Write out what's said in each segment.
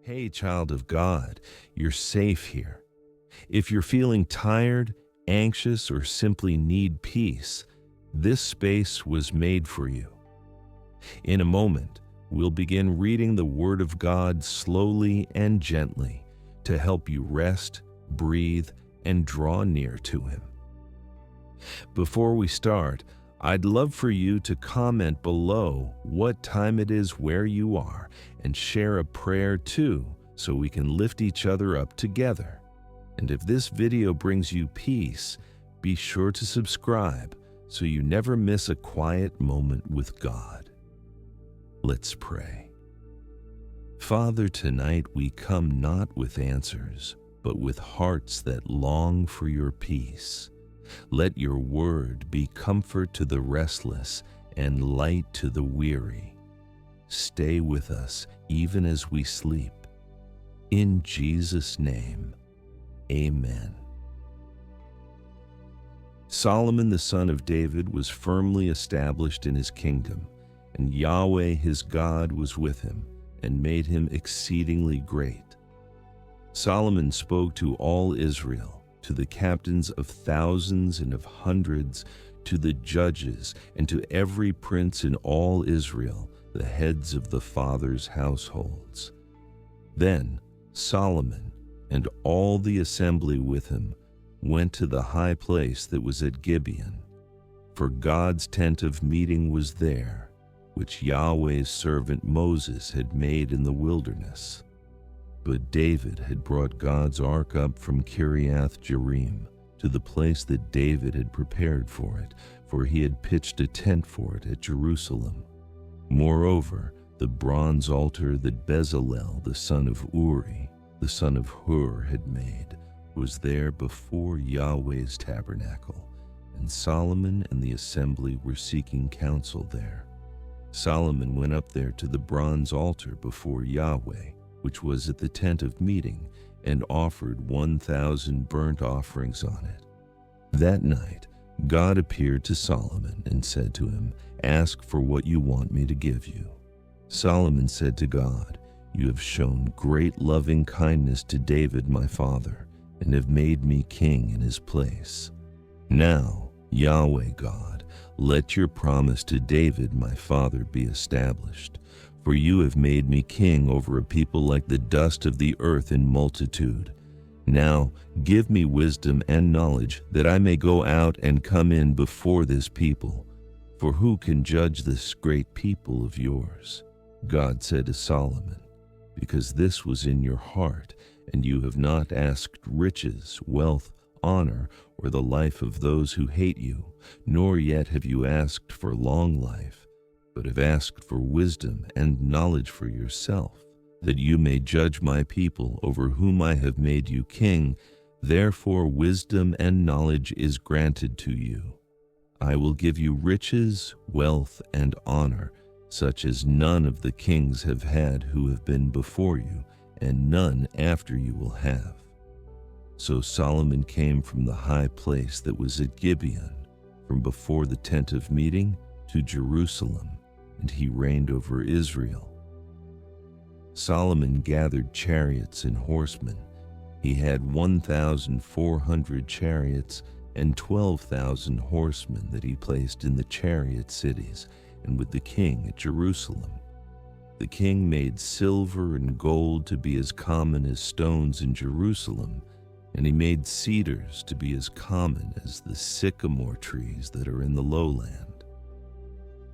Hey, child of God, you're safe here. If you're feeling tired, anxious, or simply need peace, this space was made for you. In a moment, we'll begin reading the Word of God slowly and gently to help you rest, breathe, and draw near to Him. Before we start, I'd love for you to comment below what time it is where you are and share a prayer too, so we can lift each other up together. And if this video brings you peace, be sure to subscribe so you never miss a quiet moment with God. Let's pray. Father, tonight we come not with answers, but with hearts that long for your peace. Let your word be comfort to the restless and light to the weary. Stay with us even as we sleep. In Jesus' name, amen. Solomon the son of David was firmly established in his kingdom, and Yahweh his God was with him and made him exceedingly great. Solomon spoke to all Israel, to the captains of thousands and of hundreds, to the judges, and to every prince in all Israel, the heads of the fathers' households. Then Solomon and all the assembly with him went to the high place that was at Gibeon, for God's tent of meeting was there, which Yahweh's servant Moses had made in the wilderness. But David had brought God's ark up from Kiriath Jearim to the place that David had prepared for it, for he had pitched a tent for it at Jerusalem. Moreover, the bronze altar that Bezalel the son of Uri, the son of Hur, had made was there before Yahweh's tabernacle, and Solomon and the assembly were seeking counsel there. Solomon went up there to the bronze altar before Yahweh, which was at the tent of meeting, and offered 1,000 burnt offerings on it. That night God appeared to Solomon and said to him, "Ask for what you want me to give you." Solomon said to God, "You have shown great loving kindness to David my father, and have made me king in his place. Now, Yahweh God, let your promise to David my father be established, for you have made me king over a people like the dust of the earth in multitude. Now give me wisdom and knowledge, that I may go out and come in before this people. For who can judge this great people of yours?" God said to Solomon, "Because this was in your heart, and you have not asked riches, wealth, honor, or the life of those who hate you, nor yet have you asked for long life, but have asked for wisdom and knowledge for yourself, that you may judge my people over whom I have made you king. Therefore wisdom and knowledge is granted to you. I will give you riches, wealth, and honor, such as none of the kings have had who have been before you, and none after you will have." So Solomon came from the high place that was at Gibeon, from before the tent of meeting, to Jerusalem, and he reigned over Israel. Solomon gathered chariots and horsemen. He had 1,400 chariots and 12,000 horsemen that he placed in the chariot cities and with the king at Jerusalem. The king made silver and gold to be as common as stones in Jerusalem, and he made cedars to be as common as the sycamore trees that are in the lowland.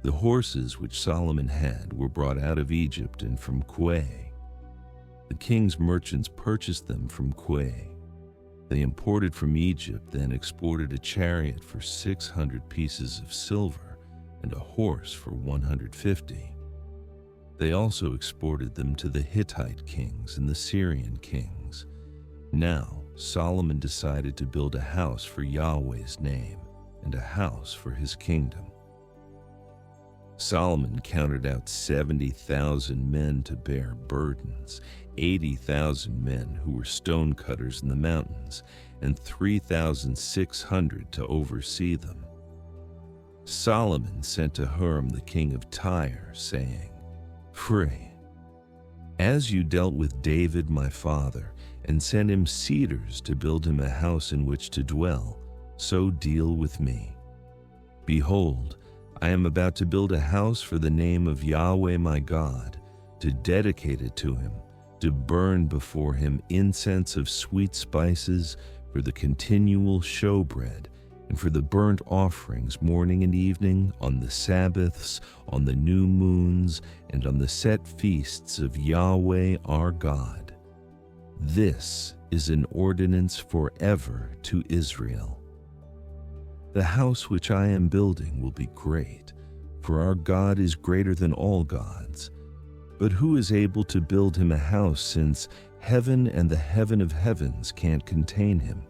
The horses which Solomon had were brought out of Egypt and from Kue. The king's merchants purchased them from Kue. They imported from Egypt, then exported a chariot for 600 pieces of silver and a horse for 150. They also exported them to the Hittite kings and the Syrian kings. Now Solomon decided to build a house for Yahweh's name and a house for his kingdom. Solomon counted out 70,000 men to bear burdens, 80,000 men who were stone cutters in the mountains, and 3,600 to oversee them. Solomon sent to Hiram the king of Tyre, saying, "Pray, As you dealt with David my father, and sent him cedars to build him a house in which to dwell, so deal with me. Behold, I am about to build a house for the name of Yahweh my God, to dedicate it to him, to burn before him incense of sweet spices for the continual showbread, and for the burnt offerings morning and evening, on the Sabbaths, on the new moons, and on the set feasts of Yahweh our God. This is an ordinance forever to Israel. The house which I am building will be great, for our God is greater than all gods. But who is able to build him a house, since heaven and the heaven of heavens can't contain him?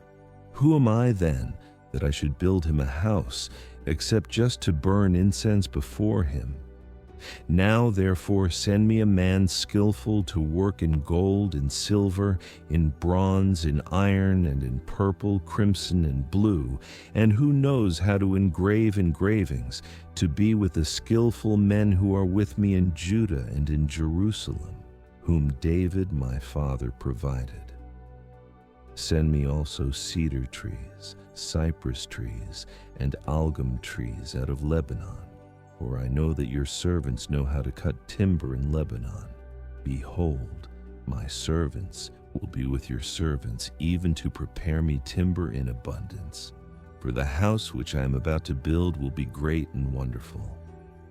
Who am I then, that I should build him a house, except just to burn incense before him? Now therefore send me a man skillful to work in gold and silver, in bronze, in iron, and in purple, crimson, and blue, and who knows how to engrave engravings, to be with the skillful men who are with me in Judah and in Jerusalem, whom David my father provided. Send me also cedar trees, cypress trees, and algum trees out of Lebanon, for I know that your servants know how to cut timber in Lebanon. Behold, my servants will be with your servants, even to prepare me timber in abundance. For the house which I am about to build will be great and wonderful.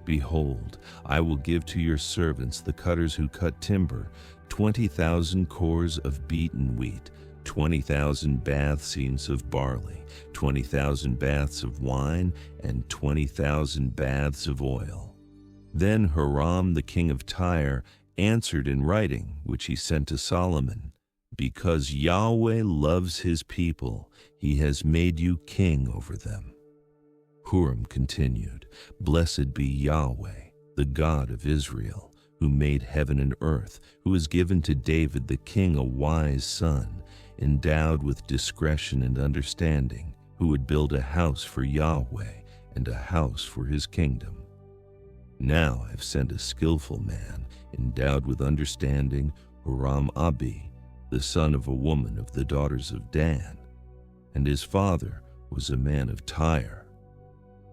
Behold, I will give to your servants, the cutters who cut timber, 20,000 cores of beaten wheat, 20,000 baths of barley, 20,000 baths of wine, and 20,000 baths of oil. Then Hiram the king of Tyre answered in writing, which he sent to Solomon, Because Yahweh loves his people, he has made you king over them. Huram continued, Blessed be Yahweh, the God of Israel, who made heaven and earth, who has given to David the king a wise son, endowed with discretion and understanding, who would build a house for Yahweh and a house for his kingdom. Now I have sent a skillful man, endowed with understanding, Huram-Abi, the son of a woman of the daughters of Dan, and his father was a man of Tyre.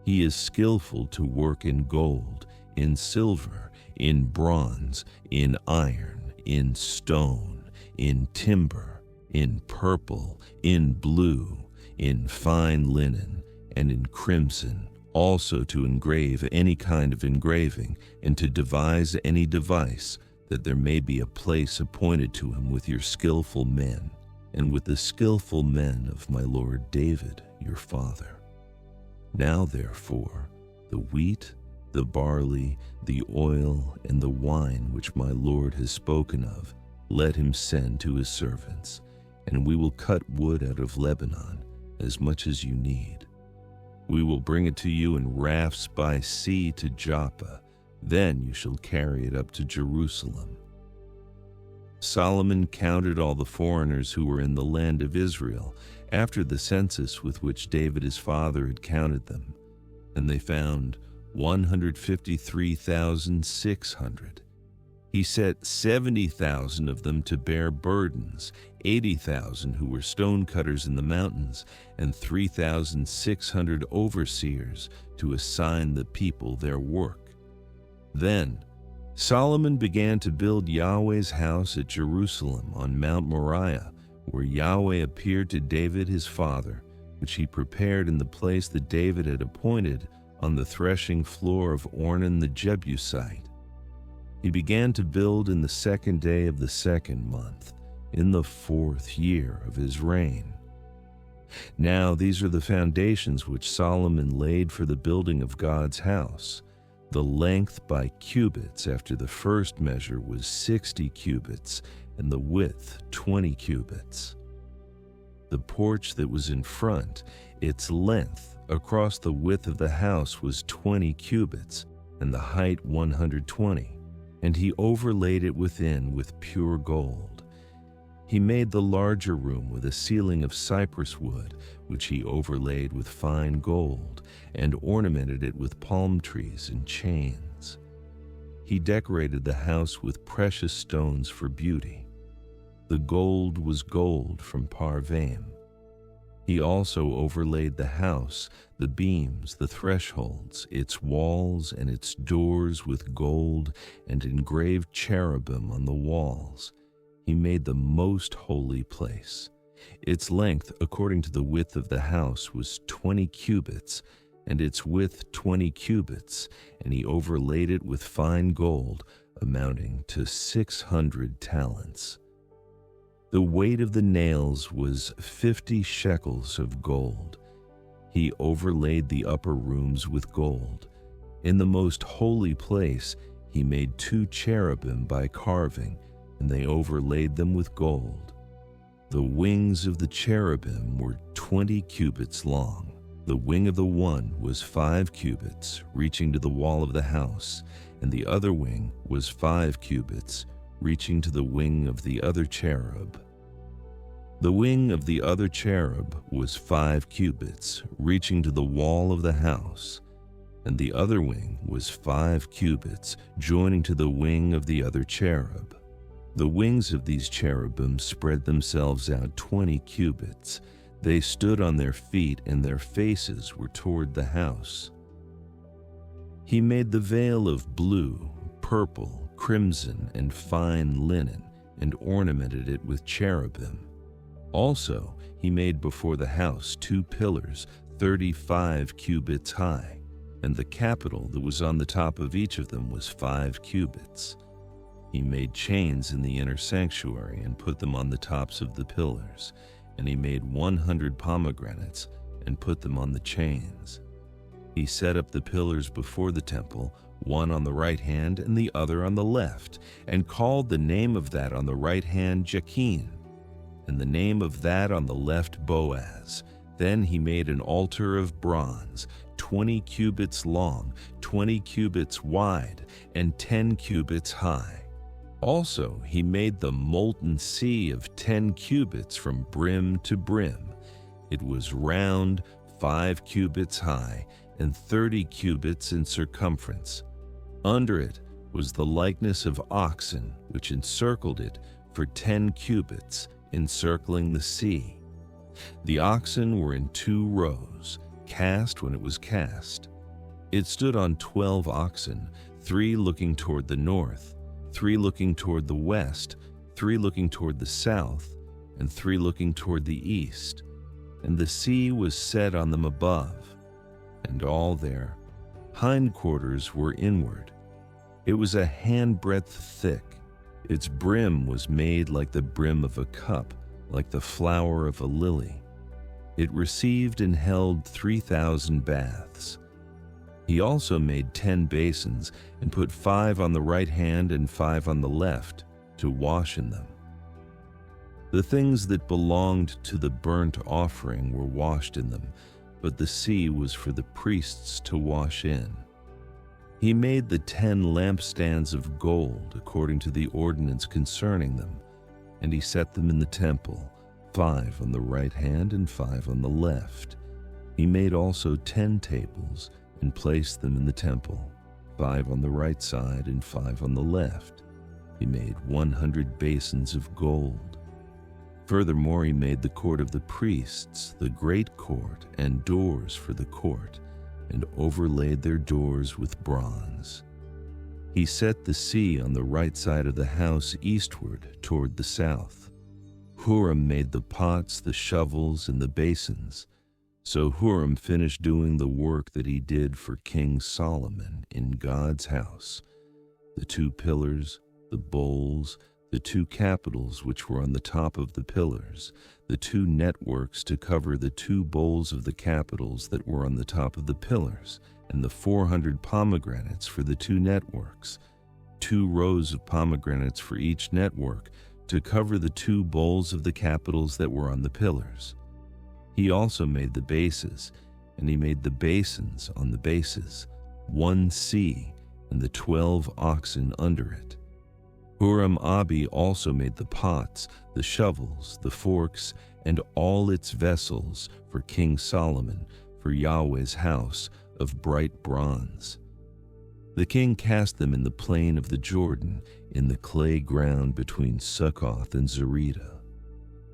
He is skillful to work in gold, in silver, in bronze, in iron, in stone, in timber, in purple, in blue, in fine linen, and in crimson, also to engrave any kind of engraving, and to devise any device, that there may be a place appointed to him with your skillful men, and with the skillful men of my lord David your father. Now therefore, the wheat, the barley, the oil, and the wine which my lord has spoken of, let him send to his servants, and we will cut wood out of Lebanon, as much as you need. We will bring it to you in rafts by sea to Joppa. Then you shall carry it up to Jerusalem. Solomon counted all the foreigners who were in the land of Israel, after the census with which David his father had counted them, and they found 153,600. He set 70,000 of them to bear burdens, 80,000 who were stonecutters in the mountains, and 3,600 overseers to assign the people their work. Then Solomon began to build Yahweh's house at Jerusalem on Mount Moriah, where Yahweh appeared to David his father, which he prepared in the place that David had appointed on the threshing floor of Ornan the Jebusite. He began to build in the 2nd day of the 2nd month, in the 4th year of his reign. Now these are the foundations which Solomon laid for the building of God's house. The length by cubits after the first measure was 60 cubits, and the width 20 cubits. The porch that was in front, its length across the width of the house was 20 cubits, and the height 120. And he overlaid it within with pure gold. He made the larger room with a ceiling of cypress wood, which he overlaid with fine gold, and ornamented it with palm trees and chains. He decorated the house with precious stones for beauty. The gold was gold from Parvaim. He also overlaid the house, the beams, the thresholds, its walls, and its doors with gold, and engraved cherubim on the walls. He made the most holy place. Its length, according to the width of the house, was 20 cubits, and its width 20 cubits, and he overlaid it with fine gold, amounting to 600 talents. The weight of the nails was 50 shekels of gold. He overlaid the upper rooms with gold. In the most holy place, he made 2 cherubim by carving, and they overlaid them with gold. The wings of the cherubim were 20 cubits long. The wing of the one was 5 cubits, reaching to the wall of the house, and the other wing was 5 cubits, reaching to the wing of the other cherub. The wing of the other cherub was 5 cubits, reaching to the wall of the house, and the other wing was 5 cubits, joining to the wing of the other cherub. The wings of these cherubim spread themselves out 20 cubits. They stood on their feet, and their faces were toward the house. He made the veil of blue, purple, crimson, and fine linen, and ornamented it with cherubim. Also, he made before the house 2 pillars, 35 cubits high, and the capital that was on the top of each of them was 5 cubits. He made chains in the inner sanctuary and put them on the tops of the pillars, and he made 100 pomegranates and put them on the chains. He set up the pillars before the temple, one on the right hand and the other on the left, and called the name of that on the right hand Jachin, and the name of that on the left Boaz. Then he made an altar of bronze, 20 cubits long, 20 cubits wide, and 10 cubits high. Also, he made the molten sea of 10 cubits from brim to brim. It was round, 5 cubits high, and 30 cubits in circumference. Under it was the likeness of oxen, which encircled it for 10 cubits, encircling the sea. The oxen were in 2 rows, cast when it was cast. It stood on 12 oxen, 3 looking toward the north, 3 looking toward the west, 3 looking toward the south, and 3 looking toward the east. And the sea was set on them above, and all their hindquarters were inward. It was a handbreadth thick. Its brim was made like the brim of a cup, like the flower of a lily. It received and held 3,000 baths. He also made 10 basins and put 5 on the right hand and 5 on the left to wash in them. The things that belonged to the burnt offering were washed in them, but the sea was for the priests to wash in. He made the 10 lampstands of gold according to the ordinance concerning them, and he set them in the temple, 5 on the right hand and 5 on the left. He made also 10 tables and placed them in the temple, 5 on the right side and 5 on the left. He made 100 basins of gold. Furthermore, he made the court of the priests, the great court, and doors for the court, and overlaid their doors with bronze. He set the sea on the right side of the house eastward toward the south. Huram made the pots, the shovels, and the basins. So Huram finished doing the work that he did for King Solomon in God's house: the 2 pillars, the bowls, the 2 capitals which were on the top of the pillars, the 2 networks to cover the 2 bowls of the capitals that were on the top of the pillars, and the 400 pomegranates for the 2 networks, 2 rows of pomegranates for each network to cover the 2 bowls of the capitals that were on the pillars. He also made the bases, and he made the basins on the bases, 1 sea, and the 12 oxen under it. Huram-Abi also made the pots, the shovels, the forks, and all its vessels for King Solomon, for Yahweh's house, of bright bronze. The king cast them in the plain of the Jordan, in the clay ground between Succoth and Zereda.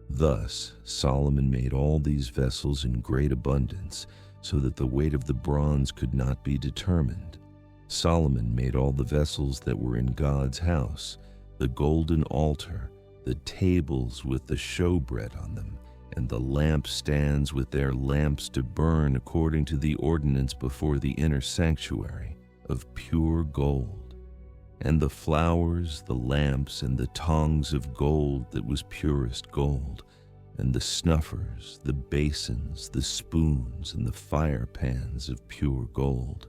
Thus Solomon made all these vessels in great abundance, so that the weight of the bronze could not be determined. Solomon made all the vessels that were in God's house, the golden altar, the tables with the showbread on them, and the lampstands with their lamps to burn according to the ordinance before the inner sanctuary, of pure gold, and the flowers, the lamps, and the tongs of gold that was purest gold, and the snuffers, the basins, the spoons, and the fire pans of pure gold.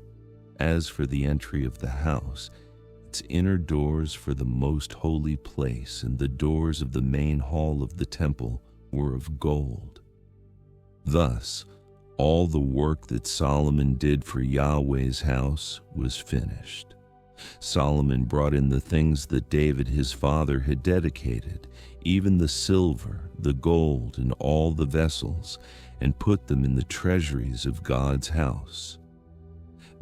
As for the entry of the house, its inner doors for the most holy place and the doors of the main hall of the temple were of gold. Thus, all the work that Solomon did for Yahweh's house was finished. Solomon brought in the things that David his father had dedicated, even the silver, the gold, and all the vessels, and put them in the treasuries of God's house.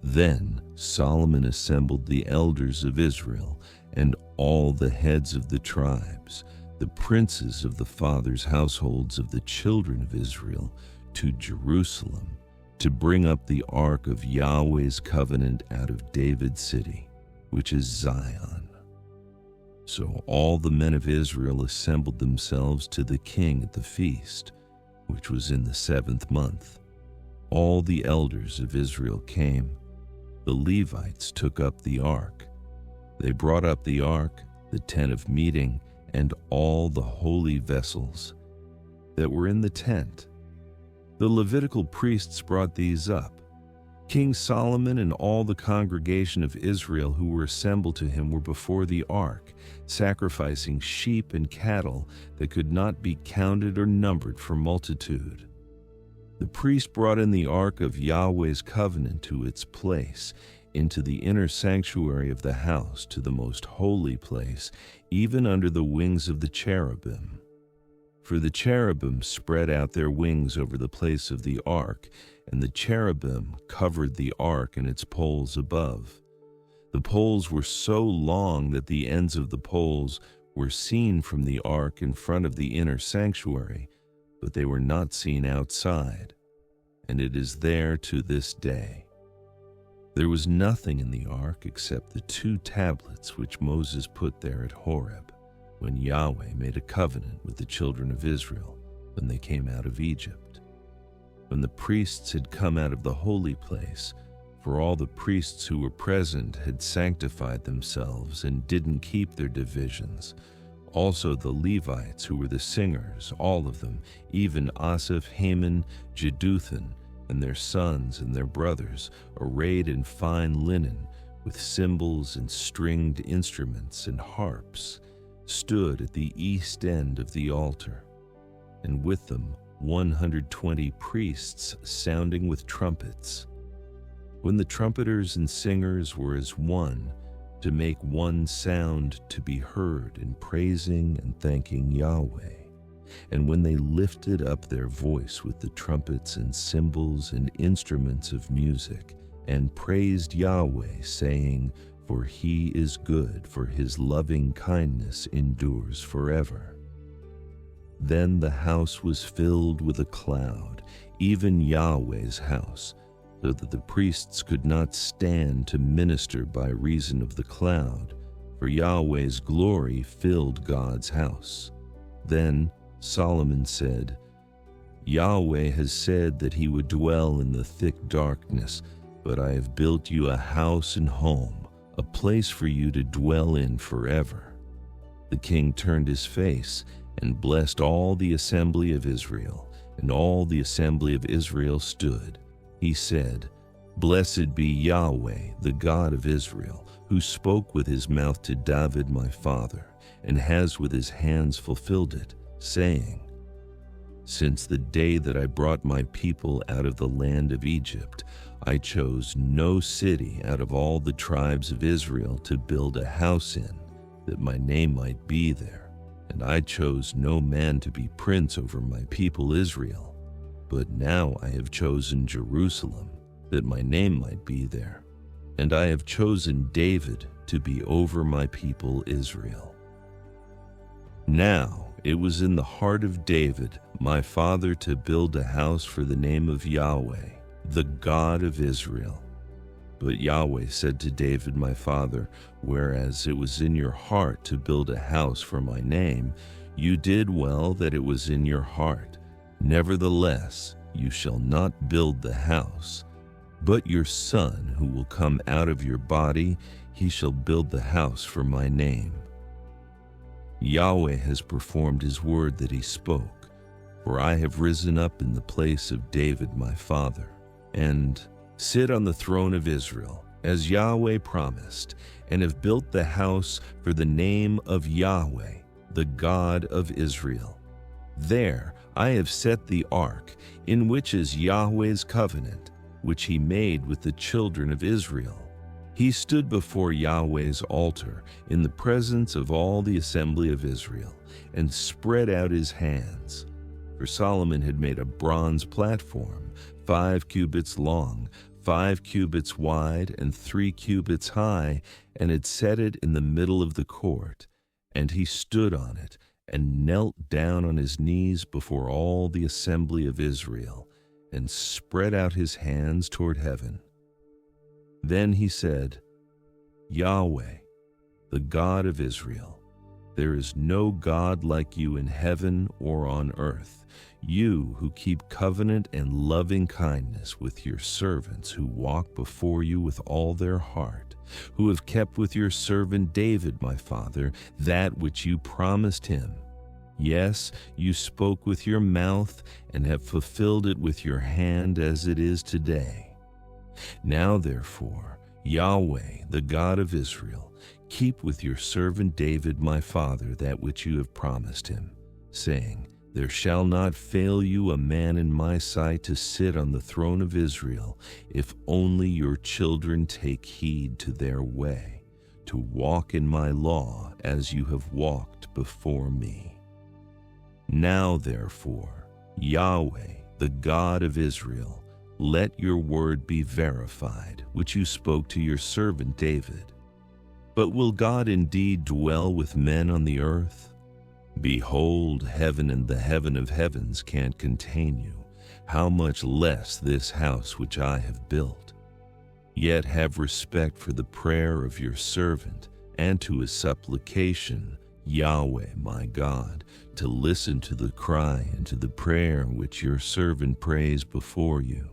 Then Solomon assembled the elders of Israel and all the heads of the tribes, the princes of the fathers' households of the children of Israel, to Jerusalem, to bring up the ark of Yahweh's covenant out of David's city, which is Zion. So all the men of Israel assembled themselves to the king at the feast, which was in the 7th month. All the elders of Israel came. The Levites took up the ark. They brought up the ark, the tent of meeting, and all the holy vessels that were in the tent. The Levitical priests brought these up. King Solomon and all the congregation of Israel who were assembled to him were before the ark, sacrificing sheep and cattle that could not be counted or numbered for multitude. The priest brought in the ark of Yahweh's covenant to its place, into the inner sanctuary of the house, to the most holy place, even under the wings of the cherubim. For the cherubim spread out their wings over the place of the ark, and the cherubim covered the ark and its poles above. The poles were so long that the ends of the poles were seen from the ark in front of the inner sanctuary, but they were not seen outside, and it is there to this day. There was nothing in the ark except the 2 tablets which Moses put there at Horeb, when Yahweh made a covenant with the children of Israel when they came out of Egypt. When the priests had come out of the holy place, for all the priests who were present had sanctified themselves and didn't keep their divisions, also the Levites who were the singers, all of them, even Asaph, Heman, Jeduthun, and their sons and their brothers, arrayed in fine linen, with cymbals and stringed instruments and harps, stood at the east end of the altar, and with them 120 priests sounding with trumpets. When the trumpeters and singers were as one, to make one sound to be heard in praising and thanking Yahweh, and when they lifted up their voice with the trumpets and cymbals and instruments of music, and praised Yahweh, saying, "For he is good, for his loving kindness endures forever." Then the house was filled with a cloud, even Yahweh's house, so that the priests could not stand to minister by reason of the cloud, for Yahweh's glory filled God's house. Then Solomon said, "Yahweh has said that he would dwell in the thick darkness, but I have built you a house and home, a place for you to dwell in forever." The king turned his face and blessed all the assembly of Israel, and all the assembly of Israel stood. He said, "Blessed be Yahweh, the God of Israel, who spoke with his mouth to David my father, and has with his hands fulfilled it, saying, Since the day that I brought my people out of the land of Egypt, I chose no city out of all the tribes of Israel to build a house in, that my name might be there. And I chose no man to be prince over my people Israel. But now I have chosen Jerusalem, that my name might be there. and I have chosen David to be over my people Israel. Now it was in the heart of David, my father, to build a house for the name of Yahweh, the God of Israel. But Yahweh said to David my father, whereas it was in your heart to build a house for my name, you did well that it was in your heart. Nevertheless, you shall not build the house, but your son who will come out of your body, he shall build the house for my name. Yahweh has performed his word that he spoke, for I have risen up in the place of David my father, and sit on the throne of Israel, as Yahweh promised, and have built the house for the name of Yahweh, the God of Israel. There I have set the ark, in which is Yahweh's covenant, which he made with the children of Israel. He stood before Yahweh's altar in the presence of all the assembly of Israel, and spread out his hands. For Solomon had made a bronze platform, 5 cubits long, 5 cubits wide, and 3 cubits high, and had set it in the middle of the court. And he stood on it, and knelt down on his knees before all the assembly of Israel, and spread out his hands toward heaven. Then he said, Yahweh, the God of Israel, there is no God like you in heaven or on earth, you who keep covenant and loving kindness with your servants who walk before you with all their heart, who have kept with your servant David my father that which you promised him. Yes, you spoke with your mouth and have fulfilled it with your hand as it is today. Now therefore, Yahweh, the God of Israel, keep with your servant David my father that which you have promised him, saying, there shall not fail you a man in my sight to sit on the throne of Israel, if only your children take heed to their way, to walk in my law as you have walked before me. Now therefore, Yahweh, the God of Israel, let your word be verified, which you spoke to your servant David. But will God indeed dwell with men on the earth? Behold, heaven and the heaven of heavens can't contain you, how much less this house which I have built. Yet have respect for the prayer of your servant, and to his supplication, Yahweh my God, to listen to the cry and to the prayer which your servant prays before you,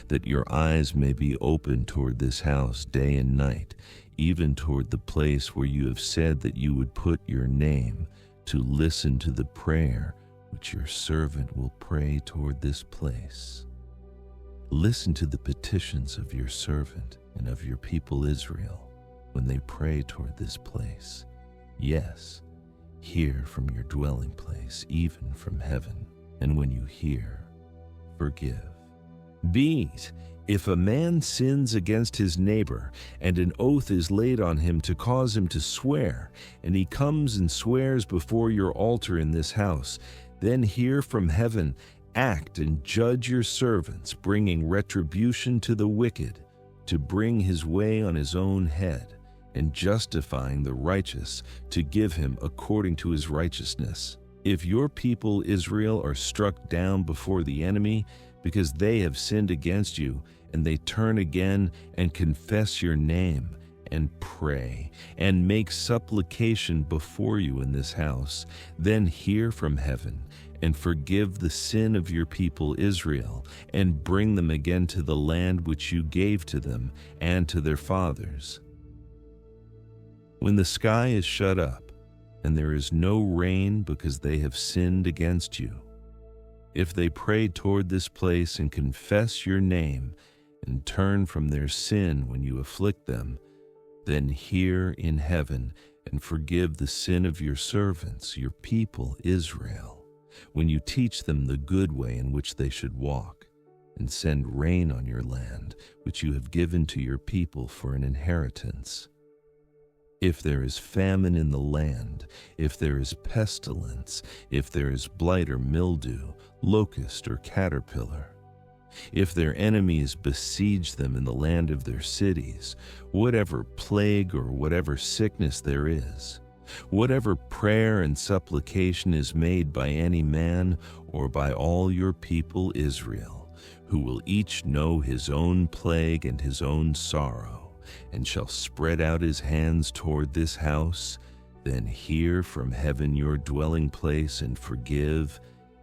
that your eyes may be open toward this house day and night, even toward the place where you have said that you would put your name, to listen to the prayer which your servant will pray toward this place. Listen to the petitions of your servant and of your people Israel when they pray toward this place. Yes, hear from your dwelling place, even from heaven, and when you hear, forgive. Beat, if a man sins against his neighbor, and an oath is laid on him to cause him to swear, and he comes and swears before your altar in this house, then hear from heaven, act and judge your servants, bringing retribution to the wicked, to bring his way on his own head, and justifying the righteous, to give him according to his righteousness. If your people Israel are struck down before the enemy, because they have sinned against you, and they turn again and confess your name, and pray, and make supplication before you in this house, then hear from heaven, and forgive the sin of your people Israel, and bring them again to the land which you gave to them and to their fathers. When the sky is shut up, and there is no rain because they have sinned against you, if they pray toward this place and confess your name and turn from their sin when you afflict them, then hear in heaven and forgive the sin of your servants, your people Israel, when you teach them the good way in which they should walk, and send rain on your land, which you have given to your people for an inheritance. If there is famine in the land, if there is pestilence, if there is blight or mildew, locust or caterpillar, If their enemies besiege them in the land of their cities, whatever plague or whatever sickness there is, whatever prayer and supplication is made by any man or by all your people Israel, who will each know his own plague and his own sorrow, and shall spread out his hands toward this house, then hear from heaven your dwelling place and forgive,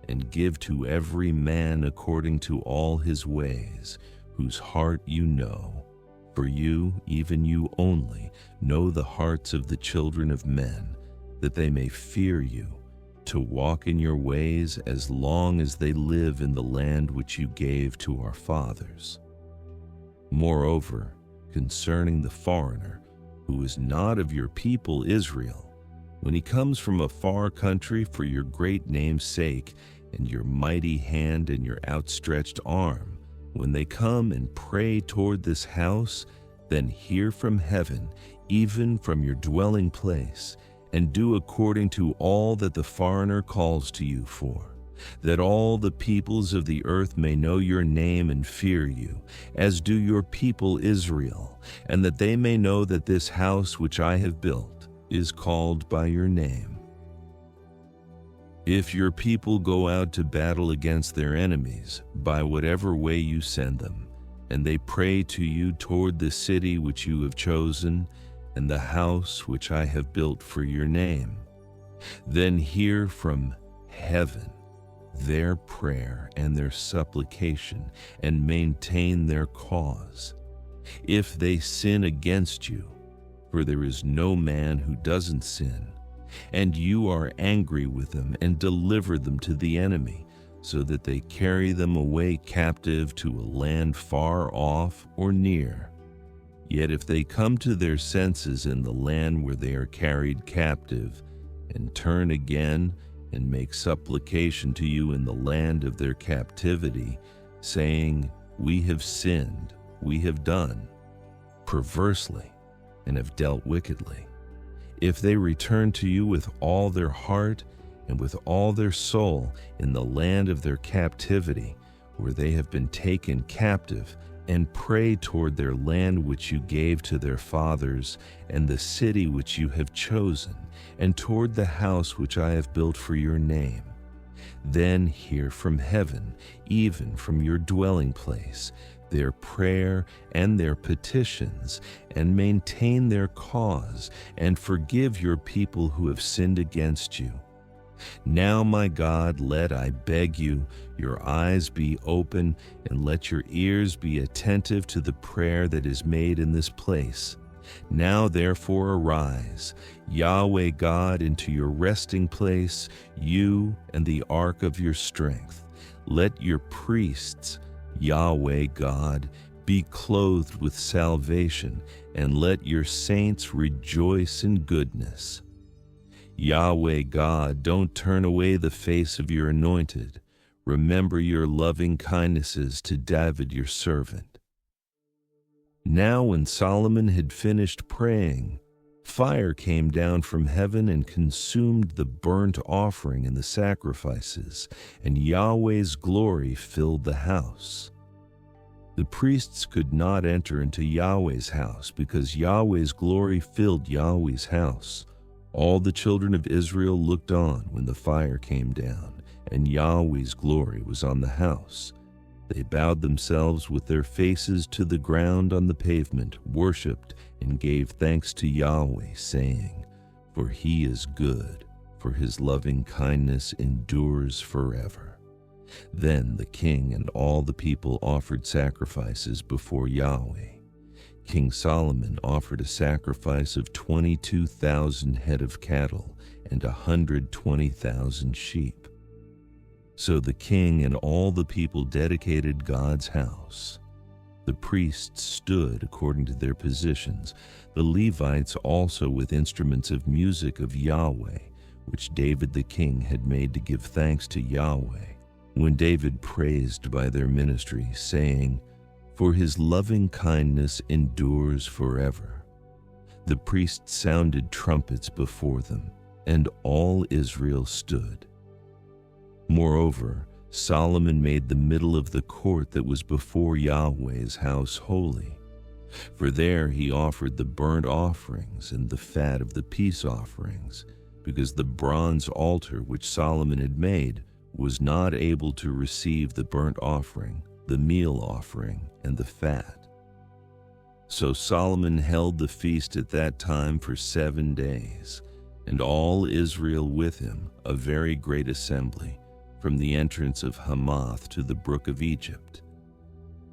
and give to every man according to all his ways, whose heart you know. For you, even you only, know the hearts of the children of men, that they may fear you, to walk in your ways as long as they live in the land which you gave to our fathers. Moreover, concerning the foreigner, who is not of your people Israel, when he comes from a far country for your great name's sake, and your mighty hand and your outstretched arm, when they come and pray toward this house, then hear from heaven, even from your dwelling place, and do according to all that the foreigner calls to you for, that all the peoples of the earth may know your name and fear you, as do your people Israel, and that they may know that this house which I have built is called by your name. If your people go out to battle against their enemies, by whatever way you send them, and they pray to you toward the city which you have chosen, and the house which I have built for your name, then hear from heaven their prayer and their supplication, and maintain their cause. If they sin against you, for there is no man who doesn't sin, and you are angry with them and deliver them to the enemy, so that they carry them away captive to a land far off or near. Yet if they come to their senses in the land where they are carried captive, and turn again and make supplication to you in the land of their captivity, saying, We have sinned, we have done perversely, and have dealt wickedly, if they return to you with all their heart and with all their soul in the land of their captivity, where they have been taken captive, and pray toward their land which you gave to their fathers, and the city which you have chosen, and toward the house which I have built for your name, then hear from heaven, even from your dwelling place, their prayer and their petitions, and maintain their cause, and forgive your people who have sinned against you. Now, my God, let, I beg you, your eyes be open, and let your ears be attentive to the prayer that is made in this place. Now, therefore, arise, Yahweh God, into your resting place, you and the ark of your strength. Let your priests, Yahweh God, be clothed with salvation, and let your saints rejoice in goodness. Yahweh God, don't turn away the face of your anointed. Remember your loving kindnesses to David your servant. Now when Solomon had finished praying, fire came down from heaven and consumed the burnt offering and the sacrifices, and Yahweh's glory filled the house. The priests could not enter into Yahweh's house, because Yahweh's glory filled Yahweh's house. All the children of Israel looked on when the fire came down, and Yahweh's glory was on the house. They bowed themselves with their faces to the ground on the pavement, worshipped, and gave thanks to Yahweh, saying, For he is good, for his loving kindness endures forever. Then the king and all the people offered sacrifices before Yahweh. King Solomon offered a sacrifice of 22,000 head of cattle and 120,000 sheep. So the king and all the people dedicated God's house. The priests stood according to their positions, the Levites also with instruments of music of Yahweh, which David the king had made to give thanks to Yahweh, when David praised by their ministry, saying, For his loving kindness endures forever. The priests sounded trumpets before them, and all Israel stood. Moreover, Solomon made the middle of the court that was before Yahweh's house holy. For there he offered the burnt offerings and the fat of the peace offerings, because the bronze altar which Solomon had made was not able to receive the burnt offering, the meal offering, and the fat. So Solomon held the feast at that time for 7 days, and all Israel with him, a very great assembly, from the entrance of Hamath to the brook of Egypt.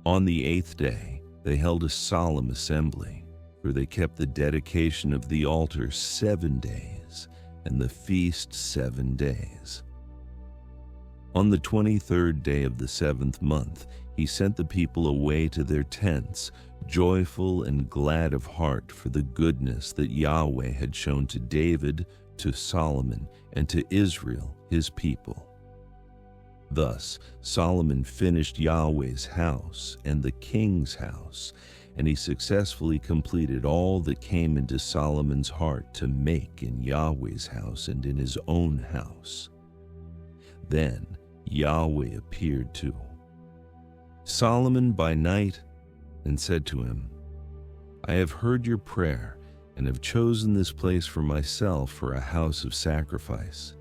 On the 8th day, they held a solemn assembly, for they kept the dedication of the altar 7 days, and the feast 7 days. On the 23rd day of the 7th month, he sent the people away to their tents, joyful and glad of heart for the goodness that Yahweh had shown to David, to Solomon, and to Israel, his people. Thus Solomon finished Yahweh's house and the king's house, and he successfully completed all that came into Solomon's heart to make in Yahweh's house and in his own house. Then Yahweh appeared to Solomon by night and said to him, I have heard your prayer and have chosen this place for myself for a house of sacrifice.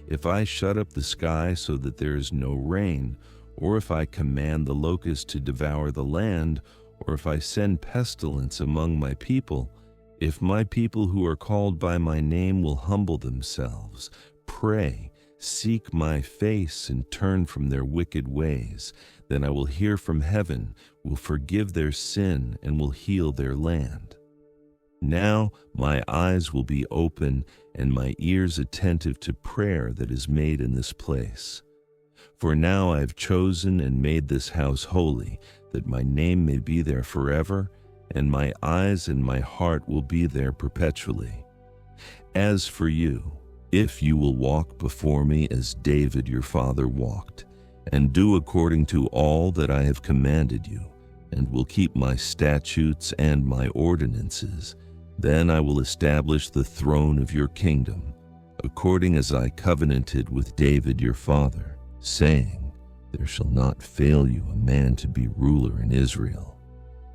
If I shut up the sky so that there is no rain, or if I command the locust to devour the land, or if I send pestilence among my people, if my people who are called by my name will humble themselves, pray, seek my face, and turn from their wicked ways, then I will hear from heaven, will forgive their sin, and will heal their land. Now my eyes will be open and my ears attentive to prayer that is made in this place. For now I have chosen and made this house holy, that my name may be there forever, and my eyes and my heart will be there perpetually. As for you, if you will walk before me as David your father walked, and do according to all that I have commanded you, and will keep my statutes and my ordinances, then I will establish the throne of your kingdom, according as I covenanted with David your father, saying, There shall not fail you a man to be ruler in Israel.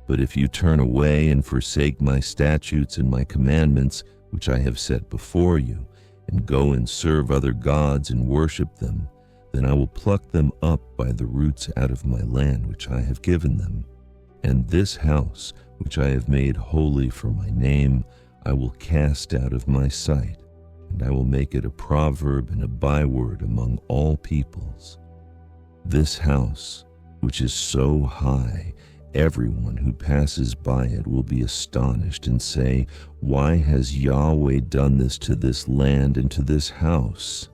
But if you turn away and forsake my statutes and my commandments, which I have set before you, and go and serve other gods and worship them, then I will pluck them up by the roots out of my land which I have given them. And this house, which I have made holy for my name, I will cast out of my sight, and I will make it a proverb and a byword among all peoples. This house, which is so high, everyone who passes by it will be astonished and say, Why has Yahweh done this to this land and to this house?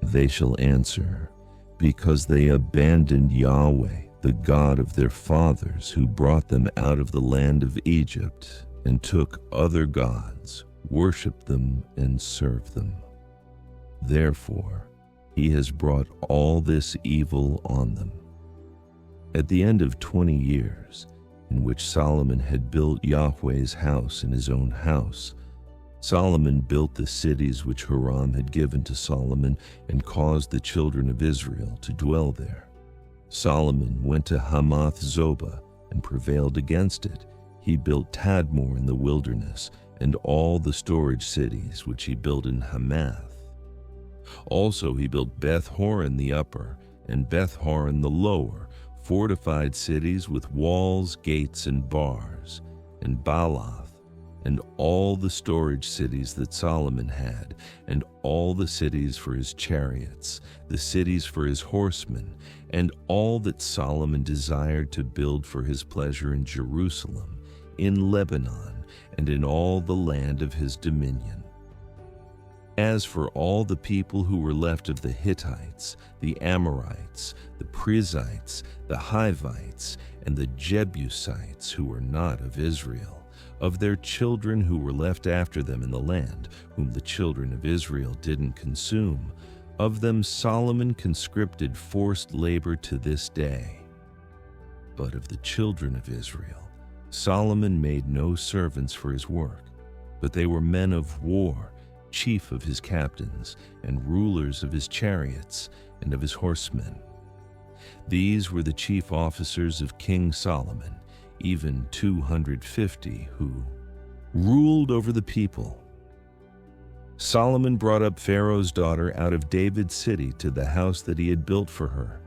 They shall answer, Because they abandoned Yahweh, the God of their fathers, who brought them out of the land of Egypt, and took other gods, worshipped them, and served them. Therefore, he has brought all this evil on them. At the end of 20 years, in which Solomon had built Yahweh's house and his own house, Solomon built the cities which Hiram had given to Solomon and caused the children of Israel to dwell there. Solomon went to Hamath Zobah and prevailed against it. He built Tadmor in the wilderness and all the storage cities which he built in Hamath. Also he built Beth-horon the upper and Beth-horon the lower, fortified cities with walls, gates, and bars, and Baalath, and all the storage cities that Solomon had, and all the cities for his chariots, the cities for his horsemen, and all that Solomon desired to build for his pleasure in Jerusalem, in Lebanon, and in all the land of his dominion. As for all the people who were left of the Hittites, the Amorites, the Perizzites, the Hivites, and the Jebusites who were not of Israel, of their children who were left after them in the land, whom the children of Israel didn't consume, of them Solomon conscripted forced labor to this day. But of the children of Israel, Solomon made no servants for his work, but they were men of war, chief of his captains, and rulers of his chariots and of his horsemen. These were the chief officers of King Solomon, even 250 who ruled over the people. Solomon brought up Pharaoh's daughter out of David's city to the house that he had built for her.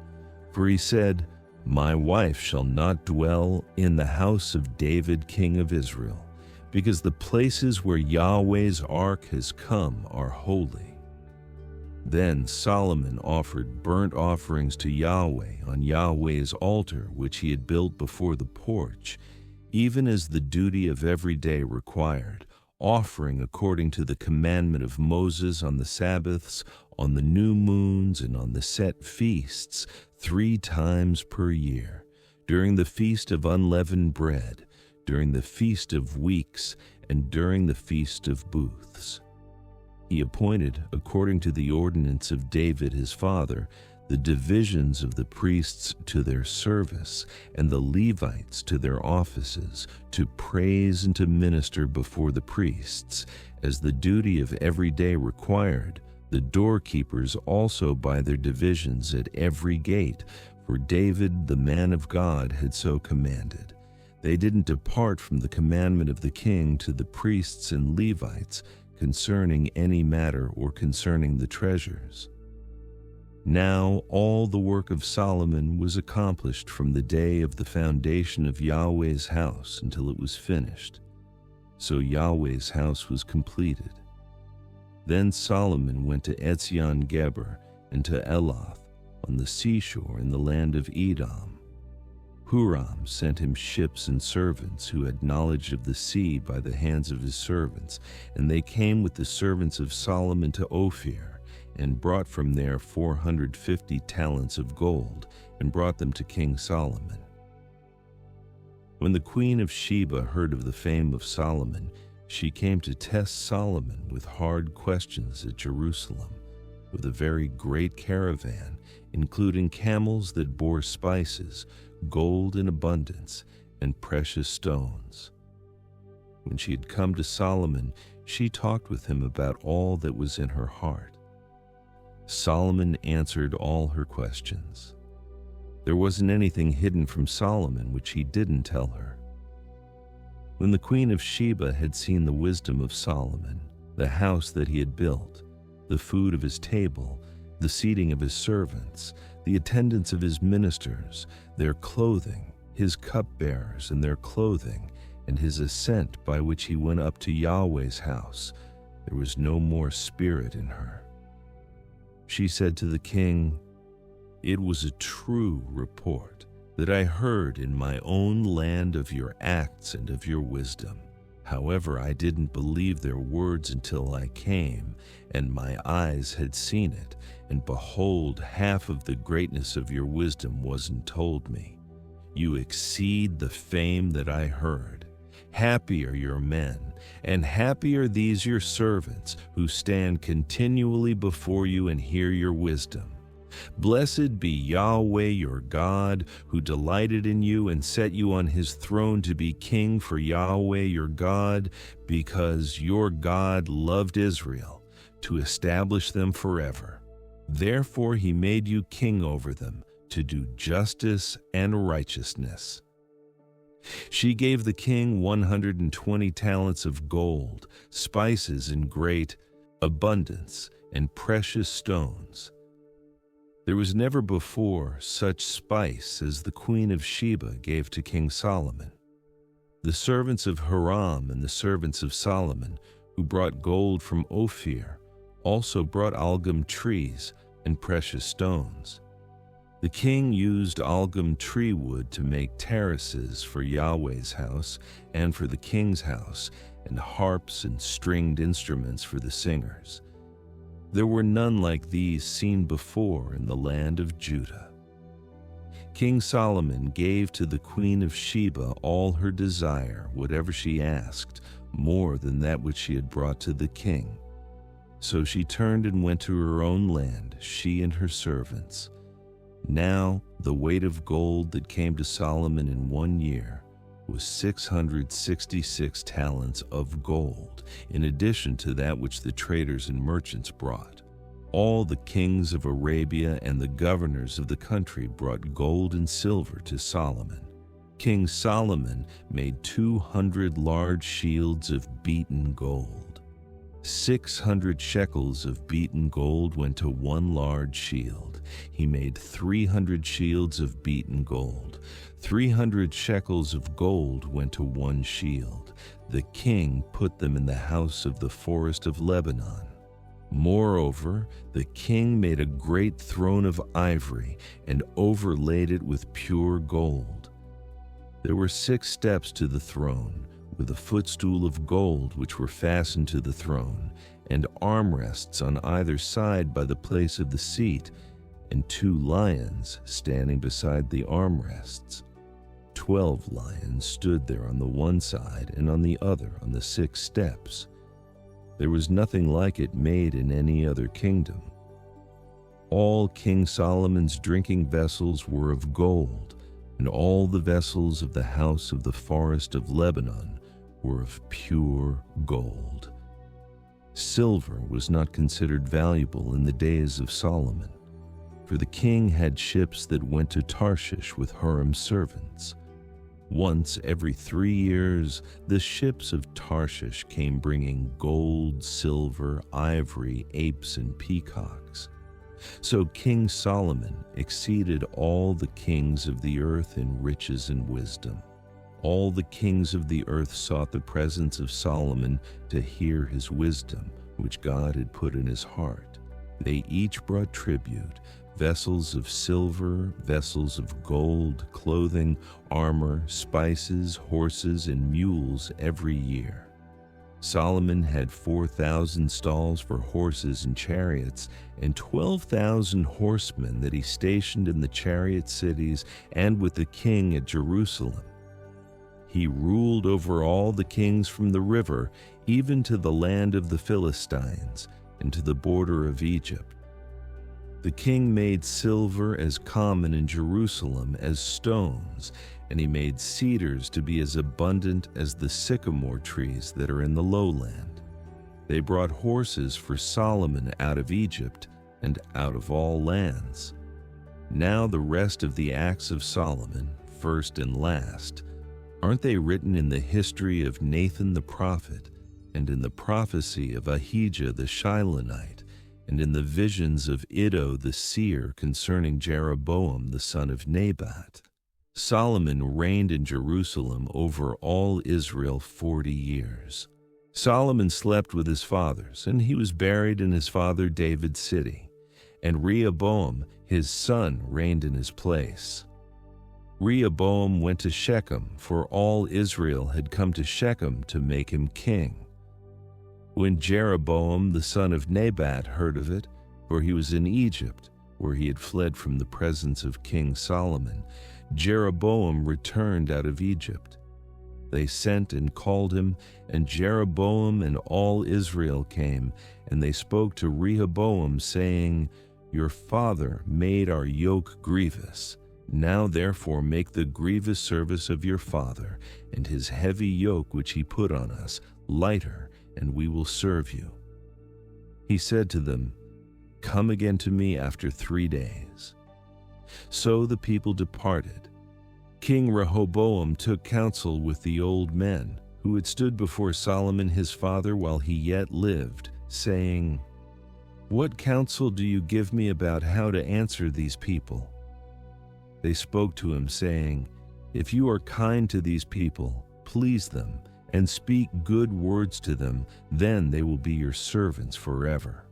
For he said, "My wife shall not dwell in the house of David, king of Israel, because the places where Yahweh's ark has come are holy." Then Solomon offered burnt offerings to Yahweh on Yahweh's altar, which he had built before the porch, even as the duty of every day required, offering according to the commandment of Moses on the Sabbaths, on the new moons, and on the set feasts 3 times per year, during the feast of unleavened bread, during the feast of weeks, and during the feast of booths. He appointed, according to the ordinance of David his father, the divisions of the priests to their service, and the Levites to their offices, to praise and to minister before the priests, as the duty of every day required, the doorkeepers also by their divisions at every gate, for David the man of God had so commanded. They didn't depart from the commandment of the king to the priests and Levites concerning any matter or concerning the treasures. Now all the work of Solomon was accomplished from the day of the foundation of Yahweh's house until it was finished. So Yahweh's house was completed. Then Solomon went to Etzion-Geber and to Elath on the seashore in the land of Edom. Huram sent him ships and servants who had knowledge of the sea by the hands of his servants, and they came with the servants of Solomon to Ophir, and brought from there 450 talents of gold, and brought them to King Solomon. When the queen of Sheba heard of the fame of Solomon, she came to test Solomon with hard questions at Jerusalem, with a very great caravan, including camels that bore spices, gold in abundance, and precious stones. When she had come to Solomon, she talked with him about all that was in her heart. Solomon answered all her questions. There wasn't anything hidden from Solomon which he didn't tell her. When the queen of Sheba had seen the wisdom of Solomon, the house that he had built, the food of his table, the seating of his servants, the attendance of his ministers, their clothing, his cupbearers and their clothing, and his ascent by which he went up to Yahweh's house, there was no more spirit in her. She said to the king, "It was a true report that I heard in my own land of your acts and of your wisdom. However, I didn't believe their words until I came, and my eyes had seen it, and behold, half of the greatness of your wisdom wasn't told me. You exceed the fame that I heard. Happy are your men, and happy are these your servants, who stand continually before you and hear your wisdom. Blessed be Yahweh your God, who delighted in you and set you on his throne to be king for Yahweh your God, because your God loved Israel, to establish them forever. Therefore he made you king over them, to do justice and righteousness." She gave the king 120 talents of gold, spices in great abundance, and precious stones. There was never before such spice as the queen of Sheba gave to King Solomon. The servants of Huram and the servants of Solomon, who brought gold from Ophir, also brought algum trees and precious stones. The king used algum tree wood to make terraces for Yahweh's house and for the king's house, and harps and stringed instruments for the singers. There were none like these seen before in the land of Judah. King Solomon gave to the queen of Sheba all her desire, whatever she asked, more than that which she had brought to the king. So she turned and went to her own land, she and her servants. Now the weight of gold that came to Solomon in 1 year was 666 talents of gold, in addition to that which the traders and merchants brought. All the kings of Arabia and the governors of the country brought gold and silver to Solomon. King Solomon made 200 large shields of beaten gold. 600 shekels of beaten gold went to one large shield. He made 300 shields of beaten gold. 300 shekels of gold went to one shield. The king put them in the house of the forest of Lebanon. Moreover, the king made a great throne of ivory and overlaid it with pure gold. There were 6 steps to the throne, with a footstool of gold which were fastened to the throne, and armrests on either side by the place of the seat, and 2 lions standing beside the armrests. 12 lions stood there on the one side and on the other on the 6 steps. There was nothing like it made in any other kingdom. All King Solomon's drinking vessels were of gold, and all the vessels of the house of the forest of Lebanon were of pure gold. Silver was not considered valuable in the days of Solomon, for the king had ships that went to Tarshish with Huram's servants. Once every 3 years, the ships of Tarshish came bringing gold, silver, ivory, apes, and peacocks. So King Solomon exceeded all the kings of the earth in riches and wisdom. All the kings of the earth sought the presence of Solomon to hear his wisdom, which God had put in his heart. They each brought tribute, vessels of silver, vessels of gold, clothing, armor, spices, horses, and mules every year. Solomon had 4,000 stalls for horses and chariots, and 12,000 horsemen that he stationed in the chariot cities and with the king at Jerusalem. He ruled over all the kings from the river, even to the land of the Philistines, and to the border of Egypt. The king made silver as common in Jerusalem as stones, and he made cedars to be as abundant as the sycamore trees that are in the lowland. They brought horses for Solomon out of Egypt and out of all lands. Now the rest of the acts of Solomon, first and last, aren't they written in the history of Nathan the prophet, and in the prophecy of Ahijah the Shilonite, and in the visions of Iddo the seer concerning Jeroboam the son of Nebat? Solomon reigned in Jerusalem over all Israel 40 years. Solomon slept with his fathers, and he was buried in his father David's city. And Rehoboam, his son, reigned in his place. Rehoboam went to Shechem, for all Israel had come to Shechem to make him king. When Jeroboam the son of Nebat heard of it, for he was in Egypt, where he had fled from the presence of King Solomon, Jeroboam returned out of Egypt. They sent and called him, and Jeroboam and all Israel came, and they spoke to Rehoboam, saying, "Your father made our yoke grievous. Now therefore make the grievous service of your father, and his heavy yoke which he put on us, lighter, and we will serve you." He said to them, "Come again to me after 3 days." So the people departed. King Rehoboam took counsel with the old men, who had stood before Solomon his father while he yet lived, saying, "What counsel do you give me about how to answer these people?" They spoke to him, saying, "If you are kind to these people, please them, and speak good words to them, then they will be your servants forever."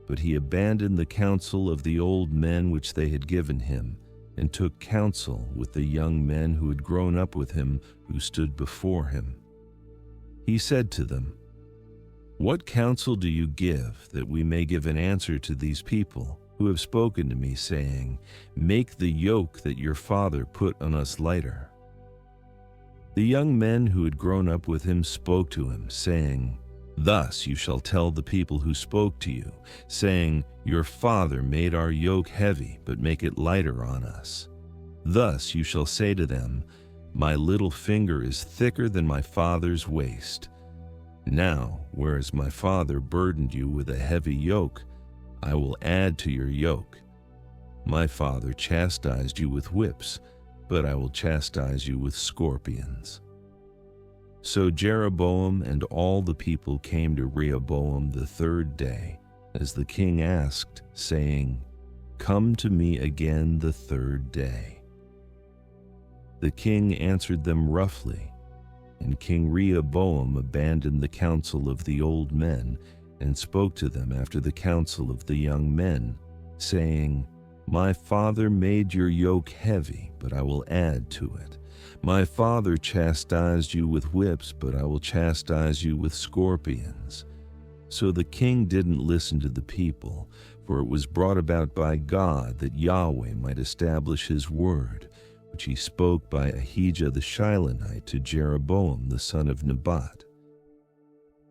But he abandoned the counsel of the old men which they had given him, and took counsel with the young men who had grown up with him, who stood before him. He said to them, "What counsel do you give, that we may give an answer to these people, who have spoken to me, saying, 'Make the yoke that your father put on us lighter'?" The young men who had grown up with him spoke to him, saying, "Thus you shall tell the people who spoke to you, saying, 'Your father made our yoke heavy, but make it lighter on us.' Thus you shall say to them, 'My little finger is thicker than my father's waist.' Now, whereas my father burdened you with a heavy yoke, I will add to your yoke. My father chastised you with whips, but I will chastise you with scorpions." So Jeroboam and all the people came to Rehoboam the third day, as the king asked, saying, "Come to me again the third day." The king answered them roughly, and King Rehoboam abandoned the counsel of the old men and spoke to them after the counsel of the young men, saying, "My father made your yoke heavy, but I will add to it. My father chastised you with whips, but I will chastise you with scorpions." So the king didn't listen to the people, for it was brought about by God that Yahweh might establish his word, which he spoke by Ahijah the Shilonite to Jeroboam the son of Nebat.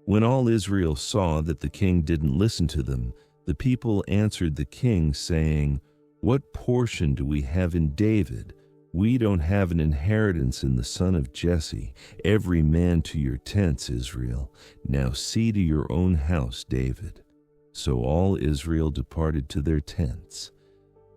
When all Israel saw that the king didn't listen to them, the people answered the king, saying, "What portion do we have in David? We don't have an inheritance in the son of Jesse. Every man to your tents, Israel. Now see to your own house, David." So all Israel departed to their tents.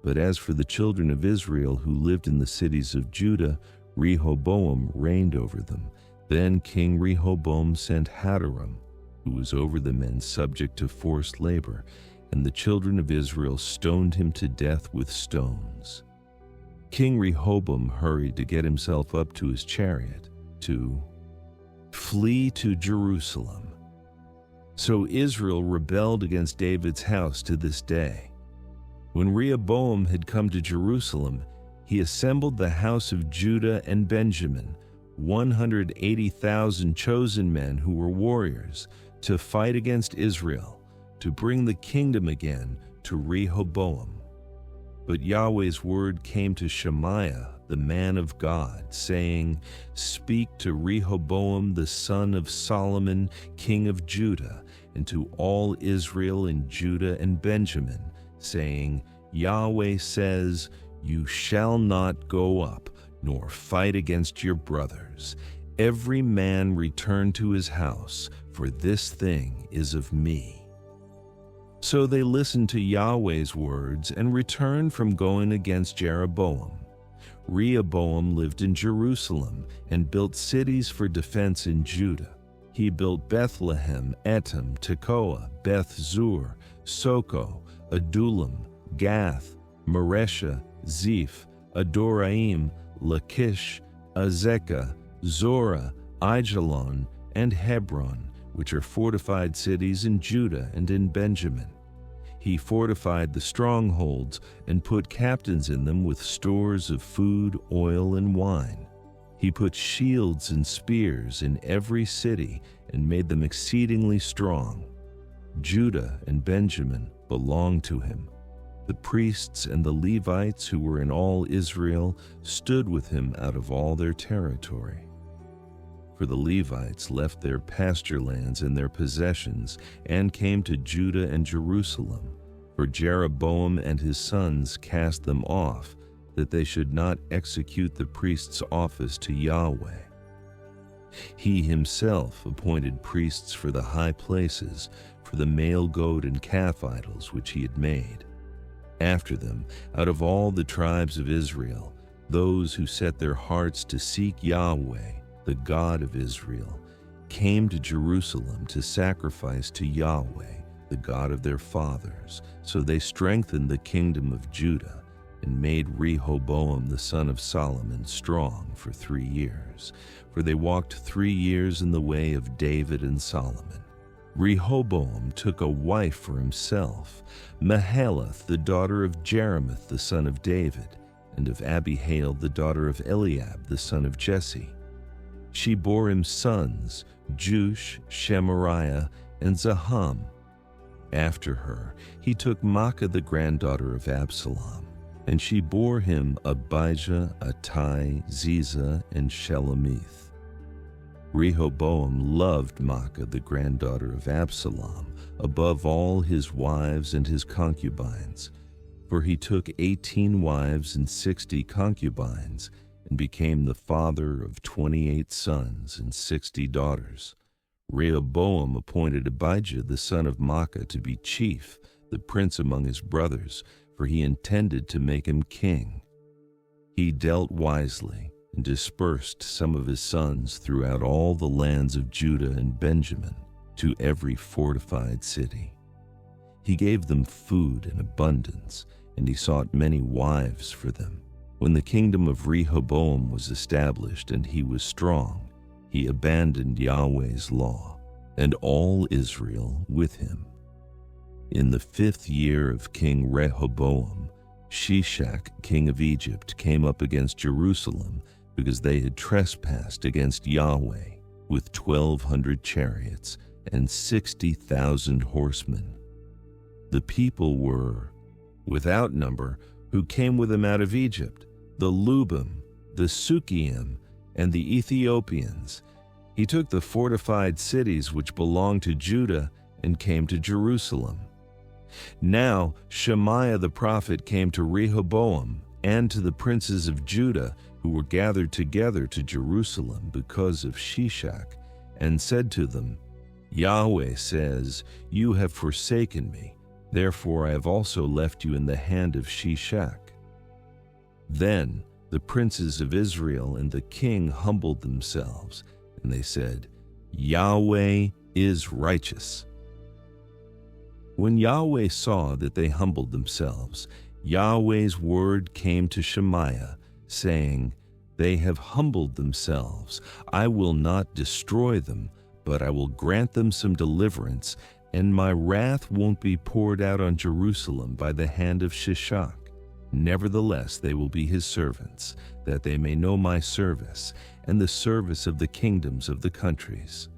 But as for the children of Israel who lived in the cities of Judah, Rehoboam reigned over them. Then King Rehoboam sent Hadoram, who was over the men subject to forced labor, and the children of Israel stoned him to death with stones. King Rehoboam hurried to get himself up to his chariot, to flee to Jerusalem. So Israel rebelled against David's house to this day. When Rehoboam had come to Jerusalem, he assembled the house of Judah and Benjamin, 180,000 chosen men who were warriors, to fight against Israel, to bring the kingdom again to Rehoboam. But Yahweh's word came to Shemaiah, the man of God, saying, "Speak to Rehoboam the son of Solomon, king of Judah, and to all Israel in Judah and Benjamin, saying, Yahweh says, you shall not go up, nor fight against your brothers. Every man return to his house, for this thing is of me." So they listened to Yahweh's words and returned from going against Jeroboam. Rehoboam lived in Jerusalem and built cities for defense in Judah. He built Bethlehem, Etam, Tekoa, Beth Zur, Soko, Adullam, Gath, Maresha, Ziph, Adoraim, Lachish, Azekah, Zorah, Aijalon, and Hebron, which are fortified cities in Judah and in Benjamin. He fortified the strongholds and put captains in them with stores of food, oil, and wine. He put shields and spears in every city and made them exceedingly strong. Judah and Benjamin belonged to him. The priests and the Levites who were in all Israel stood with him out of all their territory. For the Levites left their pasture lands and their possessions and came to Judah and Jerusalem, for Jeroboam and his sons cast them off, that they should not execute the priest's office to Yahweh. He himself appointed priests for the high places, for the male goat and calf idols which he had made. After them, out of all the tribes of Israel, those who set their hearts to seek Yahweh, the God of Israel, came to Jerusalem to sacrifice to Yahweh, the God of their fathers. So they strengthened the kingdom of Judah and made Rehoboam the son of Solomon strong for 3 years. For they walked 3 years in the way of David and Solomon. Rehoboam took a wife for himself, Mahalath, the daughter of Jeremoth the son of David, and of Abihail the daughter of Eliab the son of Jesse. She bore him sons, Jush, Shemariah, and Zaham. After her, he took Maacah the granddaughter of Absalom, and she bore him Abijah, Attai, Ziza, and Shelemith. Rehoboam loved Maacah the granddaughter of Absalom above all his wives and his concubines, for he took 18 wives and 60 concubines, and became the father of 28 sons and 60 daughters. Rehoboam appointed Abijah the son of Maacah to be chief, the prince among his brothers, for he intended to make him king. He dealt wisely and dispersed some of his sons throughout all the lands of Judah and Benjamin, to every fortified city. He gave them food in abundance, and he sought many wives for them. When the kingdom of Rehoboam was established and he was strong, he abandoned Yahweh's law, and all Israel with him. In the 5th year of King Rehoboam, Shishak, king of Egypt, came up against Jerusalem because they had trespassed against Yahweh with 1,200 chariots and 60,000 horsemen. The people were, without number, who came with him out of Egypt, the Lubim, the Sukkiim, and the Ethiopians. He took the fortified cities which belonged to Judah and came to Jerusalem. Now Shemaiah the prophet came to Rehoboam and to the princes of Judah who were gathered together to Jerusalem because of Shishak, and said to them, Yahweh says, you have forsaken me, therefore I have also left you in the hand of Shishak. Then the princes of Israel and the king humbled themselves, and they said, Yahweh is righteous. When Yahweh saw that they humbled themselves, Yahweh's word came to Shemaiah, saying, They have humbled themselves. I will not destroy them, but I will grant them some deliverance, and my wrath won't be poured out on Jerusalem by the hand of Shishak. Nevertheless, they will be his servants, that they may know my service, and the service of the kingdoms of the countries.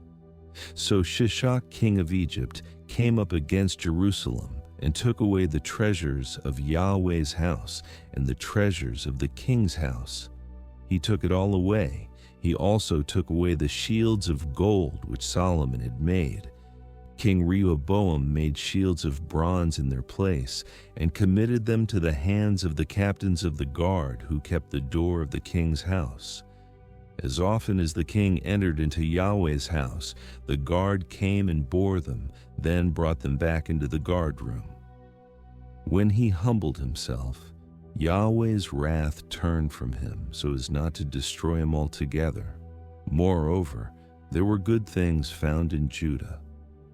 So Shishak, king of Egypt, came up against Jerusalem and took away the treasures of Yahweh's house and the treasures of the king's house. He took it all away. He also took away the shields of gold which Solomon had made. King Rehoboam made shields of bronze in their place and committed them to the hands of the captains of the guard who kept the door of the king's house. As often as the king entered into Yahweh's house, the guard came and bore them, then brought them back into the guard room. When he humbled himself, Yahweh's wrath turned from him so as not to destroy him altogether. Moreover, there were good things found in Judah.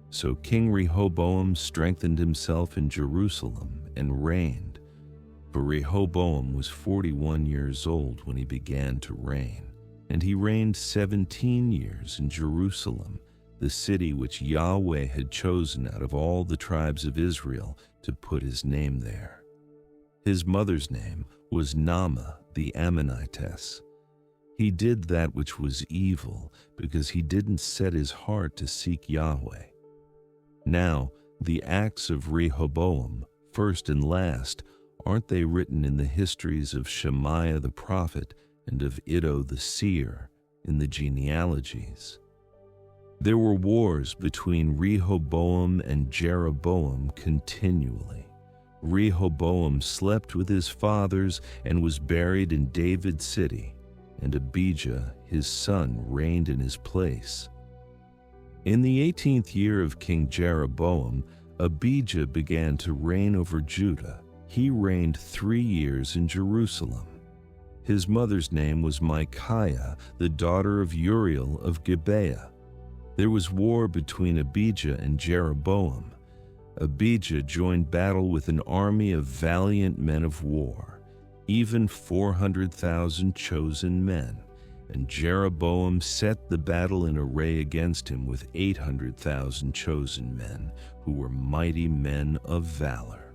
So King Rehoboam strengthened himself in Jerusalem and reigned. For Rehoboam was 41 years old when he began to reign. And he reigned 17 years in Jerusalem, the city which Yahweh had chosen out of all the tribes of Israel to put his name there. His mother's name was Naamah the Ammonitess. He did that which was evil because he didn't set his heart to seek Yahweh. Now, the acts of Rehoboam, first and last, aren't they written in the histories of Shemaiah the prophet and of Iddo the seer in the genealogies? There were wars between Rehoboam and Jeroboam continually. Rehoboam slept with his fathers and was buried in David's city, and Abijah, his son, reigned in his place. In the 18th year of King Jeroboam, Abijah began to reign over Judah. He reigned 3 years in Jerusalem. His mother's name was Micaiah, the daughter of Uriel of Gibeah. There was war between Abijah and Jeroboam. Abijah joined battle with an army of valiant men of war, even 400,000 chosen men, and Jeroboam set the battle in array against him with 800,000 chosen men, who were mighty men of valor.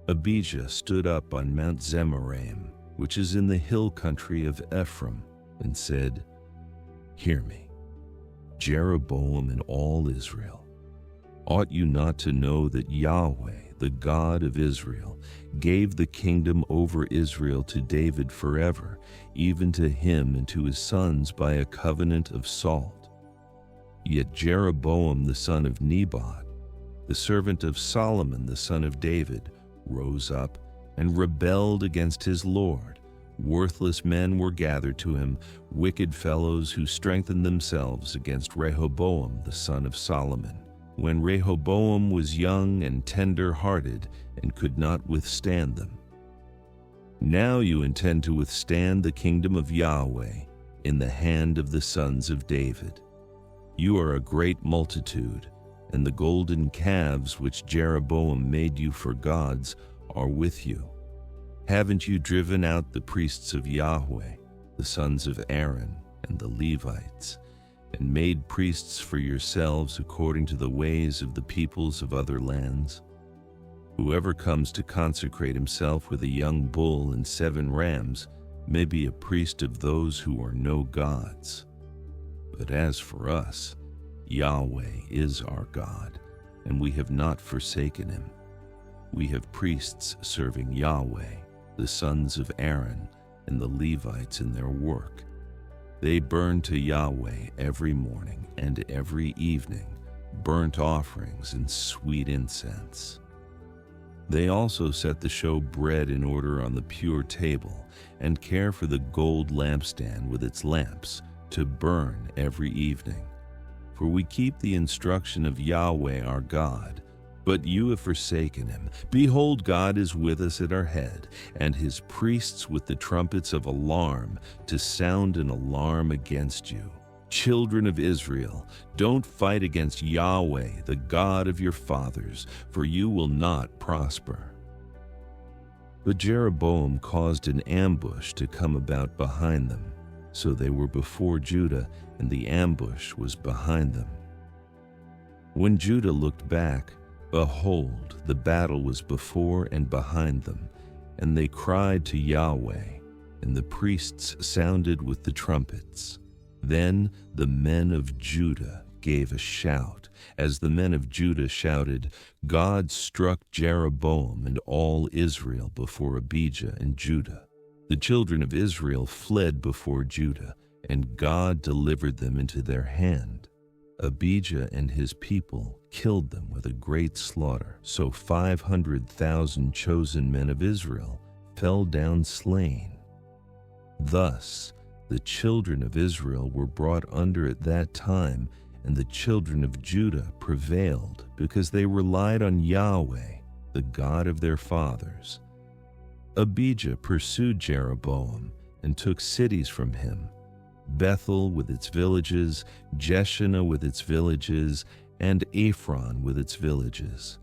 Abijah stood up on Mount Zemaraim, which is in the hill country of Ephraim, and said, Hear me, Jeroboam and all Israel. Ought you not to know that Yahweh, the God of Israel, gave the kingdom over Israel to David forever, even to him and to his sons by a covenant of salt? Yet Jeroboam the son of Nebat, the servant of Solomon the son of David, rose up and rebelled against his Lord. Worthless men were gathered to him, wicked fellows who strengthened themselves against Rehoboam the son of Solomon. when Rehoboam was young and tender-hearted and could not withstand them. Now you intend to withstand the kingdom of Yahweh in the hand of the sons of David. You are a great multitude, and the golden calves which Jeroboam made you for gods are with you. Haven't you driven out the priests of Yahweh, the sons of Aaron, and the Levites, and made priests for yourselves according to the ways of the peoples of other lands? Whoever comes to consecrate himself with a young bull and 7 rams may be a priest of those who are no gods. But as for us, Yahweh is our God, and we have not forsaken him. We have priests serving Yahweh, the sons of Aaron, and the Levites in their work. They burn to Yahweh every morning and every evening burnt offerings and sweet incense. They also set the showbread in order on the pure table and care for the gold lampstand with its lamps to burn every evening. For we keep the instruction of Yahweh our God, but you have forsaken him. Behold, God is with us at our head, and his priests with the trumpets of alarm to sound an alarm against you. Children of Israel, don't fight against Yahweh, the God of your fathers, for you will not prosper. But Jeroboam caused an ambush to come about behind them, so they were before Judah, and the ambush was behind them. When Judah looked back, behold, the battle was before and behind them, and they cried to Yahweh, and the priests sounded with the trumpets. Then the men of Judah gave a shout. As the men of Judah shouted, God struck Jeroboam and all Israel before Abijah and Judah. The children of Israel fled before Judah, and God delivered them into their hand. Abijah and his people killed them with a great slaughter. So 500,000 chosen men of Israel fell down slain. Thus the children of Israel were brought under at that time, and the children of Judah prevailed, because they relied on Yahweh, the God of their fathers. Abijah pursued Jeroboam and took cities from him, Bethel with its villages, Jeshanah with its villages, and Ephron with its villages.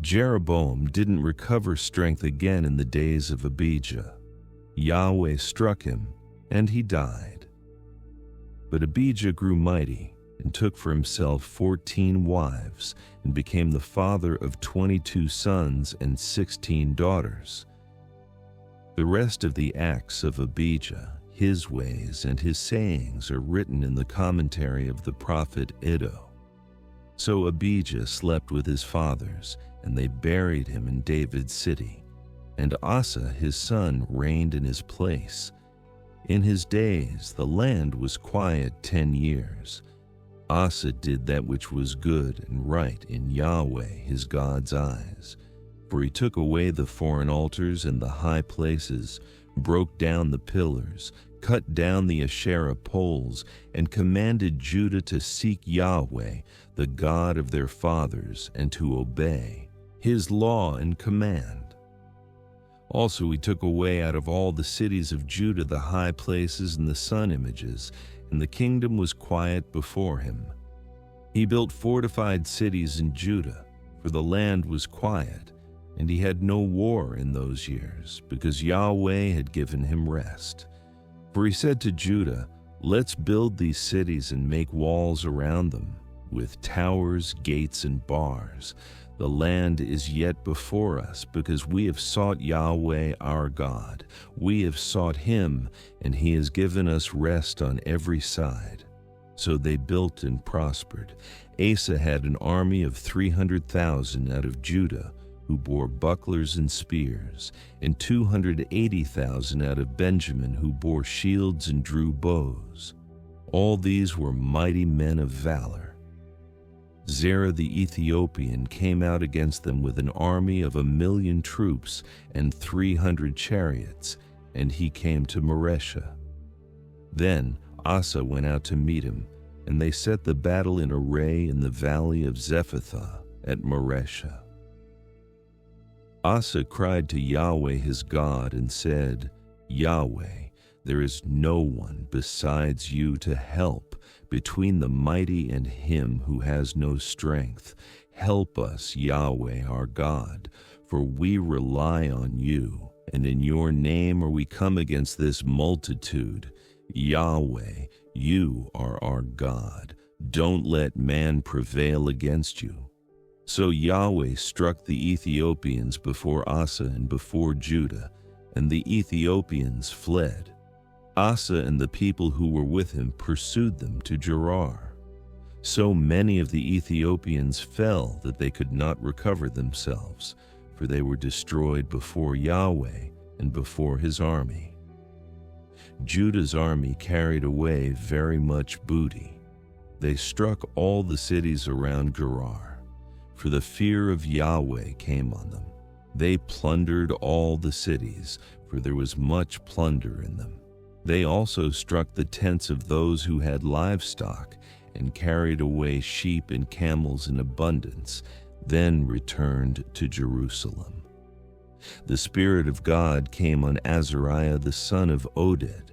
Jeroboam didn't recover strength again in the days of Abijah. Yahweh struck him, and he died. But Abijah grew mighty and took for himself 14 wives and became the father of 22 sons and 16 daughters. The rest of the acts of Abijah, his ways and his sayings, are written in the commentary of the prophet Iddo. So Abijah slept with his fathers, and they buried him in David's city. And Asa his son reigned in his place. In his days the land was quiet 10 years. Asa did that which was good and right in Yahweh his God's eyes. For he took away the foreign altars and the high places, broke down the pillars, cut down the Asherah poles, and commanded Judah to seek Yahweh, the God of their fathers, and to obey his law and command. Also he took away out of all the cities of Judah the high places and the sun images, and the kingdom was quiet before him. He built fortified cities in Judah, for the land was quiet, and he had no war in those years, because Yahweh had given him rest. For he said to Judah, Let's build these cities and make walls around them, with towers, gates, and bars. The land is yet before us, because we have sought Yahweh our God. We have sought him, and he has given us rest on every side. So they built and prospered. Asa had an army of 300,000 out of Judah, who bore bucklers and spears, and 280,000 out of Benjamin, who bore shields and drew bows. All these were mighty men of valor. Zerah the Ethiopian came out against them with an army of 1,000,000 troops and 300 chariots, and he came to Mareshah. Then Asa went out to meet him, and they set the battle in array in the valley of Zephathah at Mareshah. Asa cried to Yahweh his God and said, Yahweh, there is no one besides you to help between the mighty and him who has no strength. Help us, Yahweh our God, for we rely on you, and in your name are we come against this multitude. Yahweh, you are our God. Don't let man prevail against you. So Yahweh struck the Ethiopians before Asa and before Judah, and the Ethiopians fled. Asa and the people who were with him pursued them to Gerar. So many of the Ethiopians fell that they could not recover themselves, for they were destroyed before Yahweh and before his army. Judah's army carried away very much booty. They struck all the cities around Gerar, for the fear of Yahweh came on them. They plundered all the cities, for there was much plunder in them. They also struck the tents of those who had livestock, and carried away sheep and camels in abundance, then returned to Jerusalem. The Spirit of God came on Azariah the son of Oded.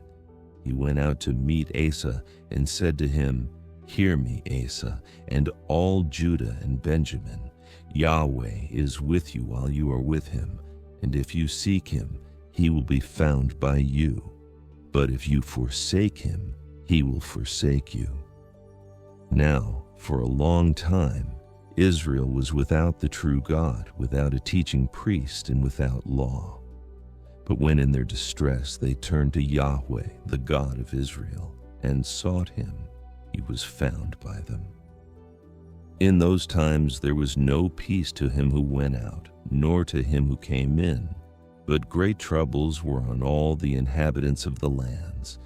He went out to meet Asa and said to him, Hear me, Asa, and all Judah and Benjamin. Yahweh is with you while you are with him, and if you seek him, he will be found by you. But if you forsake him, he will forsake you. Now, for a long time, Israel was without the true God, without a teaching priest, and without law. But when in their distress they turned to Yahweh, the God of Israel, and sought him, he was found by them. In those times there was no peace to him who went out, nor to him who came in, but great troubles were on all the inhabitants of the lands.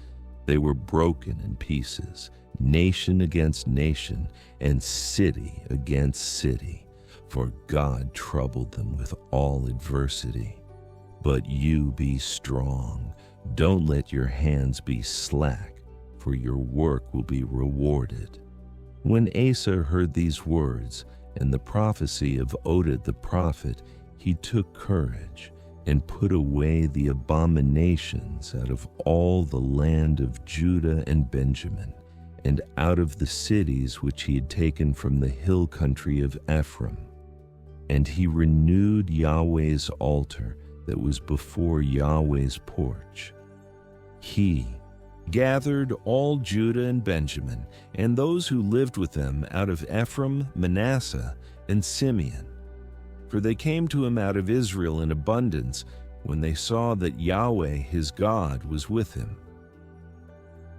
They were broken in pieces, nation against nation, and city against city, for God troubled them with all adversity. But you be strong, don't let your hands be slack, for your work will be rewarded. When Asa heard these words and the prophecy of Oded the prophet, he took courage and put away the abominations out of all the land of Judah and Benjamin, and out of the cities which he had taken from the hill country of Ephraim. And he renewed Yahweh's altar that was before Yahweh's porch. He gathered all Judah and Benjamin, and those who lived with them out of Ephraim, Manasseh, and Simeon. For they came to him out of Israel in abundance when they saw that Yahweh his God was with him.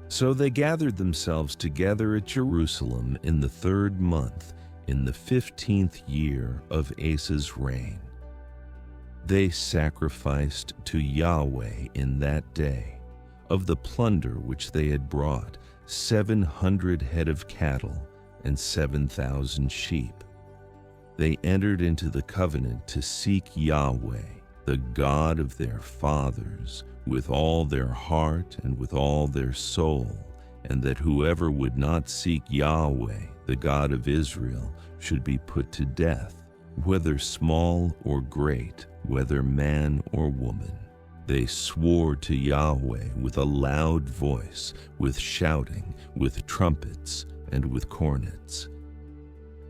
So they gathered themselves together at Jerusalem in the 3rd month, in the 15th year of Asa's reign. They sacrificed to Yahweh in that day, of the plunder which they had brought, 700 head of cattle and 7,000 sheep. They entered into the covenant to seek Yahweh, the God of their fathers, with all their heart and with all their soul, and that whoever would not seek Yahweh, the God of Israel, should be put to death, whether small or great, whether man or woman. They swore to Yahweh with a loud voice, with shouting, with trumpets, and with cornets.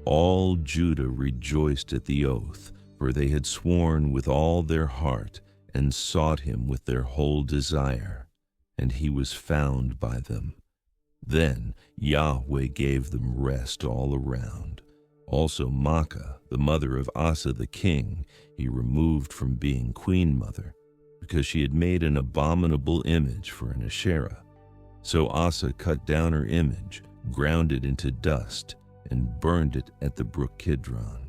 All Judah rejoiced at the oath, for they had sworn with all their heart, and sought him with their whole desire, and he was found by them. Then Yahweh gave them rest all around. Also Maacah, the mother of Asa the king, he removed from being queen mother, because she had made an abominable image for an Asherah. So Asa cut down her image, ground it into dust, and burned it at the brook Kidron.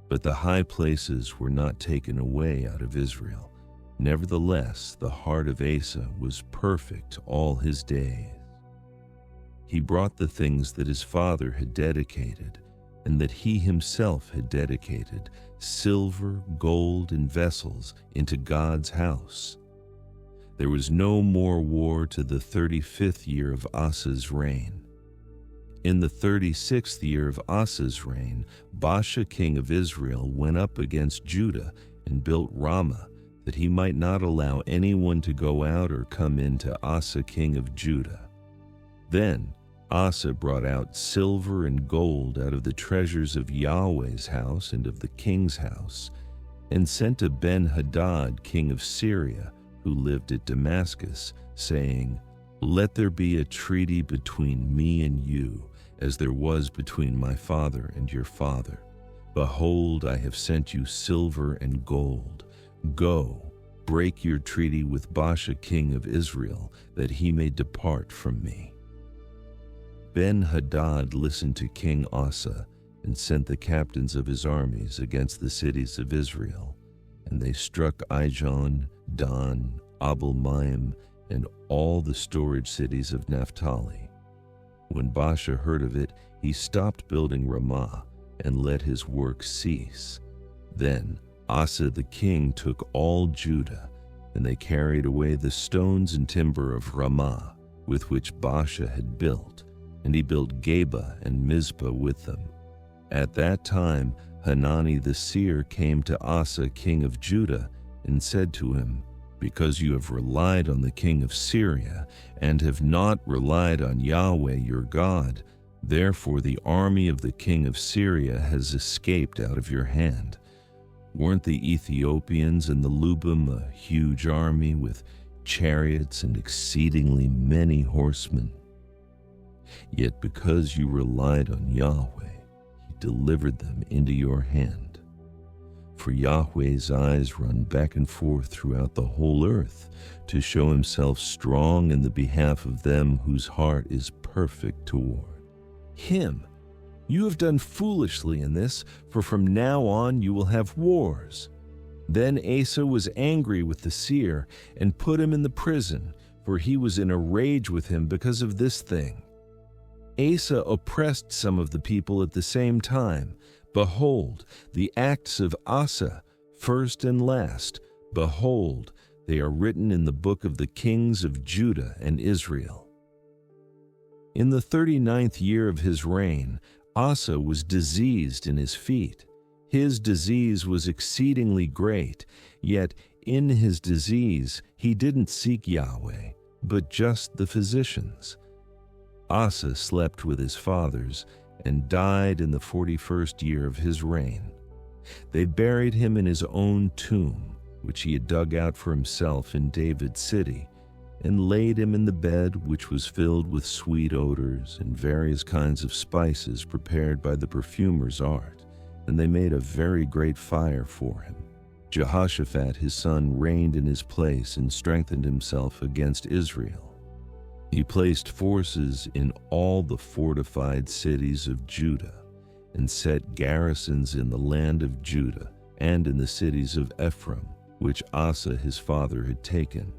But the high places were not taken away out of Israel. Nevertheless, the heart of Asa was perfect all his days. He brought the things that his father had dedicated, and that he himself had dedicated, silver, gold, and vessels, into God's house. There was no more war to the 35th year of Asa's reign. In the 36th year of Asa's reign, Baasha king of Israel went up against Judah and built Ramah, that he might not allow anyone to go out or come in to Asa king of Judah. Then Asa brought out silver and gold out of the treasures of Yahweh's house and of the king's house, and sent to Ben-Hadad king of Syria, who lived at Damascus, saying, "Let there be a treaty between me and you, as there was between my father and your father. Behold, I have sent you silver and gold. Go, break your treaty with Baasha king of Israel, that he may depart from me." Ben-Hadad listened to King Asa and sent the captains of his armies against the cities of Israel, and they struck Ijon, Dan, Abel-maim, and all the storage cities of Naphtali. When Baasha heard of it, he stopped building Ramah and let his work cease. Then Asa the king took all Judah, and they carried away the stones and timber of Ramah, with which Baasha had built, and he built Geba and Mizpah with them. At that time Hanani the seer came to Asa king of Judah and said to him, "Because you have relied on the king of Syria and have not relied on Yahweh your God, therefore the army of the king of Syria has escaped out of your hand. Weren't the Ethiopians and the Lubim a huge army with chariots and exceedingly many horsemen? Yet because you relied on Yahweh, he delivered them into your hand. For Yahweh's eyes run back and forth throughout the whole earth to show himself strong in the behalf of them whose heart is perfect toward him. You have done foolishly in this, for from now on you will have wars." Then Asa was angry with the seer and put him in the prison, for he was in a rage with him because of this thing. Asa oppressed some of the people at the same time. Behold, the acts of Asa, first and last, behold, they are written in the book of the kings of Judah and Israel. In the 39th year of his reign, Asa was diseased in his feet. His disease was exceedingly great, yet in his disease he didn't seek Yahweh, but just the physicians. Asa slept with his fathers and died in the 41st year of his reign. They buried him in his own tomb, which he had dug out for himself in David's city, and laid him in the bed which was filled with sweet odors and various kinds of spices prepared by the perfumer's art, and they made a very great fire for him. Jehoshaphat his son reigned in his place and strengthened himself against Israel. He placed forces in all the fortified cities of Judah, and set garrisons in the land of Judah and in the cities of Ephraim, which Asa his father had taken.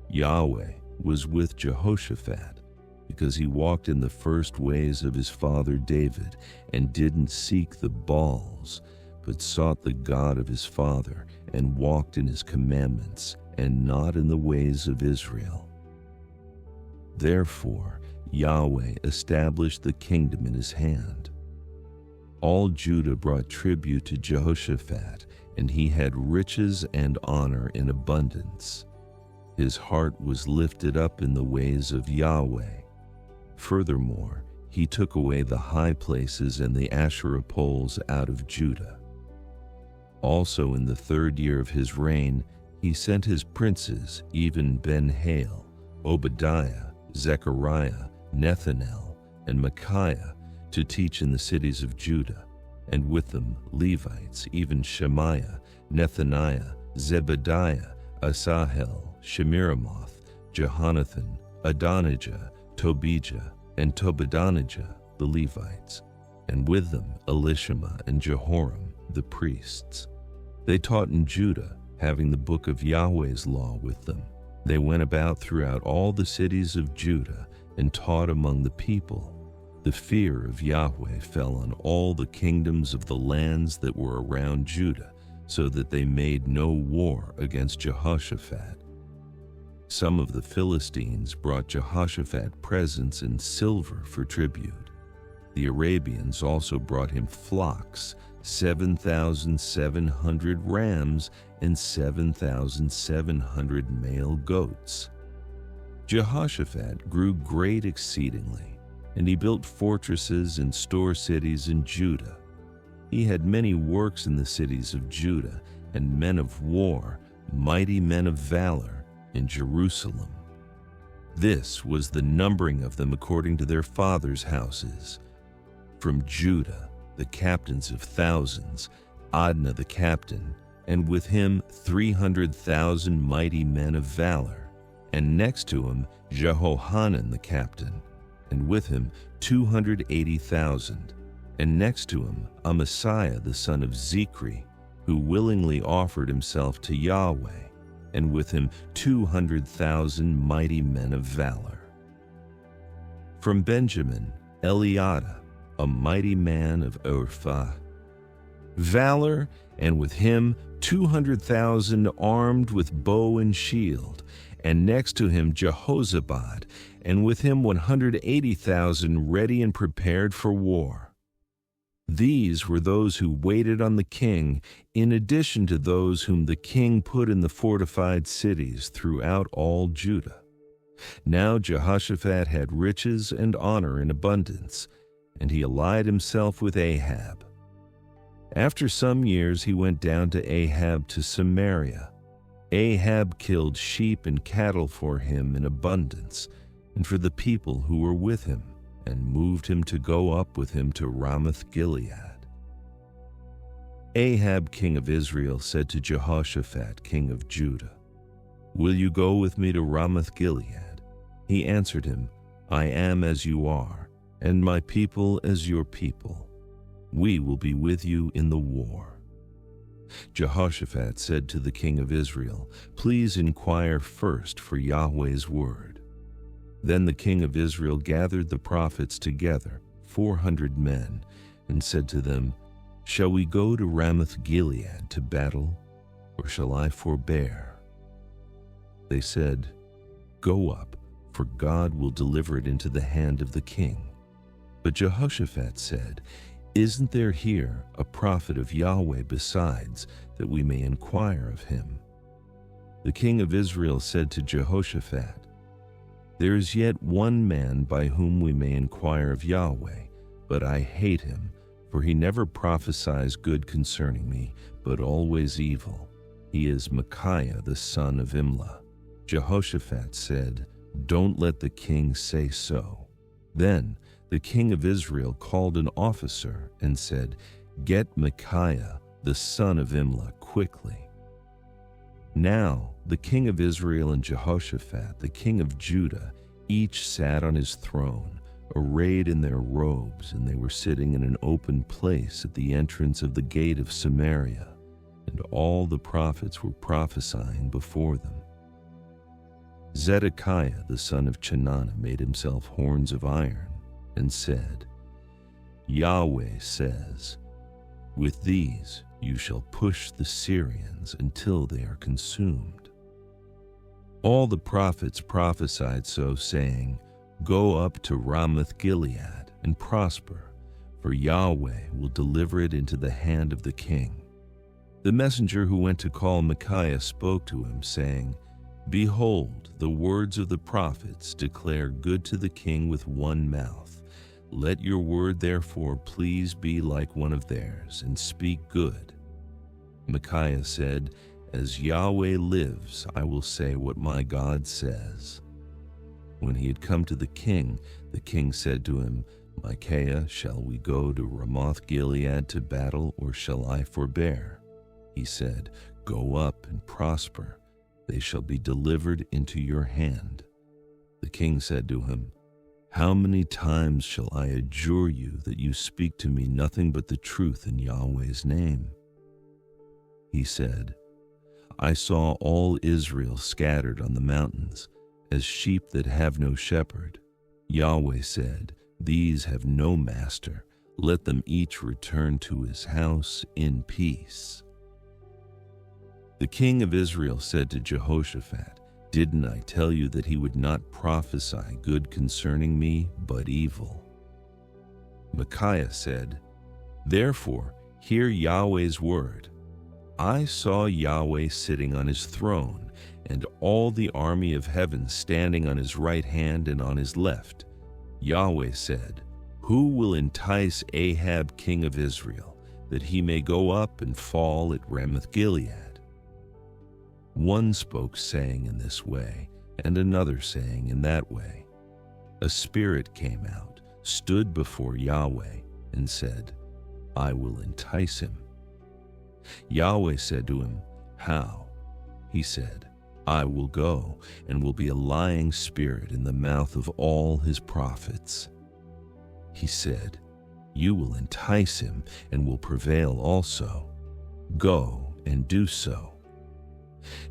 Yahweh was with Jehoshaphat, because he walked in the first ways of his father David, and didn't seek the Baals, but sought the God of his father, and walked in his commandments, and not in the ways of Israel. Therefore Yahweh established the kingdom in his hand. All Judah brought tribute to Jehoshaphat, and he had riches and honor in abundance. His heart was lifted up in the ways of Yahweh. Furthermore, he took away the high places and the Asherah poles out of Judah. Also in the 3rd year of his reign, he sent his princes, even Ben-Hail, Obadiah, Zechariah, Nethanel, and Micaiah, to teach in the cities of Judah, and with them Levites, even Shemaiah, Nethaniah, Zebediah, Asahel, Shemiramoth, Jehonathan, Adonijah, Tobijah, and Tobadonijah, the Levites, and with them Elishama and Jehoram, the priests. They taught in Judah, having the book of Yahweh's law with them. They went about throughout all the cities of Judah and taught among the people. The fear of Yahweh fell on all the kingdoms of the lands that were around Judah, so that they made no war against Jehoshaphat. Some of the Philistines brought Jehoshaphat presents and silver for tribute. The Arabians also brought him flocks, 7,700 rams, and 7,700 male goats. Jehoshaphat grew great exceedingly, and he built fortresses and store cities in Judah. He had many works in the cities of Judah, and men of war, mighty men of valor, in Jerusalem. This was the numbering of them according to their fathers' houses. From Judah, the captains of thousands, Adnah the captain, and with him 300,000 mighty men of valor, and next to him Jehohanan the captain, and with him 280,000, and next to him Amasiah the son of Zichri, who willingly offered himself to Yahweh, and with him 200,000 mighty men of valor. From Benjamin, Eliada, a mighty man of Orphah, valor, and with him 200,000 armed with bow and shield, and next to him Jehozabad, and with him 180,000 ready and prepared for war. These were those who waited on the king, in addition to those whom the king put in the fortified cities throughout all Judah. Now Jehoshaphat had riches and honor in abundance, and he allied himself with Ahab. After some years he went down to Ahab to Samaria. Ahab killed sheep and cattle for him in abundance, and for the people who were with him, and moved him to go up with him to Ramoth-Gilead. Ahab king of Israel said to Jehoshaphat king of Judah, "Will you go with me to Ramoth-Gilead?" He answered him, "I am as you are, and my people as your people. We will be with you in the war." Jehoshaphat said to the king of Israel, "Please inquire first for Yahweh's word." Then the king of Israel gathered the prophets together, 400 men, and said to them, "Shall we go to Ramoth-Gilead to battle, or shall I forbear?" They said, "Go up, for God will deliver it into the hand of the king." But Jehoshaphat said, "Isn't there here a prophet of Yahweh besides, that we may inquire of him?" The king of Israel said to Jehoshaphat, "There is yet one man by whom we may inquire of Yahweh, but I hate him, for he never prophesies good concerning me, but always evil. He is Micaiah the son of Imlah." Jehoshaphat said, "Don't let the king say so." Then the king of Israel called an officer and said, "Get Micaiah the son of Imlah quickly." Now the king of Israel and Jehoshaphat the king of Judah each sat on his throne, arrayed in their robes, and they were sitting in an open place at the entrance of the gate of Samaria, and all the prophets were prophesying before them. Zedekiah the son of Chenaanah made himself horns of iron, and said, "Yahweh says, with these you shall push the Syrians until they are consumed." All the prophets prophesied so, saying, "Go up to Ramoth-Gilead and prosper, for Yahweh will deliver it into the hand of the king." The messenger who went to call Micaiah spoke to him, saying, "Behold, the words of the prophets declare good to the king with one mouth. Let your word therefore please be like one of theirs, and speak good." Micaiah said, "As Yahweh lives, I will say what my God says." When he had come to the king said to him, "Micaiah, shall we go to Ramoth-Gilead to battle, or shall I forbear?" He said, "Go up and prosper. They shall be delivered into your hand." The king said to him, "How many times shall I adjure you that you speak to me nothing but the truth in Yahweh's name?" He said, "I saw all Israel scattered on the mountains, as sheep that have no shepherd. Yahweh said, These have no master. Let them each return to his house in peace." The king of Israel said to Jehoshaphat, "Didn't I tell you that he would not prophesy good concerning me, but evil?" Micaiah said, "Therefore, hear Yahweh's word. I saw Yahweh sitting on his throne, and all the army of heaven standing on his right hand and on his left. Yahweh said, Who will entice Ahab king of Israel, that he may go up and fall at Ramoth-Gilead?" One spoke, saying in this way, and another saying in that way. A spirit came out, stood before Yahweh, and said, "I will entice him." Yahweh said to him, "How?" He said, "I will go, and will be a lying spirit in the mouth of all his prophets." He said, "You will entice him, and will prevail also. Go and do so."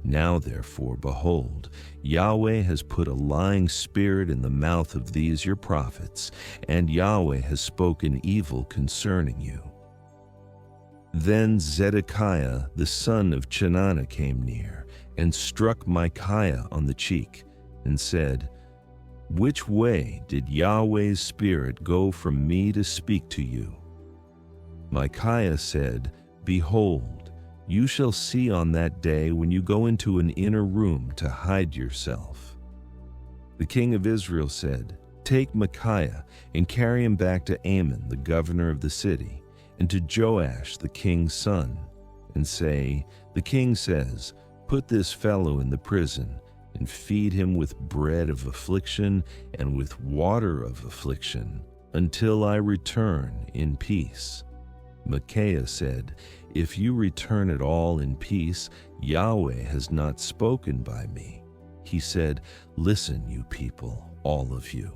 Now therefore, behold, Yahweh has put a lying spirit in the mouth of these your prophets, and Yahweh has spoken evil concerning you. Then Zedekiah the son of Chenaanah came near, and struck Micaiah on the cheek, and said, "Which way did Yahweh's spirit go from me to speak to you?" Micaiah said, "Behold, you shall see on that day when you go into an inner room to hide yourself." The king of Israel said, "Take Micaiah and carry him back to Amon, the governor of the city, and to Joash, the king's son, and say, 'The king says, Put this fellow in the prison, and feed him with bread of affliction and with water of affliction, until I return in peace.'" Micaiah said, "If you return at all in peace, Yahweh has not spoken by me." He said, "Listen, you people, all of you."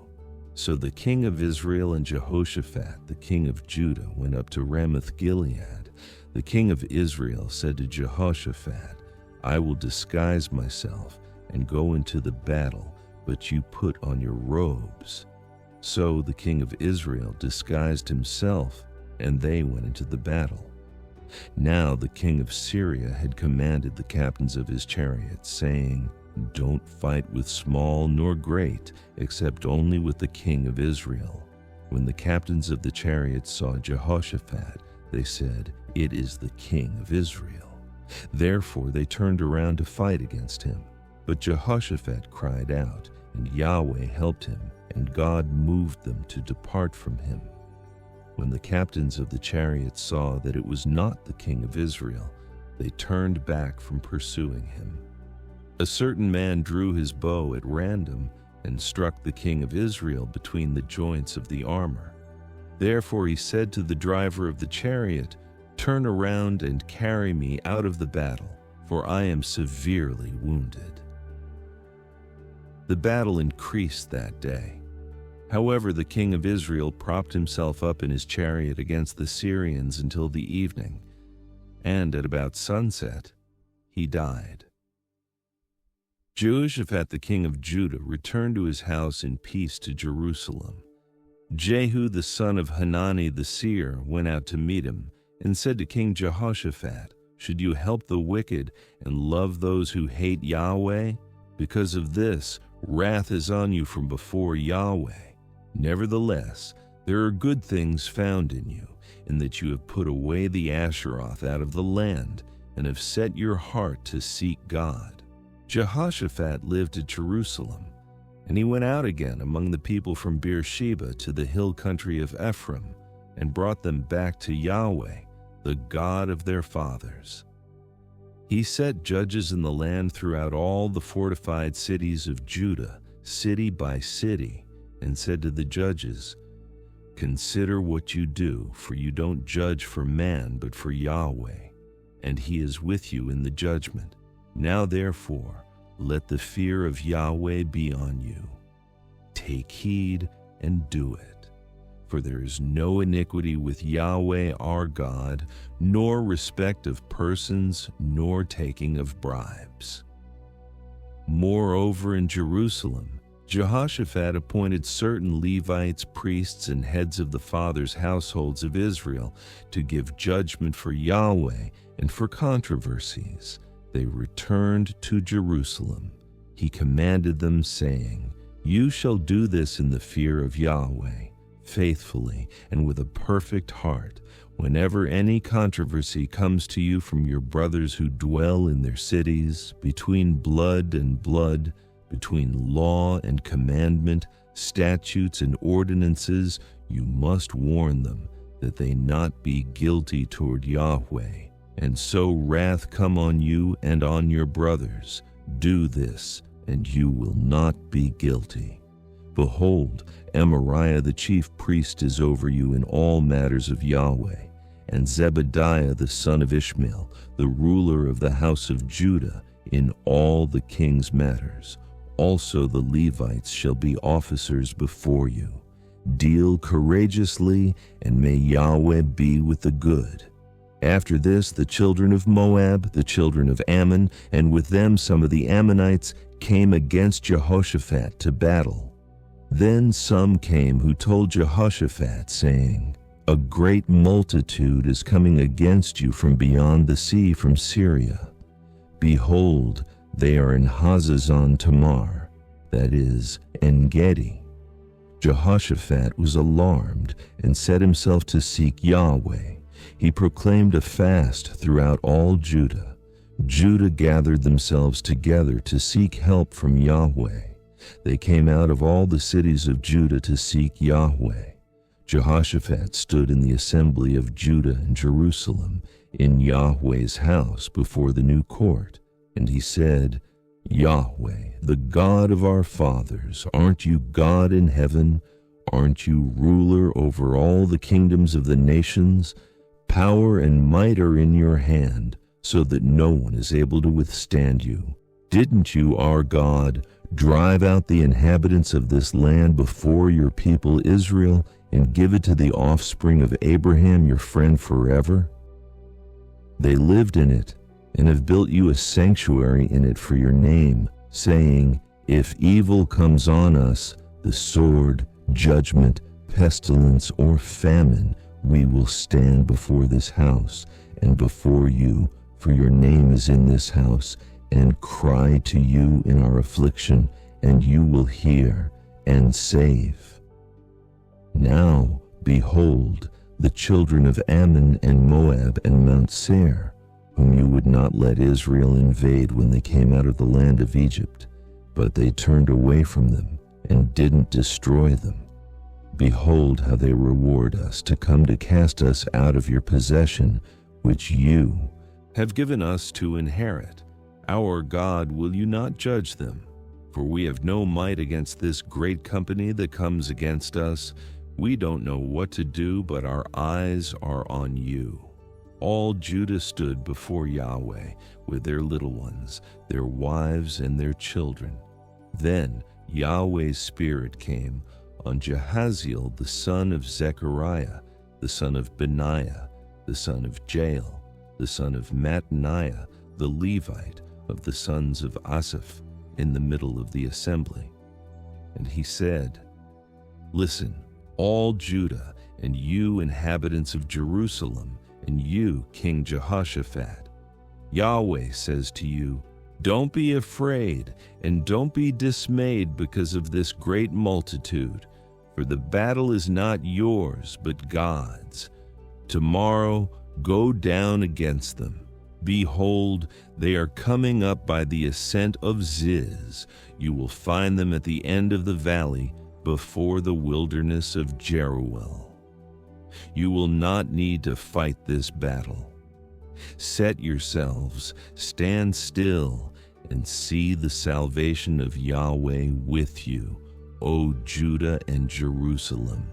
So the king of Israel and Jehoshaphat, the king of Judah, went up to Ramoth-Gilead. The king of Israel said to Jehoshaphat, "I will disguise myself and go into the battle, but you put on your robes." So the king of Israel disguised himself, and they went into the battle. Now the king of Syria had commanded the captains of his chariots, saying, "Don't fight with small nor great, except only with the king of Israel." When the captains of the chariots saw Jehoshaphat, they said, "It is the king of Israel." Therefore they turned around to fight against him. But Jehoshaphat cried out, and Yahweh helped him, and God moved them to depart from him. When the captains of the chariots saw that it was not the king of Israel, they turned back from pursuing him. A certain man drew his bow at random and struck the king of Israel between the joints of the armor. Therefore he said to the driver of the chariot, "Turn around and carry me out of the battle, for I am severely wounded." The battle increased that day. However, the king of Israel propped himself up in his chariot against the Syrians until the evening, and at about sunset, he died. Jehoshaphat the king of Judah returned to his house in peace to Jerusalem. Jehu the son of Hanani the seer went out to meet him and said to King Jehoshaphat, "Should you help the wicked and love those who hate Yahweh? Because of this, wrath is on you from before Yahweh. Nevertheless, there are good things found in you, in that you have put away the Asheroth out of the land, and have set your heart to seek God." Jehoshaphat lived at Jerusalem, and he went out again among the people from Beersheba to the hill country of Ephraim, and brought them back to Yahweh, the God of their fathers. He set judges in the land throughout all the fortified cities of Judah, city by city, and said to the judges, "Consider what you do, for you don't judge for man but for Yahweh, and he is with you in the judgment. Now therefore, let the fear of Yahweh be on you. Take heed and do it, for there is no iniquity with Yahweh our God, nor respect of persons, nor taking of bribes." Moreover, in Jerusalem, Jehoshaphat appointed certain Levites, priests, and heads of the fathers' households of Israel to give judgment for Yahweh and for controversies. They returned to Jerusalem. He commanded them, saying, "You shall do this in the fear of Yahweh. faithfully and with a perfect heart, whenever any controversy comes to you from your brothers who dwell in their cities, between blood and blood, between law and commandment, statutes and ordinances, you must warn them, that they not be guilty toward Yahweh, and so wrath come on you and on your brothers. Do this, and you will not be guilty. Behold, Amariah the chief priest is over you in all matters of Yahweh, and Zebediah the son of Ishmael, the ruler of the house of Judah, in all the king's matters. Also the Levites shall be officers before you. Deal courageously, and may Yahweh be with the good. After this, the children of Moab, the children of Ammon, and with them some of the Ammonites, came against Jehoshaphat to battle. Then some came who told Jehoshaphat, saying, A great multitude is coming against you from beyond the sea, from Syria. Behold, they are in Hazazon Tamar, that is, En-gedi. Jehoshaphat was alarmed and set himself to seek Yahweh. He proclaimed a fast throughout all Judah. Judah gathered themselves together to seek help from Yahweh. They came out of all the cities of Judah to seek Yahweh. Jehoshaphat stood in the assembly of Judah and Jerusalem, in Yahweh's house before the new court, and he said, Yahweh, the God of our fathers, aren't you God in heaven? Aren't you ruler over all the kingdoms of the nations? Power and might are in your hand, so that no one is able to withstand you. Didn't you, our God, drive out the inhabitants of this land before your people Israel, and give it to the offspring of Abraham, your friend, forever? They lived in it, and have built you a sanctuary in it for your name, saying, If evil comes on us, the sword, judgment, pestilence, or famine, we will stand before this house and before you, for your name is in this house, and cry to you in our affliction, and you will hear and save. Now, behold, the children of Ammon and Moab and Mount Seir, whom you would not let Israel invade when they came out of the land of Egypt, but they turned away from them and didn't destroy them. Behold how they reward us to come to cast us out of your possession, which you have given us to inherit. Our God, will you not judge them? For we have no might against this great company that comes against us. We don't know what to do, but our eyes are on you. All Judah stood before Yahweh with their little ones, their wives and their children. Then Yahweh's Spirit came on Jahaziel the son of Zechariah, the son of Benaiah, the son of Jael, the son of Mattaniah, the Levite of the sons of Asaph, in the middle of the assembly. And he said, Listen, all Judah, and you inhabitants of Jerusalem, and you, King Jehoshaphat. Yahweh says to you, Don't be afraid, and don't be dismayed because of this great multitude, for the battle is not yours, but God's. Tomorrow go down against them. Behold, they are coming up by the ascent of Ziz. You will find them at the end of the valley, before the wilderness of Jeruel. You will not need to fight this battle. Set yourselves, stand still, and see the salvation of Yahweh with you, O Judah and Jerusalem.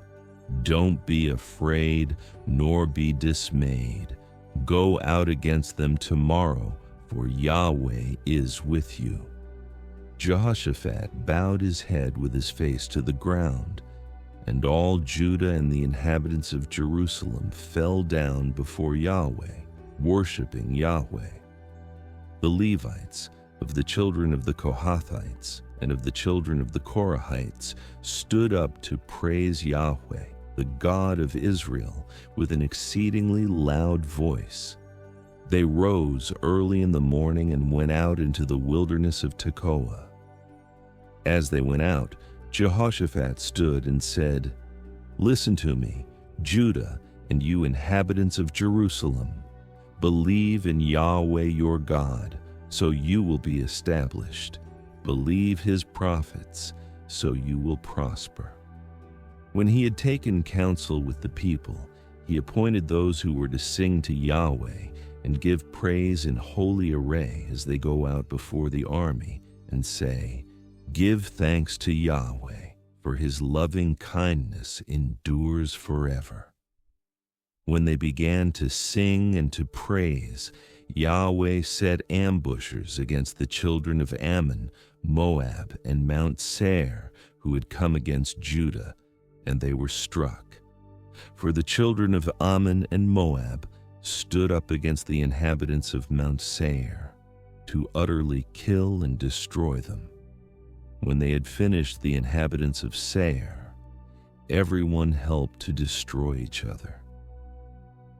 Don't be afraid, nor be dismayed. Go out against them tomorrow, for Yahweh is with you. Jehoshaphat bowed his head with his face to the ground, and all Judah and the inhabitants of Jerusalem fell down before Yahweh, worshiping Yahweh. The Levites, of the children of the Kohathites and of the children of the Korahites, stood up to praise Yahweh, the God of Israel, with an exceedingly loud voice. They rose early in the morning and went out into the wilderness of Tekoa. As they went out, Jehoshaphat stood and said, Listen to me, Judah, and you inhabitants of Jerusalem. Believe in Yahweh your God, so you will be established. Believe his prophets, so you will prosper. When he had taken counsel with the people, he appointed those who were to sing to Yahweh and give praise in holy array as they go out before the army and say, "Give thanks to Yahweh, for his loving kindness endures forever." When they began to sing and to praise, Yahweh set ambushers against the children of Ammon, Moab, and Mount Seir, who had come against Judah, and they were struck. For the children of Ammon and Moab stood up against the inhabitants of Mount Seir to utterly kill and destroy them. When they had finished the inhabitants of Seir, everyone helped to destroy each other.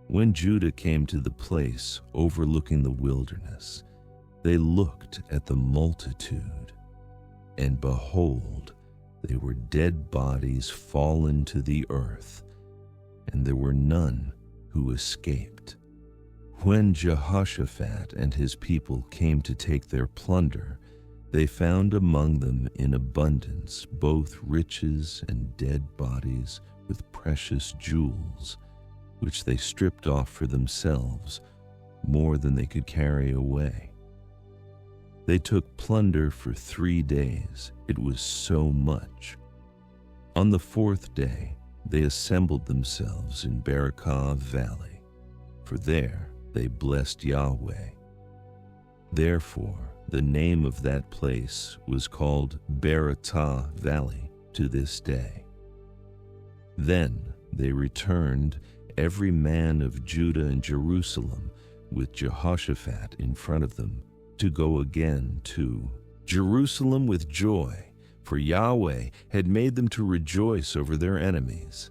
When Judah came to the place overlooking the wilderness, they looked at the multitude, and behold, they were dead bodies fallen to the earth, and there were none who escaped. When Jehoshaphat and his people came to take their plunder, they found among them in abundance both riches and dead bodies with precious jewels, which they stripped off for themselves, more than they could carry away. They took plunder for 3 days. It was so much. On the 4th day, they assembled themselves in Berakah Valley, for there they blessed Yahweh. Therefore, the name of that place was called Beratah Valley to this day. Then they returned, every man of Judah and Jerusalem, with Jehoshaphat in front of them, to go again to Jerusalem with joy, for Yahweh had made them to rejoice over their enemies.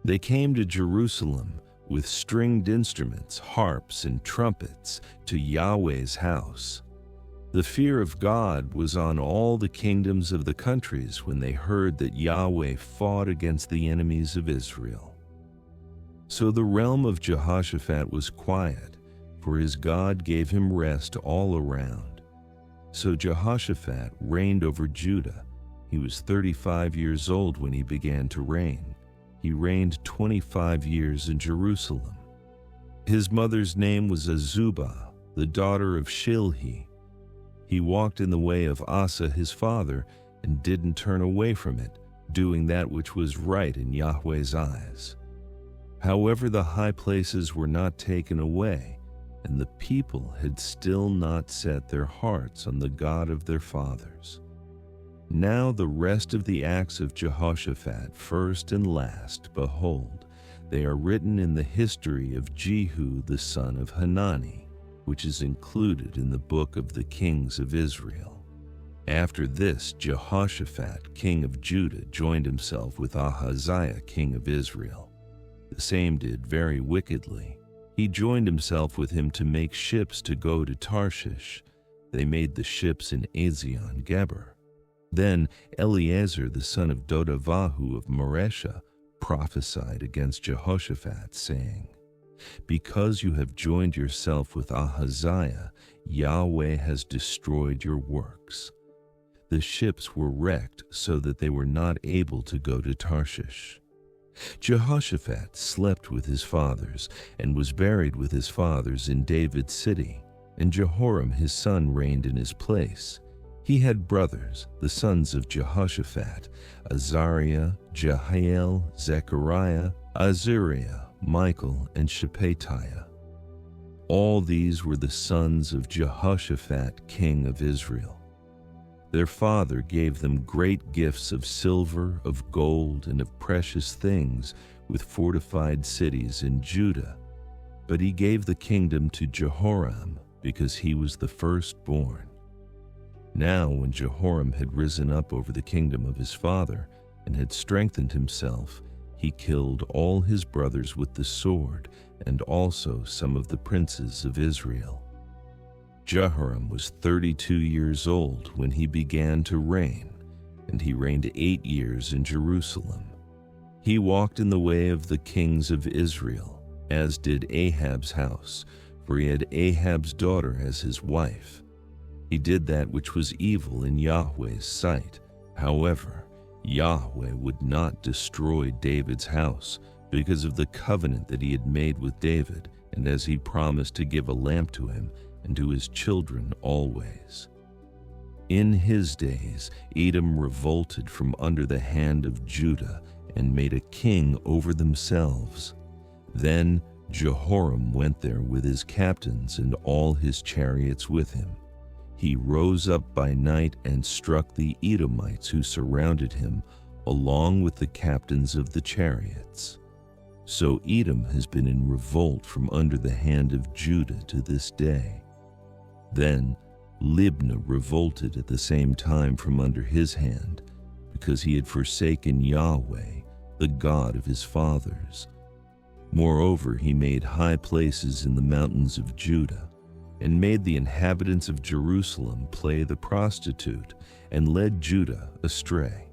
They came to Jerusalem with stringed instruments, harps, and trumpets to Yahweh's house. The fear of God was on all the kingdoms of the countries when they heard that Yahweh fought against the enemies of Israel. So the realm of Jehoshaphat was quiet, for his God gave him rest all around. So Jehoshaphat reigned over Judah. He was 35 years old when he began to reign. He reigned 25 years in Jerusalem. His mother's name was Azubah, the daughter of Shilhi. He walked in the way of Asa his father and didn't turn away from it, doing that which was right in Yahweh's eyes. However, the high places were not taken away, and the people had still not set their hearts on the God of their fathers. Now the rest of the acts of Jehoshaphat, first and last, behold, they are written in the history of Jehu the son of Hanani, which is included in the book of the kings of Israel. After this, Jehoshaphat, king of Judah, joined himself with Ahaziah, king of Israel. The same did very wickedly. He joined himself with him to make ships to go to Tarshish. They made the ships in Ezion-Geber. Then Eleazar the son of Dodavahu of Maresha prophesied against Jehoshaphat, saying, "Because you have joined yourself with Ahaziah, Yahweh has destroyed your works." The ships were wrecked so that they were not able to go to Tarshish. Jehoshaphat slept with his fathers and was buried with his fathers in David's city, and Jehoram his son reigned in his place. He had brothers, the sons of Jehoshaphat, Azariah, Jehiel, Zechariah, Azariah, Michael, and Shephatiah. All these were the sons of Jehoshaphat, king of Israel. Their father gave them great gifts of silver, of gold, and of precious things, with fortified cities in Judah. But he gave the kingdom to Jehoram, because he was the firstborn. Now when Jehoram had risen up over the kingdom of his father, and had strengthened himself, he killed all his brothers with the sword, and also some of the princes of Israel. Jehoram was 32 years old when he began to reign, and he reigned 8 years in Jerusalem. He walked in the way of the kings of Israel, as did Ahab's house, for he had Ahab's daughter as his wife. He did that which was evil in Yahweh's sight. However, Yahweh would not destroy David's house because of the covenant that he had made with David, and as he promised to give a lamp to him and to his children always. In his days, Edom revolted from under the hand of Judah and made a king over themselves. Then Jehoram went there with his captains and all his chariots with him. He rose up by night and struck the Edomites who surrounded him, along with the captains of the chariots. So Edom has been in revolt from under the hand of Judah to this day. Then Libnah revolted at the same time from under his hand, because he had forsaken Yahweh, the God of his fathers. Moreover, he made high places in the mountains of Judah, and made the inhabitants of Jerusalem play the prostitute, and led Judah astray.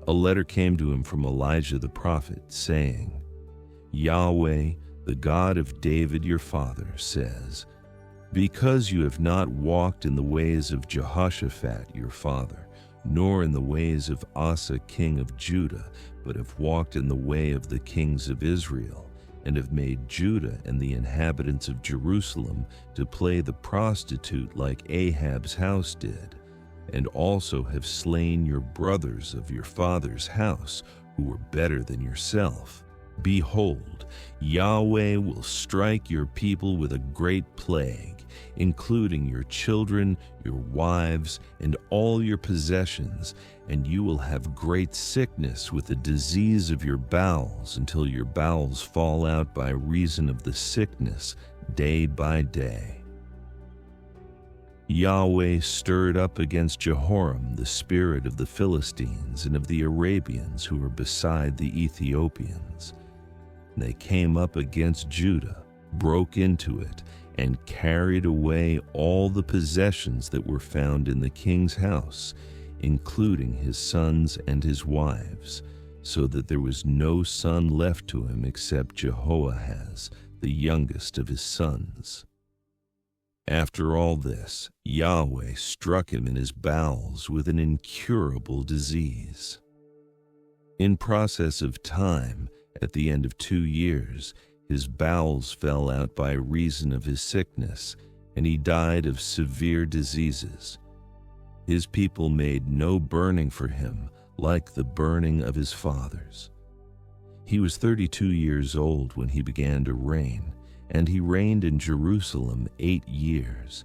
A letter came to him from Elijah the prophet, saying, Yahweh, the God of David your father, says, because you have not walked in the ways of Jehoshaphat your father, nor in the ways of Asa king of Judah, but have walked in the way of the kings of Israel, and have made Judah and the inhabitants of Jerusalem to play the prostitute like Ahab's house did, and also have slain your brothers of your father's house, who were better than yourself. Behold, Yahweh will strike your people with a great plague, including your children, your wives, and all your possessions, and you will have great sickness with the disease of your bowels until your bowels fall out by reason of the sickness day by day. Yahweh stirred up against Jehoram the spirit of the Philistines and of the Arabians who were beside the Ethiopians. They came up against Judah, broke into it, and carried away all the possessions that were found in the king's house, including his sons and his wives, so that there was no son left to him except Jehoahaz, the youngest of his sons. After all this, Yahweh struck him in his bowels with an incurable disease. In process of time, at the end of 2 years, his bowels fell out by reason of his sickness, and he died of severe diseases. His people made no burning for him like the burning of his fathers. He was 32 years old when he began to reign, and he reigned in Jerusalem 8 years.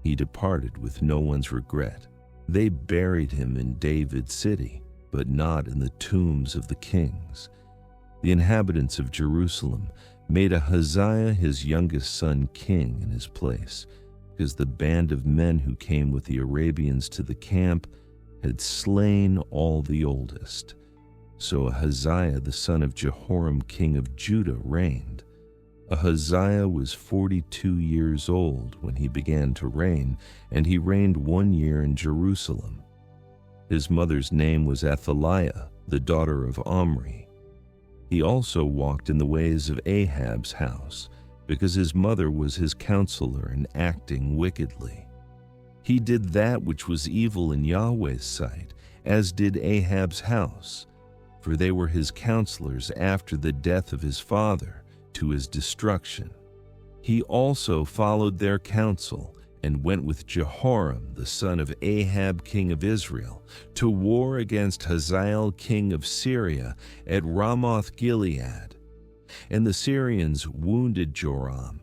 He departed with no one's regret. They buried him in David's city, but not in the tombs of the kings. The inhabitants of Jerusalem made Ahaziah his youngest son king in his place, because the band of men who came with the Arabians to the camp had slain all the oldest. So Ahaziah the son of Jehoram king of Judah reigned. Ahaziah was 42 years old when he began to reign, and he reigned 1 year in Jerusalem. His mother's name was Athaliah, the daughter of Omri. He also walked in the ways of Ahab's house, because his mother was his counselor and acting wickedly. He did that which was evil in Yahweh's sight, as did Ahab's house, for they were his counselors after the death of his father, to his destruction. He also followed their counsel and went with Jehoram the son of Ahab king of Israel to war against Hazael king of Syria at Ramoth Gilead. And the Syrians wounded Joram.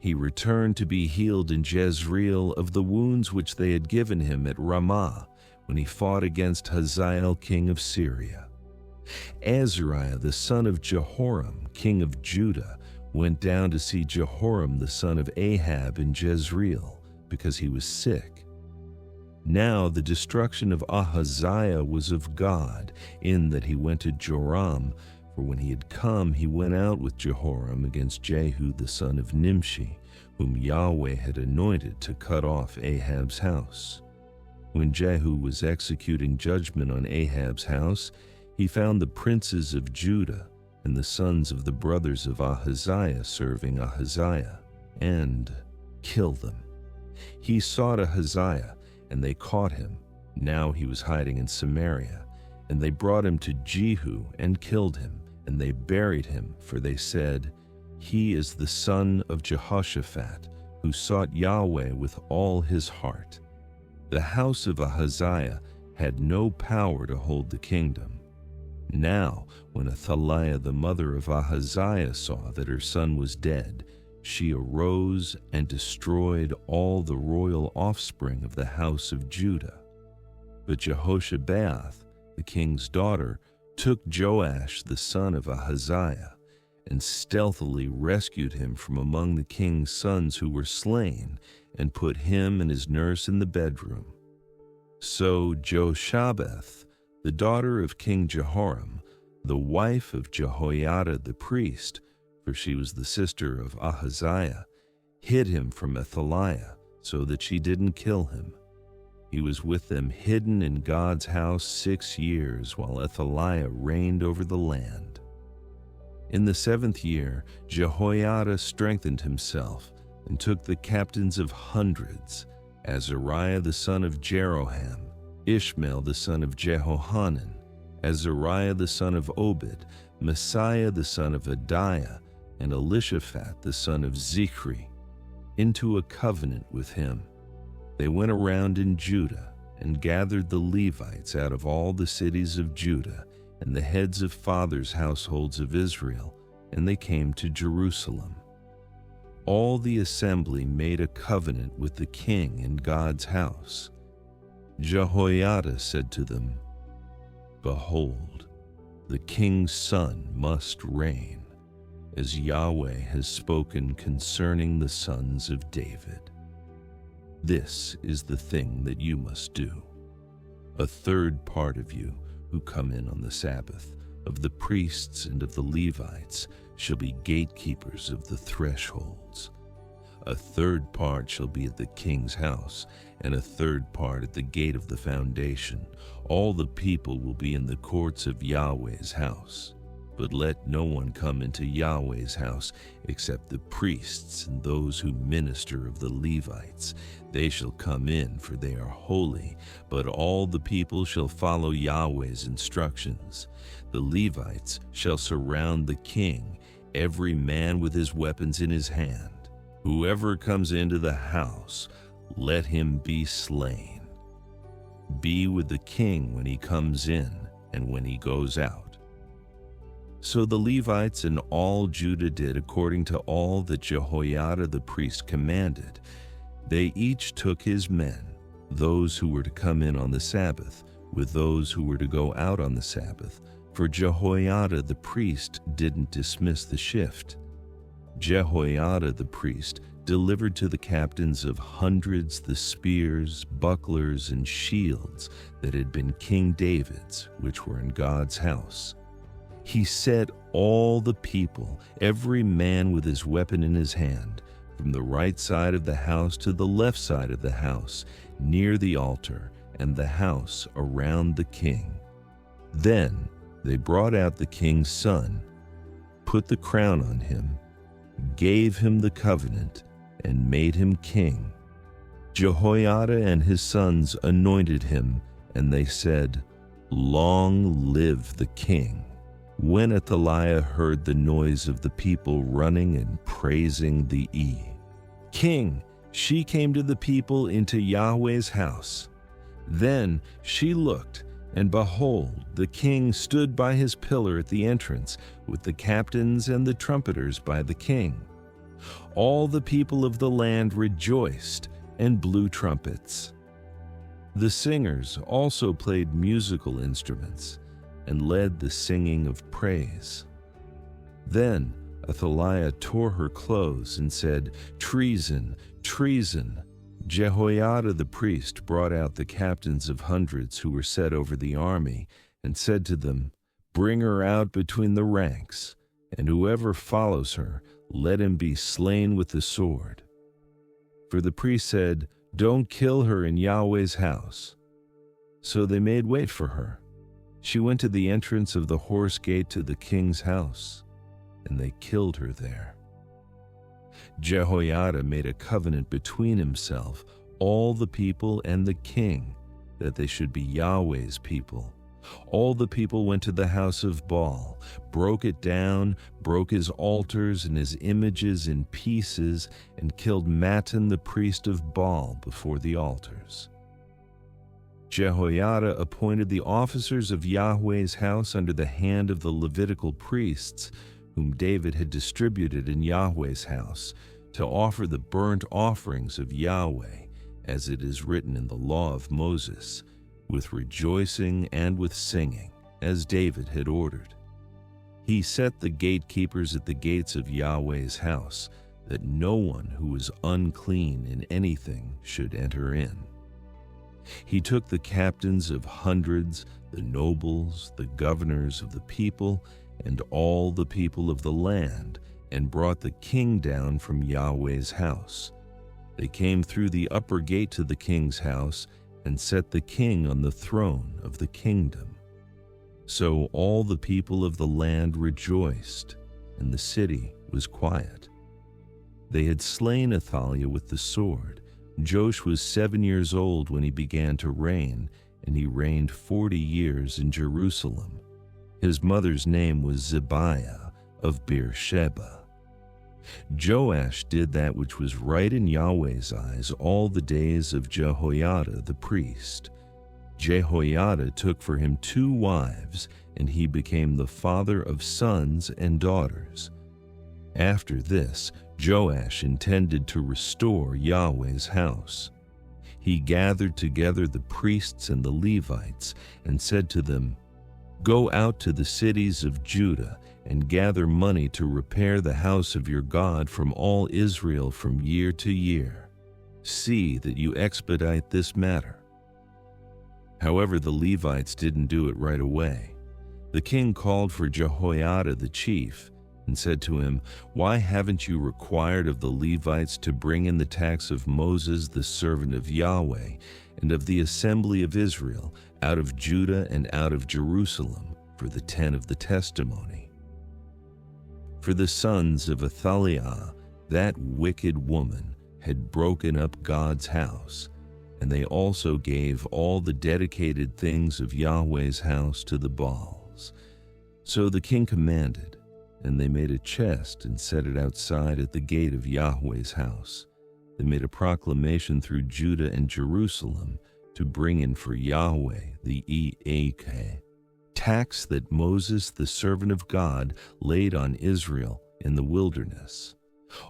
He returned to be healed in Jezreel of the wounds which they had given him at Ramah when he fought against Hazael king of Syria. Azariah the son of Jehoram king of Judah went down to see Jehoram the son of Ahab in Jezreel, because he was sick. Now the destruction of Ahaziah was of God, in that he went to Joram, for when he had come, he went out with Jehoram against Jehu the son of Nimshi, whom Yahweh had anointed to cut off Ahab's house. When Jehu was executing judgment on Ahab's house, He found the princes of Judah and the sons of the brothers of Ahaziah serving Ahaziah, and killed them. He sought Ahaziah, and they caught him. Now he was hiding in Samaria. And they brought him to Jehu and killed him, and they buried him, for they said, "He is the son of Jehoshaphat, who sought Yahweh with all his heart." The house of Ahaziah had no power to hold the kingdom. Now, when Athaliah the mother of Ahaziah saw that her son was dead, she arose and destroyed all the royal offspring of the house of Judah. But Jehoshabeath, the king's daughter, took Joash the son of Ahaziah and stealthily rescued him from among the king's sons who were slain, and put him and his nurse in the bedroom. So Joshabeth, the daughter of King Jehoram, the wife of Jehoiada the priest, for she was the sister of Ahaziah, hid him from Athaliah so that she didn't kill him. He was with them hidden in God's house 6 years while Athaliah reigned over the land. In the 7th year, Jehoiada strengthened himself and took the captains of hundreds, Azariah the son of Jeroham, Ishmael the son of Jehohanan, Azariah the son of Obed, Messiah the son of Adiah, and Elishaphat the son of Zichri, into a covenant with him. They went around in Judah and gathered the Levites out of all the cities of Judah and the heads of fathers' households of Israel, and they came to Jerusalem. All the assembly made a covenant with the king in God's house. Jehoiada said to them, "Behold, the king's son must reign, as Yahweh has spoken concerning the sons of David. This is the thing that you must do. A third part of you who come in on the Sabbath, of the priests and of the Levites, shall be gatekeepers of the thresholds. A third part shall be at the king's house, and a third part at the gate of the foundation. All the people will be in the courts of Yahweh's house. But let no one come into Yahweh's house except the priests and those who minister of the Levites. They shall come in, for they are holy, but all the people shall follow Yahweh's instructions. The Levites shall surround the king, every man with his weapons in his hand. Whoever comes into the house, let him be slain. Be with the king when he comes in and when he goes out." So the Levites and all Judah did according to all that Jehoiada the priest commanded. They each took his men, those who were to come in on the Sabbath, with those who were to go out on the Sabbath, for Jehoiada the priest didn't dismiss the shift. Jehoiada the priest delivered to the captains of hundreds the spears, bucklers, and shields that had been King David's, which were in God's house. He set all the people, every man with his weapon in his hand, from the right side of the house to the left side of the house, near the altar and the house around the king. Then they brought out the king's son, put the crown on him, gave him the covenant, and made him king. Jehoiada and his sons anointed him, and they said, "Long live the king." When Athaliah heard the noise of the people running and praising the king, she came to the people into Yahweh's house. Then she looked, and behold, the king stood by his pillar at the entrance, with the captains and the trumpeters by the king. All the people of the land rejoiced and blew trumpets. The singers also played musical instruments and led the singing of praise. Then Athaliah tore her clothes and said, "Treason, treason!" Jehoiada the priest brought out the captains of hundreds who were set over the army and said to them, "Bring her out between the ranks, and whoever follows her, let him be slain with the sword." For the priest said, "Don't kill her in Yahweh's house." So they made way for her. She went to the entrance of the horse gate to the king's house, and they killed her there. Jehoiada made a covenant between himself, all the people, and the king, that they should be Yahweh's people. All the people went to the house of Baal, broke it down, broke his altars and his images in pieces, and killed Mattan the priest of Baal before the altars. Jehoiada appointed the officers of Yahweh's house under the hand of the Levitical priests, whom David had distributed in Yahweh's house, to offer the burnt offerings of Yahweh, as it is written in the law of Moses, with rejoicing and with singing, as David had ordered. He set the gatekeepers at the gates of Yahweh's house, that no one who was unclean in anything should enter in. He took the captains of hundreds, the nobles, the governors of the people, and all the people of the land, and brought the king down from Yahweh's house. They came through the upper gate to the king's house, and set the king on the throne of the kingdom. So all the people of the land rejoiced, and the city was quiet. They had slain Athaliah with the sword. Joash was 7 years old when he began to reign, and he reigned 40 years in Jerusalem. His mother's name was Zibiah of Beersheba. Joash did that which was right in Yahweh's eyes all the days of Jehoiada the priest. Jehoiada took for him 2 wives, and he became the father of sons and daughters. After this, Joash intended to restore Yahweh's house. He gathered together the priests and the Levites and said to them, "Go out to the cities of Judah and gather money to repair the house of your God from all Israel from year to year. See that you expedite this matter." However, the Levites didn't do it right away. The king called for Jehoiada the chief and said to him, "Why haven't you required of the Levites to bring in the tax of Moses the servant of Yahweh and of the assembly of Israel out of Judah and out of Jerusalem for the tent of the testimony?" For the sons of Athaliah, that wicked woman, had broken up God's house, and they also gave all the dedicated things of Yahweh's house to the Baals. So the king commanded, and they made a chest and set it outside at the gate of Yahweh's house. They made a proclamation through Judah and Jerusalem to bring in for Yahweh the tax that Moses, the servant of God, laid on Israel in the wilderness.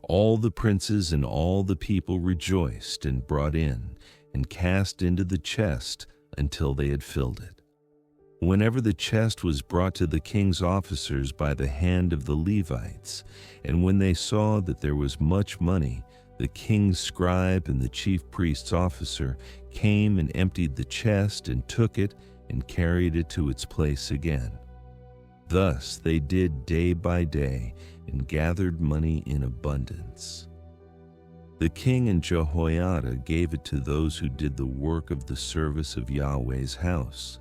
All the princes and all the people rejoiced and brought in and cast into the chest until they had filled it. Whenever the chest was brought to the king's officers by the hand of the Levites, and when they saw that there was much money, the king's scribe and the chief priest's officer came and emptied the chest and took it and carried it to its place again. Thus they did day by day and gathered money in abundance. The king and Jehoiada gave it to those who did the work of the service of Yahweh's house.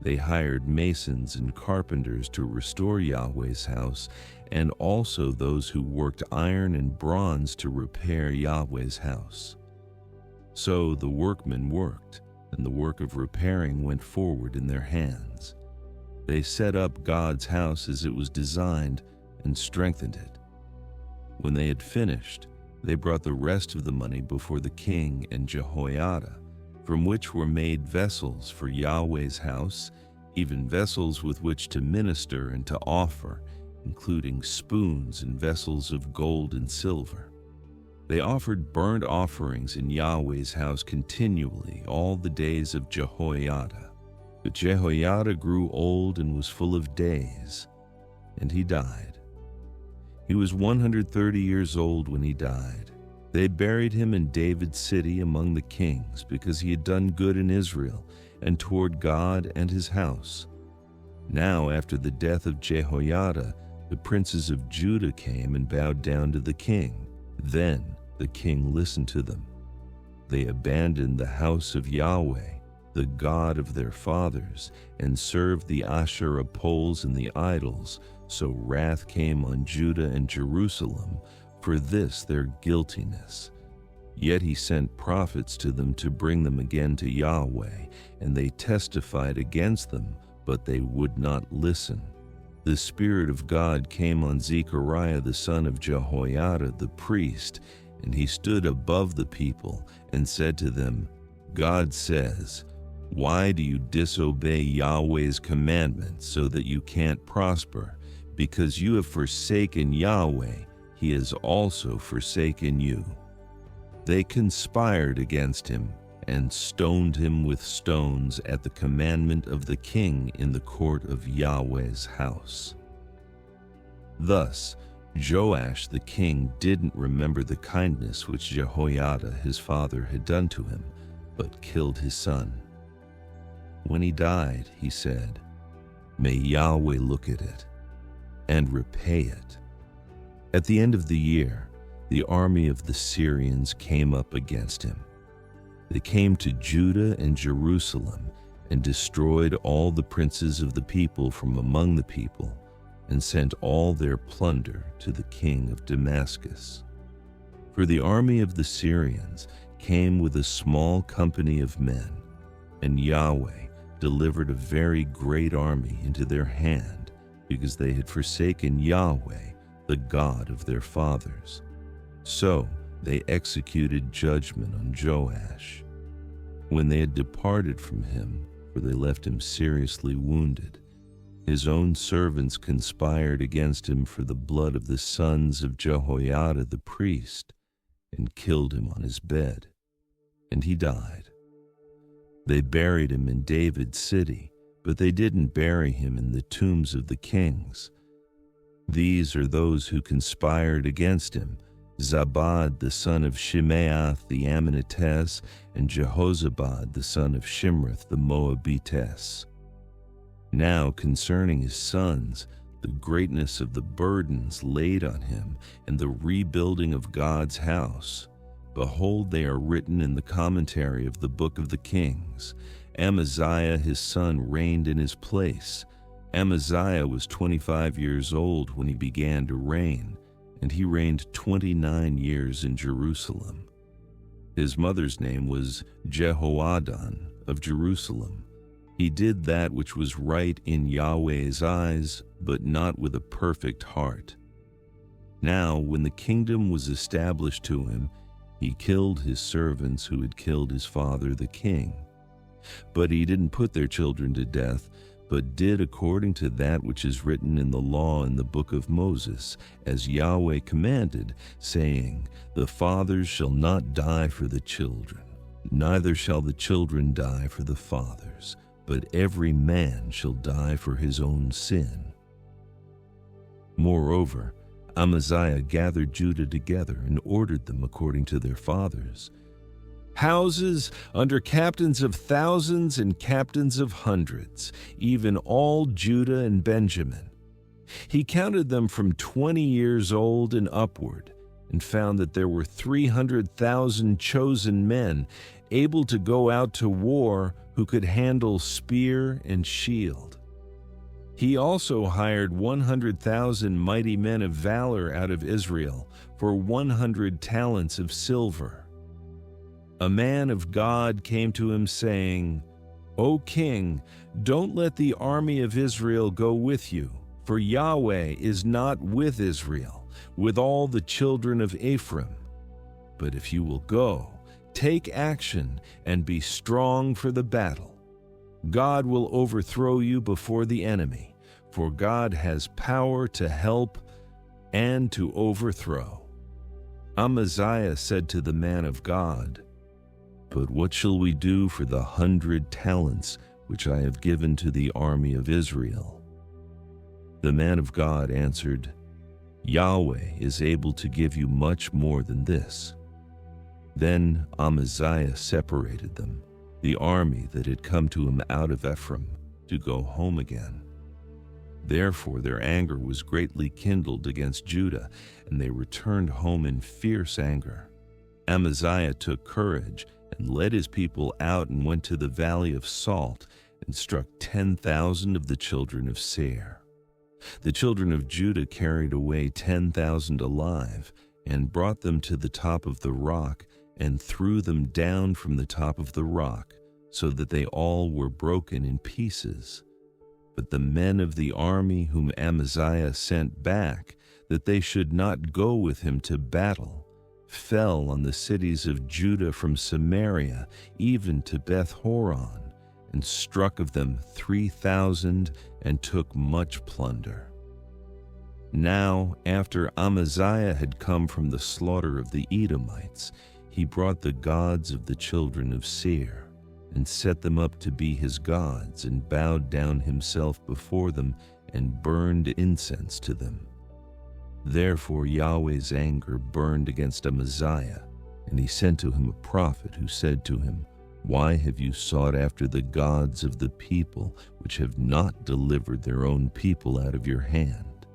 They hired masons and carpenters to restore Yahweh's house, and also those who worked iron and bronze to repair Yahweh's house. So the workmen worked, and the work of repairing went forward in their hands. They set up God's house as it was designed and strengthened it. When they had finished, they brought the rest of the money before the king and Jehoiada, from which were made vessels for Yahweh's house, even vessels with which to minister and to offer, including spoons and vessels of gold and silver. They offered burnt offerings in Yahweh's house continually all the days of Jehoiada. But Jehoiada grew old and was full of days, and he died. He was 130 years old when he died. They buried him in David's city among the kings, because he had done good in Israel and toward God and his house. Now, after the death of Jehoiada, the princes of Judah came and bowed down to the king. Then the king listened to them. They abandoned the house of Yahweh the god of their fathers, and served the Asherah poles and the idols. So wrath came on Judah and Jerusalem for this their guiltiness. Yet he sent prophets to them to bring them again to Yahweh, and they testified against them, but they would not listen. The Spirit of God came on Zechariah the son of Jehoiada the priest, and he stood above the people and said to them, God says, why do you disobey Yahweh's commandments so that you can't prosper? Because you have forsaken Yahweh, he has also forsaken you. They conspired against him and stoned him with stones at the commandment of the king in the court of Yahweh's house. Thus, Joash the king didn't remember the kindness which Jehoiada his father had done to him, but killed his son. When he died, he said, may Yahweh look at it and repay it. At the end of the year, the army of the Syrians came up against him. They came to Judah and Jerusalem and destroyed all the princes of the people from among the people and sent all their plunder to the king of Damascus. For the army of the Syrians came with a small company of men, and Yahweh delivered a very great army into their hand because they had forsaken Yahweh, the God of their fathers. So they executed judgment on Joash. When they had departed from him, for they left him seriously wounded, his own servants conspired against him for the blood of the sons of Jehoiada the priest, and killed him on his bed, and he died. They buried him in David's city, but they didn't bury him in the tombs of the kings. These are those who conspired against him: Zabad the son of Shimeath the Ammonitess, and Jehozabad the son of Shimrith the Moabitess. Now concerning his sons, the greatness of the burdens laid on him, and the rebuilding of God's house, behold, they are written in the commentary of the book of the Kings. Amaziah his son reigned in his place. Amaziah was 25 years old when he began to reign, and he reigned 29 years in Jerusalem. His mother's name was Jehoadan of Jerusalem. He did that which was right in Yahweh's eyes, but not with a perfect heart. Now, when the kingdom was established to him, he killed his servants who had killed his father the king. But he didn't put their children to death, but did according to that which is written in the law in the book of Moses, as Yahweh commanded, saying, the fathers shall not die for the children, neither shall the children die for the fathers, but every man shall die for his own sin. Moreover, Amaziah gathered Judah together and ordered them according to their fathers. Houses under captains of thousands and captains of hundreds, even all Judah and Benjamin. He counted them from 20 years old and upward, and found that there were 300,000 chosen men able to go out to war who could handle spear and shield. He also hired 100,000 mighty men of valor out of Israel for 100 talents of silver. A man of God came to him saying, O king, don't let the army of Israel go with you, for Yahweh is not with Israel, with all the children of Ephraim. But if you will go, take action and be strong for the battle. God will overthrow you before the enemy, for God has power to help and to overthrow. Amaziah said to the man of God, But what shall we do for the 100 talents which I have given to the army of Israel? The man of God answered, Yahweh is able to give you much more than this. Then Amaziah separated them, the army that had come to him out of Ephraim, to go home again. Therefore their anger was greatly kindled against Judah, and they returned home in fierce anger. Amaziah took courage and led his people out and went to the valley of Salt and struck 10,000 of the children of Seir. The children of Judah carried away 10,000 alive and brought them to the top of the rock and threw them down from the top of the rock, so that they all were broken in pieces. But the men of the army whom Amaziah sent back, that they should not go with him to battle, fell on the cities of Judah from Samaria even to Beth-horon, and struck of them 3,000 and took much plunder. Now, after Amaziah had come from the slaughter of the Edomites, he brought the gods of the children of Seir, and set them up to be his gods, and bowed down himself before them, and burned incense to them. Therefore Yahweh's anger burned against Amaziah, and he sent to him a prophet who said to him, "Why have you sought after the gods of the people, which have not delivered their own people out of your hand?"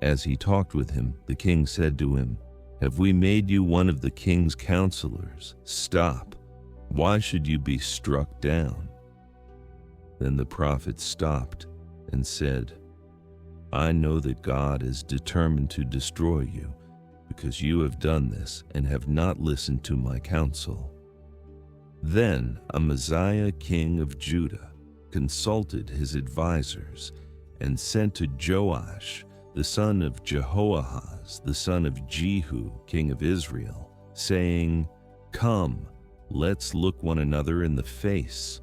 As he talked with him, the king said to him, "Have we made you one of the king's counselors? Stop. Why should you be struck down?" Then the prophet stopped and said, "I know that God is determined to destroy you, because you have done this and have not listened to my counsel." Then Amaziah king of Judah consulted his advisers and sent to Joash, the son of Jehoahaz, the son of Jehu, king of Israel, saying, "Come, let's look one another in the face."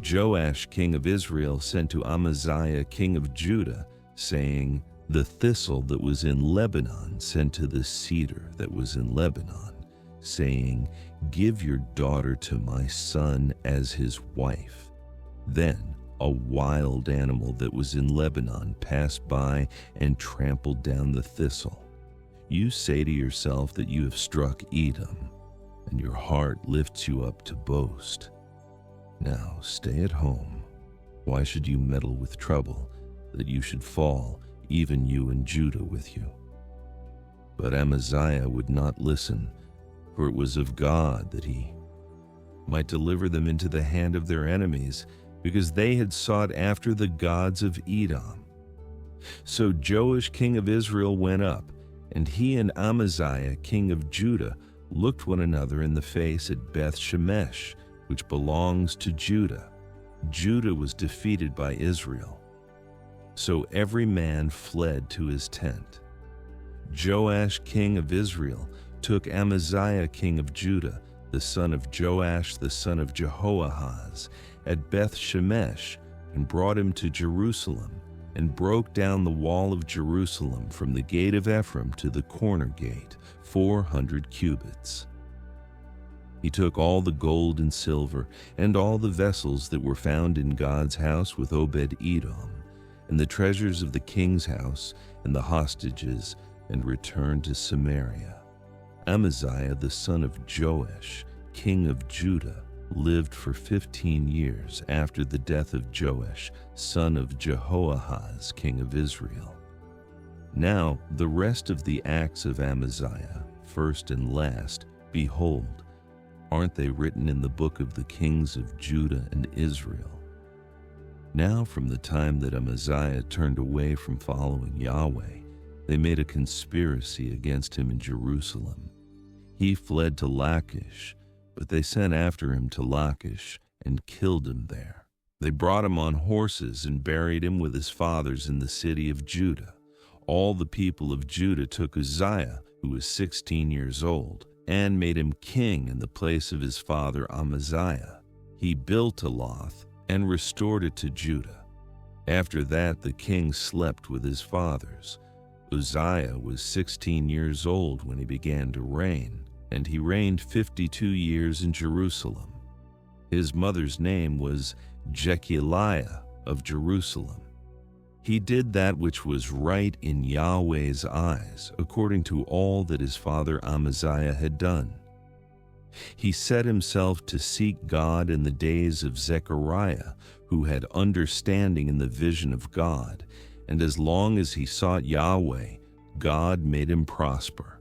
Joash, king of Israel, sent to Amaziah, king of Judah, saying, "The thistle that was in Lebanon sent to the cedar that was in Lebanon, saying, 'Give your daughter to my son as his wife.' Then a wild animal that was in Lebanon passed by and trampled down the thistle. You say to yourself that you have struck Edom, and your heart lifts you up to boast. Now stay at home. Why should you meddle with trouble, that you should fall, even you and Judah with you?" But Amaziah would not listen, for it was of God that he might deliver them into the hand of their enemies, because they had sought after the gods of Edom. So Joash king of Israel went up, and he and Amaziah king of Judah looked one another in the face at Beth Shemesh, which belongs to Judah. Judah was defeated by Israel. So every man fled to his tent. Joash king of Israel took Amaziah king of Judah, the son of Joash the son of Jehoahaz, at Beth Shemesh, and brought him to Jerusalem, and broke down the wall of Jerusalem from the gate of Ephraim to the corner gate, 400 cubits. He took all the gold and silver, and all the vessels that were found in God's house with Obed-Edom, and the treasures of the king's house, and the hostages, and returned to Samaria. Amaziah the son of Joash, king of Judah, lived for 15 years after the death of Joash, son of Jehoahaz, king of Israel. Now the rest of the acts of Amaziah, first and last, behold, aren't they written in the book of the kings of Judah and Israel? Now from the time that Amaziah turned away from following Yahweh, they made a conspiracy against him in Jerusalem. He fled to Lachish, but they sent after him to Lachish and killed him there. They brought him on horses and buried him with his fathers in the city of Judah. All the people of Judah took Uzziah, who was 16 years old, and made him king in the place of his father Amaziah. He built Elath and restored it to Judah. After that the king slept with his fathers. Uzziah was 16 years old when he began to reign, and he reigned 52 years in Jerusalem. His mother's name was Jechiliah of Jerusalem. He did that which was right in Yahweh's eyes, according to all that his father Amaziah had done. He set himself to seek God in the days of Zechariah, who had understanding in the vision of God, and as long as he sought Yahweh, God made him prosper.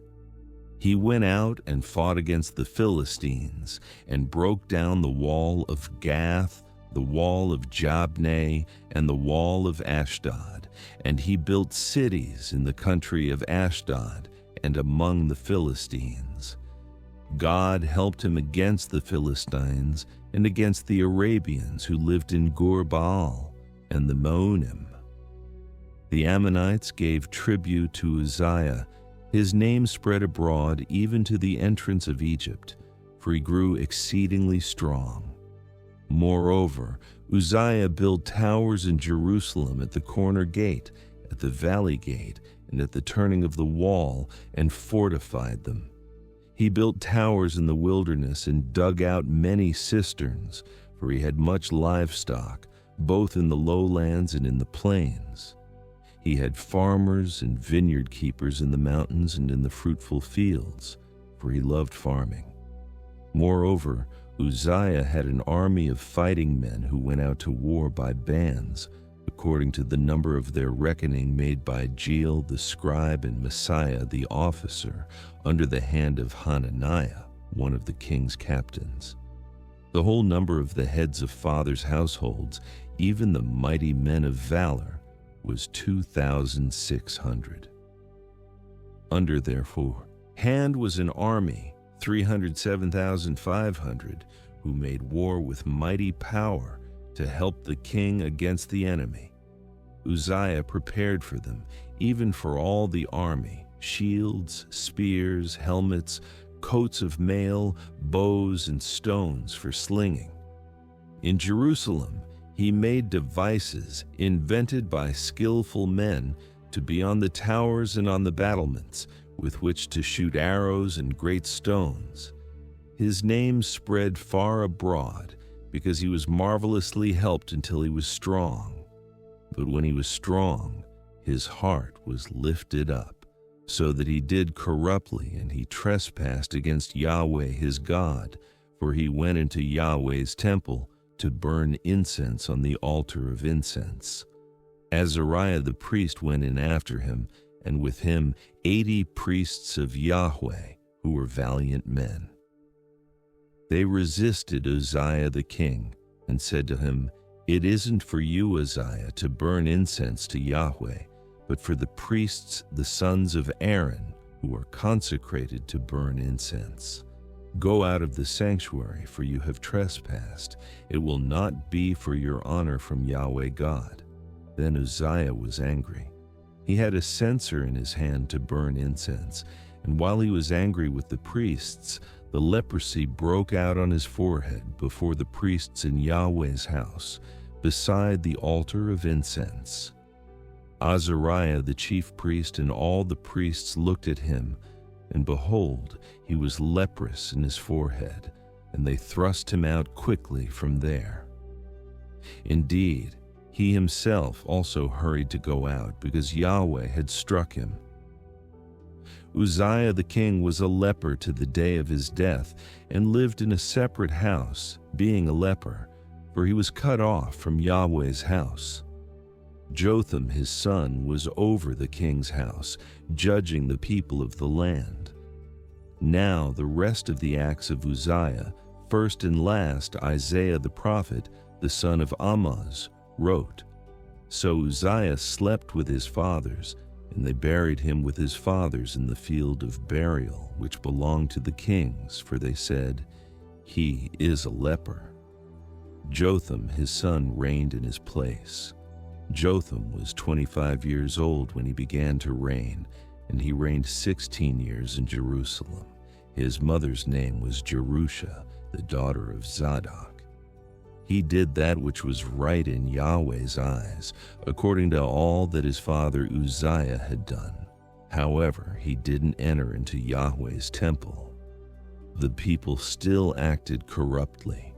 He went out and fought against the Philistines and broke down the wall of Gath, the wall of Jabneh, and the wall of Ashdod, and he built cities in the country of Ashdod and among the Philistines. God helped him against the Philistines and against the Arabians who lived in Gur-baal and the Maonim. The Ammonites gave tribute to Uzziah. His name spread abroad even to the entrance of Egypt, for he grew exceedingly strong. Moreover, Uzziah built towers in Jerusalem at the corner gate, at the valley gate, and at the turning of the wall, and fortified them. He built towers in the wilderness and dug out many cisterns, for he had much livestock, both in the lowlands and in the plains. He had farmers and vineyard keepers in the mountains and in the fruitful fields, for he loved farming. Moreover, Uzziah had an army of fighting men who went out to war by bands, according to the number of their reckoning made by Jeiel the scribe and Messiah the officer, under the hand of Hananiah, one of the king's captains. The whole number of the heads of fathers' households, even the mighty men of valor, was 2,600. Under, therefore, hand was an army, 307,500, who made war with mighty power to help the king against the enemy. Uzziah prepared for them, even for all the army, shields, spears, helmets, coats of mail, bows, and stones for slinging. In Jerusalem, he made devices invented by skillful men to be on the towers and on the battlements, with which to shoot arrows and great stones. His name spread far abroad, because he was marvelously helped until he was strong. But when he was strong, his heart was lifted up, so that he did corruptly, and he trespassed against Yahweh his God, for he went into Yahweh's temple to burn incense on the altar of incense. Azariah the priest went in after him, and with him 80 priests of Yahweh, who were valiant men. They resisted Uzziah the king, and said to him, "It isn't for you, Uzziah, to burn incense to Yahweh, but for the priests, the sons of Aaron, who are consecrated to burn incense. Go out of the sanctuary, for you have trespassed. It will not be for your honor from Yahweh God." Then Uzziah was angry. He had a censer in his hand to burn incense, and while he was angry with the priests, the leprosy broke out on his forehead before the priests in Yahweh's house, beside the altar of incense. Azariah the chief priest and all the priests looked at him, and behold, he was leprous in his forehead, and they thrust him out quickly from there. Indeed, he himself also hurried to go out, because Yahweh had struck him. Uzziah the king was a leper to the day of his death, and lived in a separate house, being a leper, for he was cut off from Yahweh's house. Jotham his son was over the king's house, judging the people of the land. Now the rest of the acts of Uzziah, first and last, Isaiah the prophet, the son of Amoz, wrote. So Uzziah slept with his fathers, and they buried him with his fathers in the field of burial, which belonged to the kings, for they said, "He is a leper." Jotham his son reigned in his place. Jotham was 25 years old when he began to reign, and he reigned 16 years in Jerusalem. His mother's name was Jerusha, the daughter of Zadok. He did that which was right in Yahweh's eyes, according to all that his father Uzziah had done. However, he didn't enter into Yahweh's temple. The people still acted corruptly.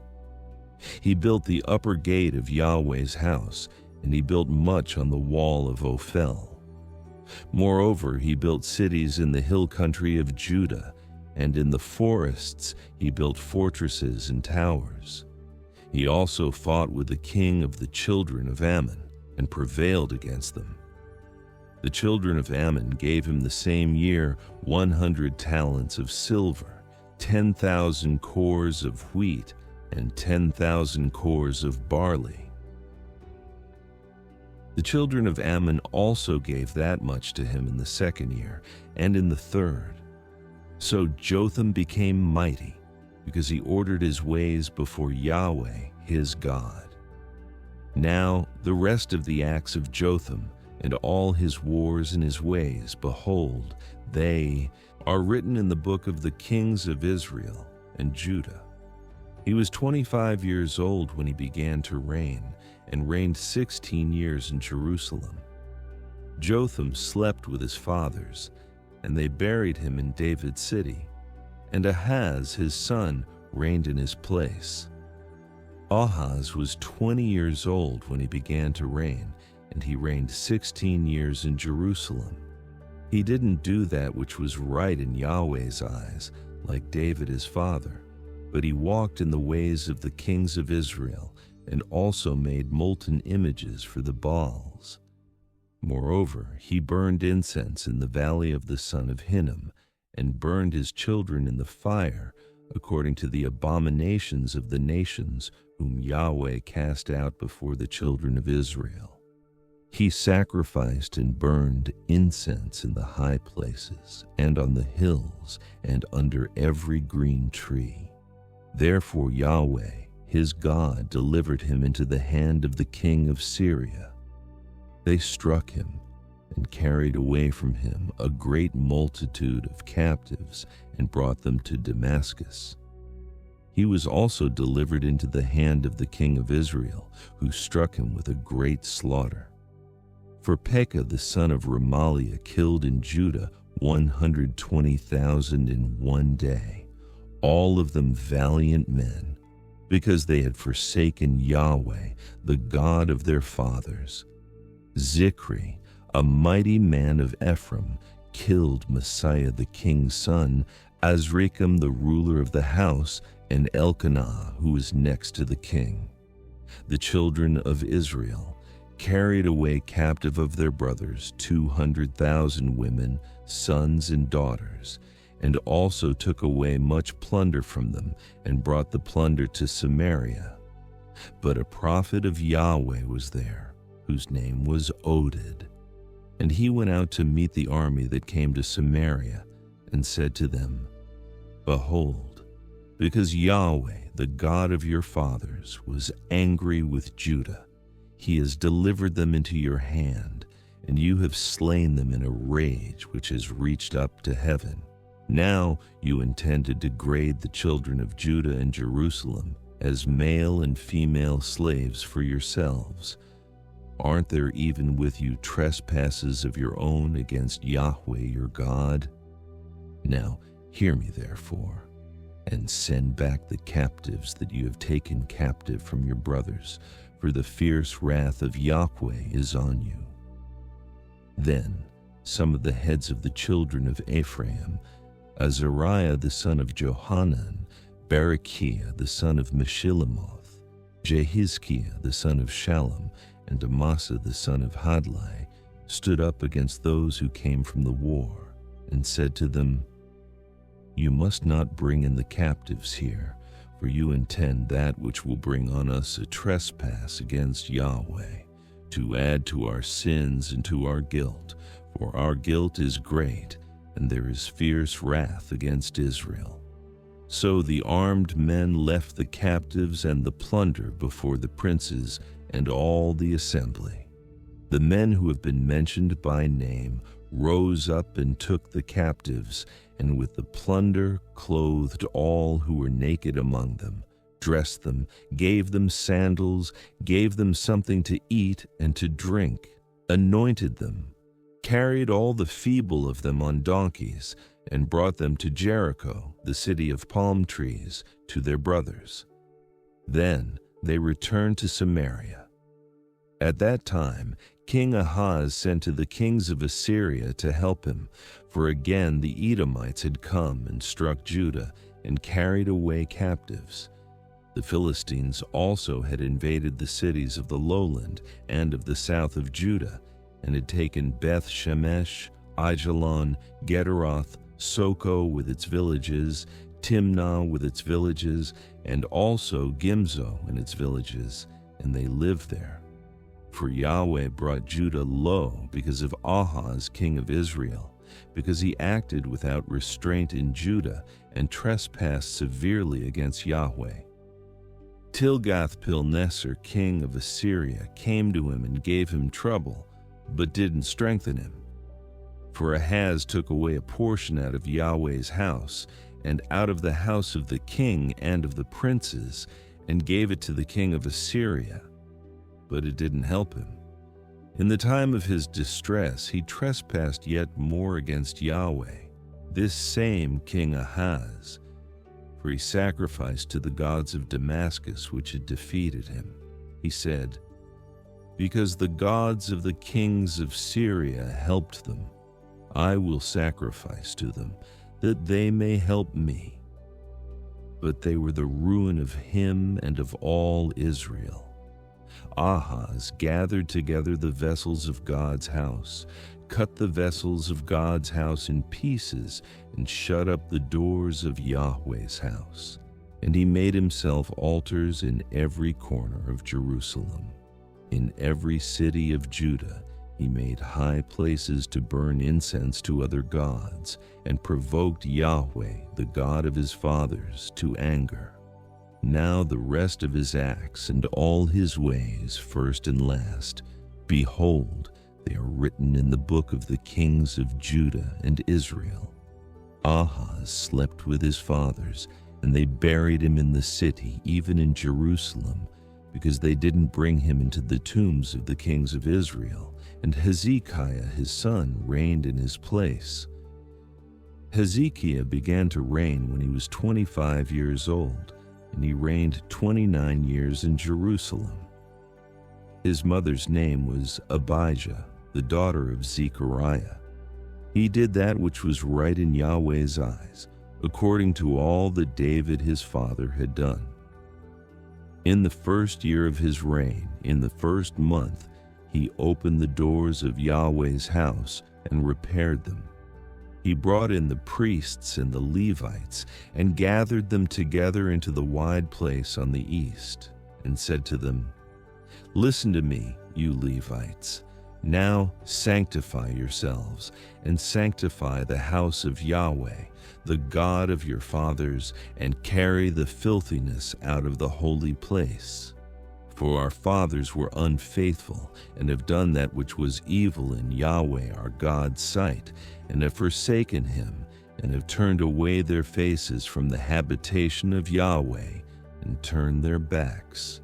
He built the upper gate of Yahweh's house, and he built much on the wall of Ophel. Moreover, he built cities in the hill country of Judah, and in the forests he built fortresses and towers. He also fought with the king of the children of Ammon, and prevailed against them. The children of Ammon gave him the same year 100 talents of silver, 10,000 cores of wheat, and 10,000 cores of barley. The children of Ammon also gave that much to him in the second year, and in the third. So Jotham became mighty, because he ordered his ways before Yahweh his God. Now the rest of the acts of Jotham, and all his wars and his ways, behold, they are written in the book of the kings of Israel and Judah. He was 25 years old when he began to reign, and reigned 16 years in Jerusalem. Jotham slept with his fathers, and they buried him in David's city, and Ahaz his son reigned in his place. Ahaz was 20 years old when he began to reign, and he reigned 16 years in Jerusalem. He didn't do that which was right in Yahweh's eyes, like David his father, but he walked in the ways of the kings of Israel, and also made molten images for the Baals. Moreover, he burned incense in the valley of the son of Hinnom, and burned his children in the fire, according to the abominations of the nations whom Yahweh cast out before the children of Israel. He sacrificed and burned incense in the high places, and on the hills, and under every green tree. Therefore Yahweh, his God, delivered him into the hand of the king of Syria. They struck him, and carried away from him a great multitude of captives, and brought them to Damascus. He was also delivered into the hand of the king of Israel, who struck him with a great slaughter. For Pekah the son of Remaliah killed in Judah 120,000 in one day, all of them valiant men, because they had forsaken Yahweh, the God of their fathers. Zikri, a mighty man of Ephraim, killed Messiah the king's son, Azrikam the ruler of the house, and Elkanah, who was next to the king. The children of Israel carried away captive of their brothers 200,000 women, sons and daughters, and also took away much plunder from them, and brought the plunder to Samaria. But a prophet of Yahweh was there, whose name was Oded. And he went out to meet the army that came to Samaria, and said to them, Behold, because Yahweh, the God of your fathers, was angry with Judah, he has delivered them into your hand, and you have slain them in a rage which has reached up to heaven. Now you intend to degrade the children of Judah and Jerusalem as male and female slaves for yourselves. Aren't there even with you trespasses of your own against Yahweh your God? Now hear me therefore, and send back the captives that you have taken captive from your brothers, for the fierce wrath of Yahweh is on you. Then some of the heads of the children of Ephraim, Azariah the son of Johanan, Berechiah the son of Meshillemoth, Jehizkiah the son of Shallum, and Amasa the son of Hadlai, stood up against those who came from the war, and said to them, You must not bring in the captives here, for you intend that which will bring on us a trespass against Yahweh, to add to our sins and to our guilt, for our guilt is great, and there is fierce wrath against Israel. So the armed men left the captives and the plunder before the princes and all the assembly. The men who have been mentioned by name rose up and took the captives, and with the plunder clothed all who were naked among them, dressed them, gave them sandals, gave them something to eat and to drink, anointed them, carried all the feeble of them on donkeys, and brought them to Jericho, the city of palm trees, to their brothers. Then they returned to Samaria. At that time, King Ahaz sent to the kings of Assyria to help him, for again the Edomites had come and struck Judah and carried away captives. The Philistines also had invaded the cities of the lowland and of the south of Judah, and had taken Beth Shemesh, Aijalon, Gederoth, Soko with its villages, Timnah with its villages, and also Gimzo and its villages, and they lived there. For Yahweh brought Judah low because of Ahaz, king of Israel, because he acted without restraint in Judah and trespassed severely against Yahweh. Tilgath-Pilneser, king of Assyria, came to him and gave him trouble, but didn't strengthen him. For Ahaz took away a portion out of Yahweh's house, and out of the house of the king and of the princes, and gave it to the king of Assyria. But it didn't help him. In the time of his distress, he trespassed yet more against Yahweh, this same King Ahaz, for he sacrificed to the gods of Damascus, which had defeated him. He said, "Because the gods of the kings of Syria helped them, I will sacrifice to them, that they may help me." But they were the ruin of him and of all Israel. Ahaz gathered together the vessels of God's house, cut the vessels of God's house in pieces, and shut up the doors of Yahweh's house. And he made himself altars in every corner of Jerusalem. In every city of Judah he made high places to burn incense to other gods, and provoked Yahweh, the God of his fathers, to anger. Now the rest of his acts and all his ways, first and last, behold, they are written in the book of the kings of Judah and Israel. Ahaz slept with his fathers, and they buried him in the city, even in Jerusalem, because they didn't bring him into the tombs of the kings of Israel, and Hezekiah his son reigned in his place. Hezekiah began to reign when he was 25 years old, and he reigned 29 years in Jerusalem. His mother's name was Abijah, the daughter of Zechariah. He did that which was right in Yahweh's eyes, according to all that David his father had done. In the first year of his reign, in the first month, he opened the doors of Yahweh's house and repaired them. He brought in the priests and the Levites and gathered them together into the wide place on the east, and said to them, "Listen to me, you Levites. Now sanctify yourselves, and sanctify the house of Yahweh, the God of your fathers, and carry the filthiness out of the holy place. For our fathers were unfaithful, and have done that which was evil in Yahweh our God's sight, and have forsaken him, and have turned away their faces from the habitation of Yahweh, and turned their backs.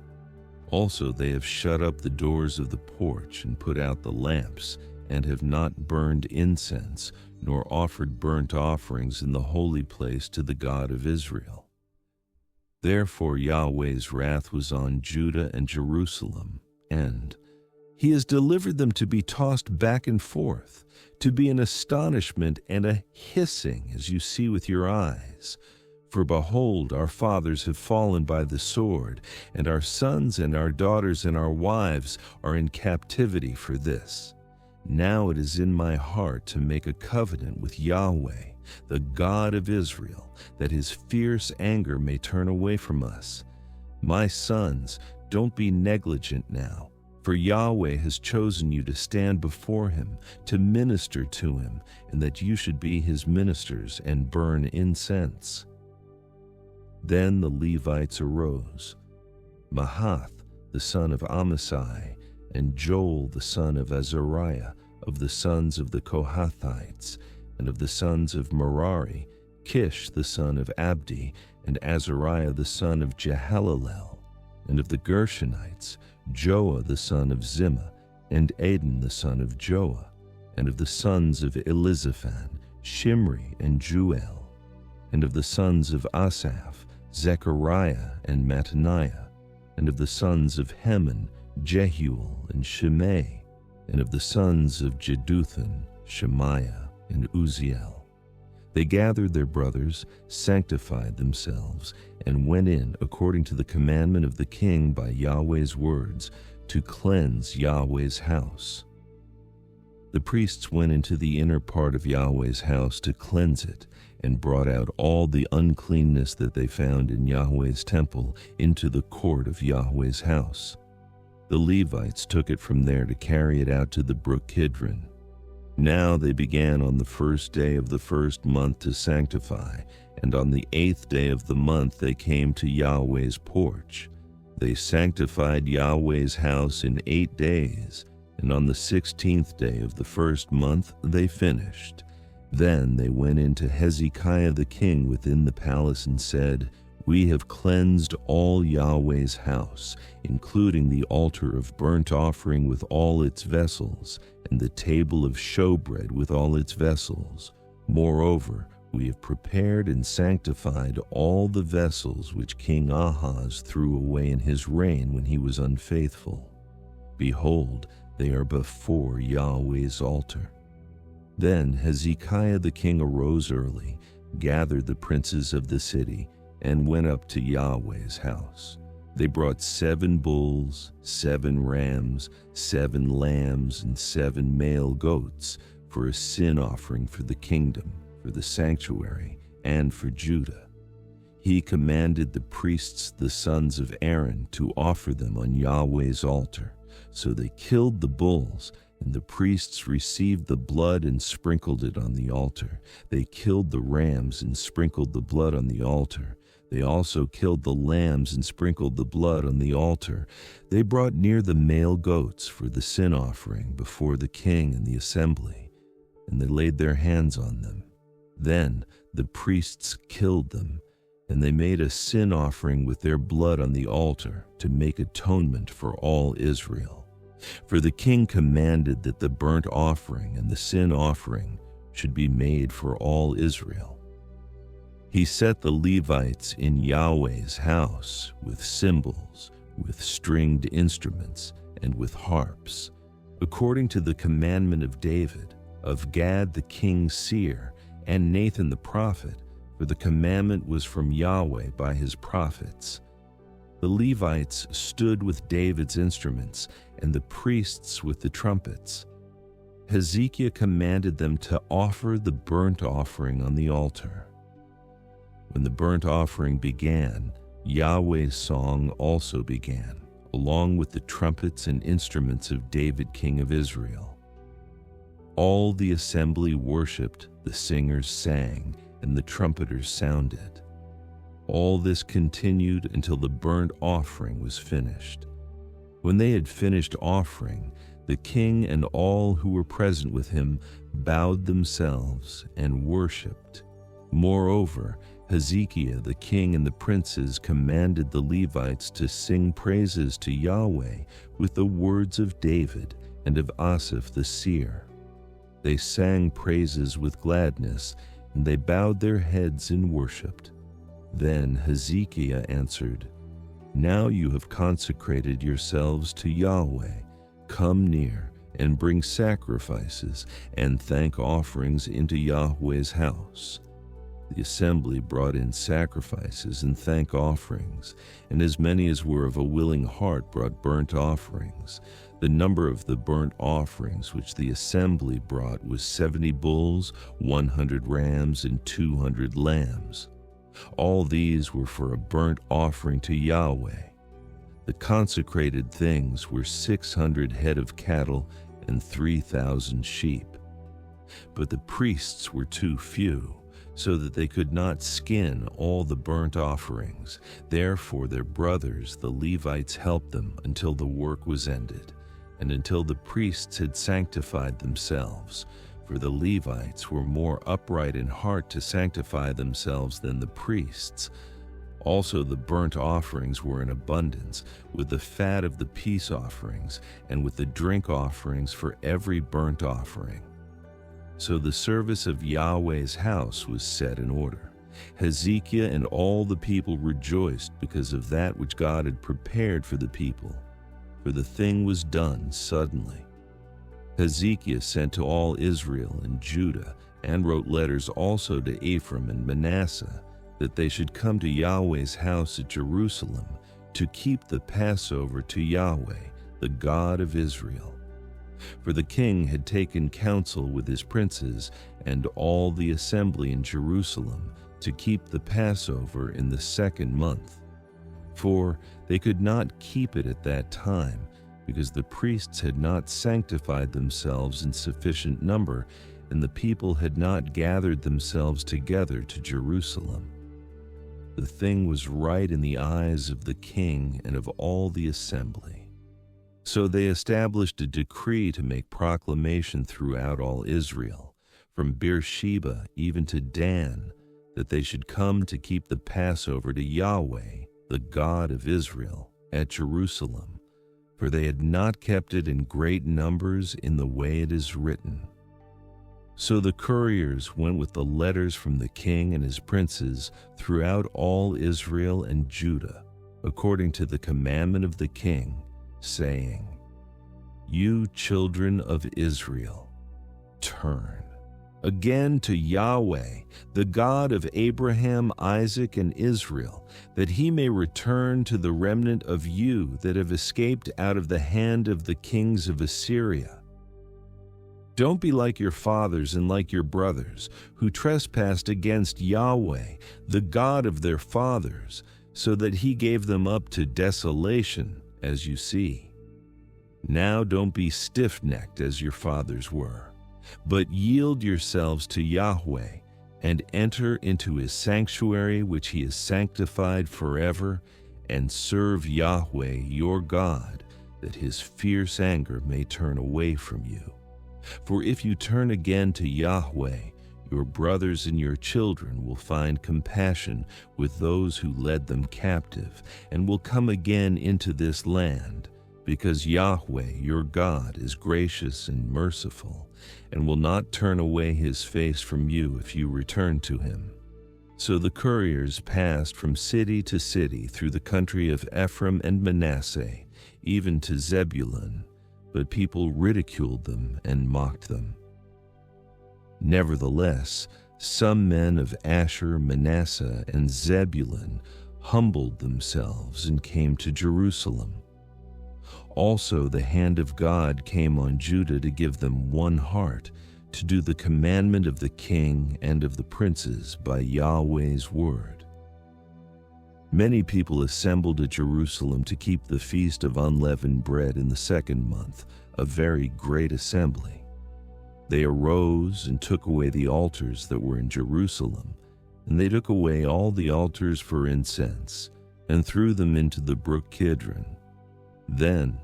Also they have shut up the doors of the porch, and put out the lamps, and have not burned incense, nor offered burnt offerings in the holy place to the God of Israel. Therefore Yahweh's wrath was on Judah and Jerusalem, and he has delivered them to be tossed back and forth, to be an astonishment and a hissing, as you see with your eyes. For behold, our fathers have fallen by the sword, and our sons and our daughters and our wives are in captivity for this. Now it is in my heart to make a covenant with Yahweh, the God of Israel, that his fierce anger may turn away from us. My sons, don't be negligent now, for Yahweh has chosen you to stand before him, to minister to him, and that you should be his ministers and burn incense." Then the Levites arose, Mahath the son of Amasai, and Joel the son of Azariah, of the sons of the Kohathites, and of the sons of Merari, Kish the son of Abdi, and Azariah the son of Jehalelel, and of the Gershonites, Joah the son of Zimmah, and Adin the son of Joah, and of the sons of Elizaphan, Shimri and Juel, and of the sons of Asaph, Zechariah and Mattaniah, and of the sons of Heman, Jehuel and Shimei, and of the sons of Jeduthun, Shemaiah and Uziel. They gathered their brothers, sanctified themselves, and went in according to the commandment of the king by Yahweh's words, to cleanse Yahweh's house. The priests went into the inner part of Yahweh's house to cleanse it, and brought out all the uncleanness that they found in Yahweh's temple into the court of Yahweh's house. The Levites took it from there to carry it out to the brook Kidron. Now they began on the first day of the first month to sanctify, and on the 8th day of the month they came to Yahweh's porch. They sanctified Yahweh's house in 8 days, and on the 16th day of the first month they finished. Then they went into Hezekiah the king within the palace and said, "We have cleansed all Yahweh's house, including the altar of burnt offering with all its vessels, and the table of showbread with all its vessels. Moreover, we have prepared and sanctified all the vessels which King Ahaz threw away in his reign when he was unfaithful. Behold, they are before Yahweh's altar." Then Hezekiah the king arose early, gathered the princes of the city, and went up to Yahweh's house. They brought 7 bulls, 7 rams, 7 lambs, and 7 male goats for a sin offering for the kingdom, for the sanctuary, and for Judah. He commanded the priests, the sons of Aaron, to offer them on Yahweh's altar. So they killed the bulls, and the priests received the blood and sprinkled it on the altar. They killed the rams and sprinkled the blood on the altar. They also killed the lambs and sprinkled the blood on the altar. They brought near the male goats for the sin offering before the king and the assembly, and they laid their hands on them. Then the priests killed them, and they made a sin offering with their blood on the altar to make atonement for all Israel. For the king commanded that the burnt offering and the sin offering should be made for all Israel. He set the Levites in Yahweh's house with cymbals, with stringed instruments, and with harps, according to the commandment of David, of Gad the king's seer, and Nathan the prophet, for the commandment was from Yahweh by his prophets. The Levites stood with David's instruments, and the priests with the trumpets. Hezekiah commanded them to offer the burnt offering on the altar. When the burnt offering began, Yahweh's song also began, along with the trumpets and instruments of David king of Israel. All the assembly worshipped, the singers sang, and the trumpeters sounded. All this continued until the burnt offering was finished. When they had finished offering, the king and all who were present with him bowed themselves and worshipped. Moreover, Hezekiah the king and the princes commanded the Levites to sing praises to Yahweh with the words of David and of Asaph the seer. They sang praises with gladness, and they bowed their heads and worshipped. Then Hezekiah answered, "Now you have consecrated yourselves to Yahweh. Come near and bring sacrifices and thank offerings into Yahweh's house." The assembly brought in sacrifices and thank offerings, and as many as were of a willing heart brought burnt offerings. The number of the burnt offerings which the assembly brought was 70 bulls, 100 rams, and 200 lambs. All these were for a burnt offering to Yahweh. The consecrated things were 600 head of cattle and 3,000 sheep. But the priests were too few, so that they could not skin all the burnt offerings. Therefore their brothers, the Levites, helped them until the work was ended, and until the priests had sanctified themselves. For the Levites were more upright in heart to sanctify themselves than the priests. Also the burnt offerings were in abundance, with the fat of the peace offerings, and with the drink offerings for every burnt offering. So the service of Yahweh's house was set in order. Hezekiah and all the people rejoiced because of that which God had prepared for the people, for the thing was done suddenly. Hezekiah sent to all Israel and Judah, and wrote letters also to Ephraim and Manasseh, that they should come to Yahweh's house at Jerusalem to keep the Passover to Yahweh, the God of Israel. For the king had taken counsel with his princes and all the assembly in Jerusalem to keep the Passover in the second month. For they could not keep it at that time, because the priests had not sanctified themselves in sufficient number, and the people had not gathered themselves together to Jerusalem. The thing was right in the eyes of the king and of all the assembly. So they established a decree to make proclamation throughout all Israel, from Beersheba even to Dan, that they should come to keep the Passover to Yahweh, the God of Israel, at Jerusalem, for they had not kept it in great numbers in the way it is written. So the couriers went with the letters from the king and his princes throughout all Israel and Judah, according to the commandment of the king, saying, "You children of Israel, turn again to Yahweh, the God of Abraham, Isaac, and Israel, that he may return to the remnant of you that have escaped out of the hand of the kings of Assyria. Don't be like your fathers and like your brothers, who trespassed against Yahweh, the God of their fathers, so that he gave them up to desolation, as you see. Now don't be stiff-necked as your fathers were, but yield yourselves to Yahweh, and enter into his sanctuary which he has sanctified forever, and serve Yahweh your God, that his fierce anger may turn away from you. For if you turn again to Yahweh, your brothers and your children will find compassion with those who led them captive, and will come again into this land, because Yahweh your God is gracious and merciful, and will not turn away his face from you if you return to him." So the couriers passed from city to city through the country of Ephraim and Manasseh, even to Zebulun, but people ridiculed them and mocked them. Nevertheless, some men of Asher, Manasseh, and Zebulun humbled themselves and came to Jerusalem. Also the hand of God came on Judah to give them one heart, to do the commandment of the king and of the princes by Yahweh's word. Many people assembled at Jerusalem to keep the feast of unleavened bread in the second month, a very great assembly. They arose and took away the altars that were in Jerusalem, and they took away all the altars for incense, and threw them into the brook Kidron. Then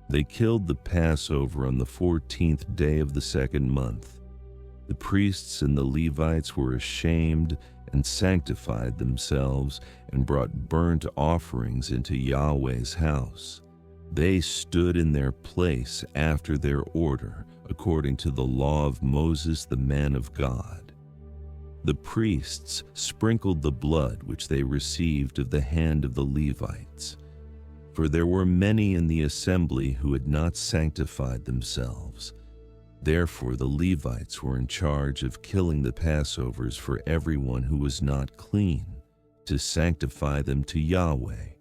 they killed the Passover on the 14th day of the second month. The priests and the Levites were ashamed and sanctified themselves and brought burnt offerings into Yahweh's house. They stood in their place after their order, according to the law of Moses the man of God. The priests sprinkled the blood which they received of the hand of the Levites, for there were many in the assembly who had not sanctified themselves. Therefore the Levites were in charge of killing the Passovers for everyone who was not clean, to sanctify them to Yahweh.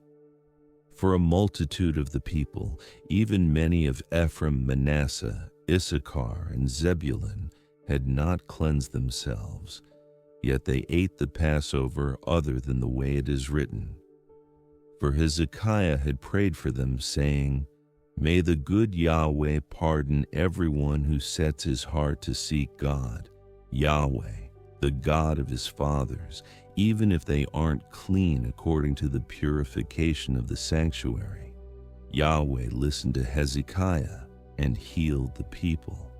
For a multitude of the people, even many of Ephraim, Manasseh, Issachar, and Zebulun, had not cleansed themselves, yet they ate the Passover other than the way it is written. For Hezekiah had prayed for them, saying, "May the good Yahweh pardon everyone who sets his heart to seek God, Yahweh, the God of his fathers, even if they aren't clean according to the purification of the sanctuary." Yahweh listened to Hezekiah and healed the people.